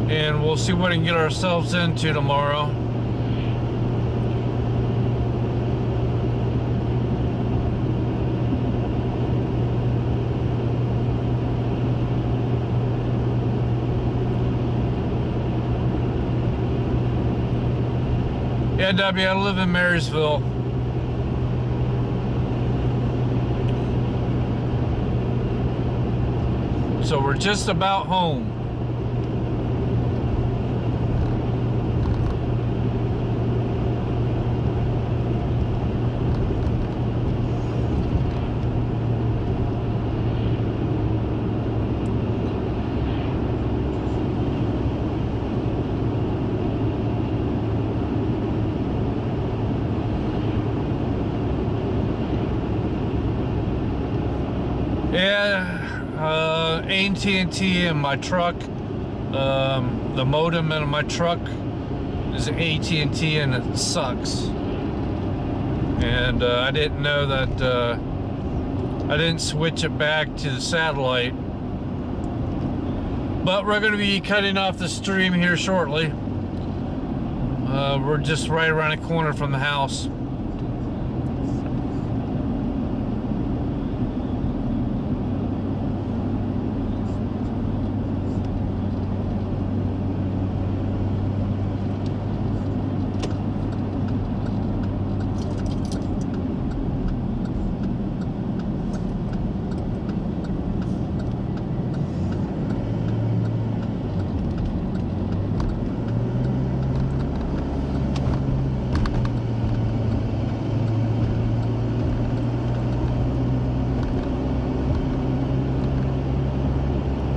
And we'll see what we can get ourselves into tomorrow. Yeah, W, I live in Marysville. So we're just about home. Yeah, AT&T in my truck. The modem in my truck is AT&T and it sucks. And I didn't know that I didn't switch it back to the satellite. But we're going to be cutting off the stream here shortly. We're just right around the corner from the house.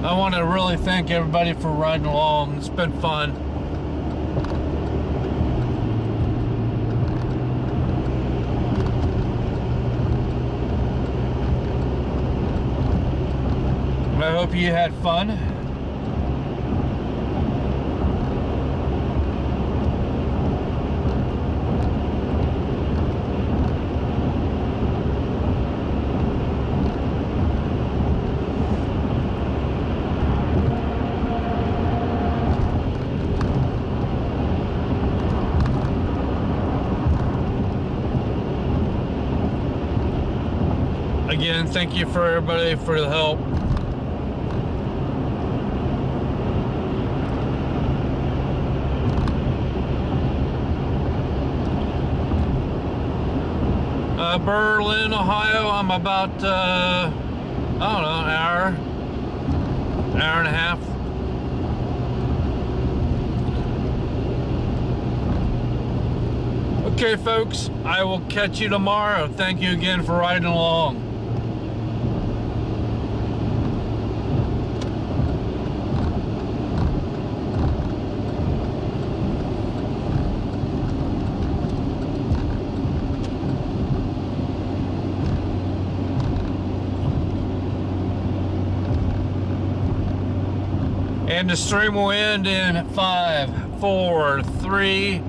I want to really thank everybody for riding along. It's been fun. I hope you had fun. Again, thank you for everybody for the help. Berlin, Ohio, I'm about, I don't know, an hour and a half. Okay, folks, I will catch you tomorrow. Thank you again for riding along. And the stream will end in 5, 4, 3,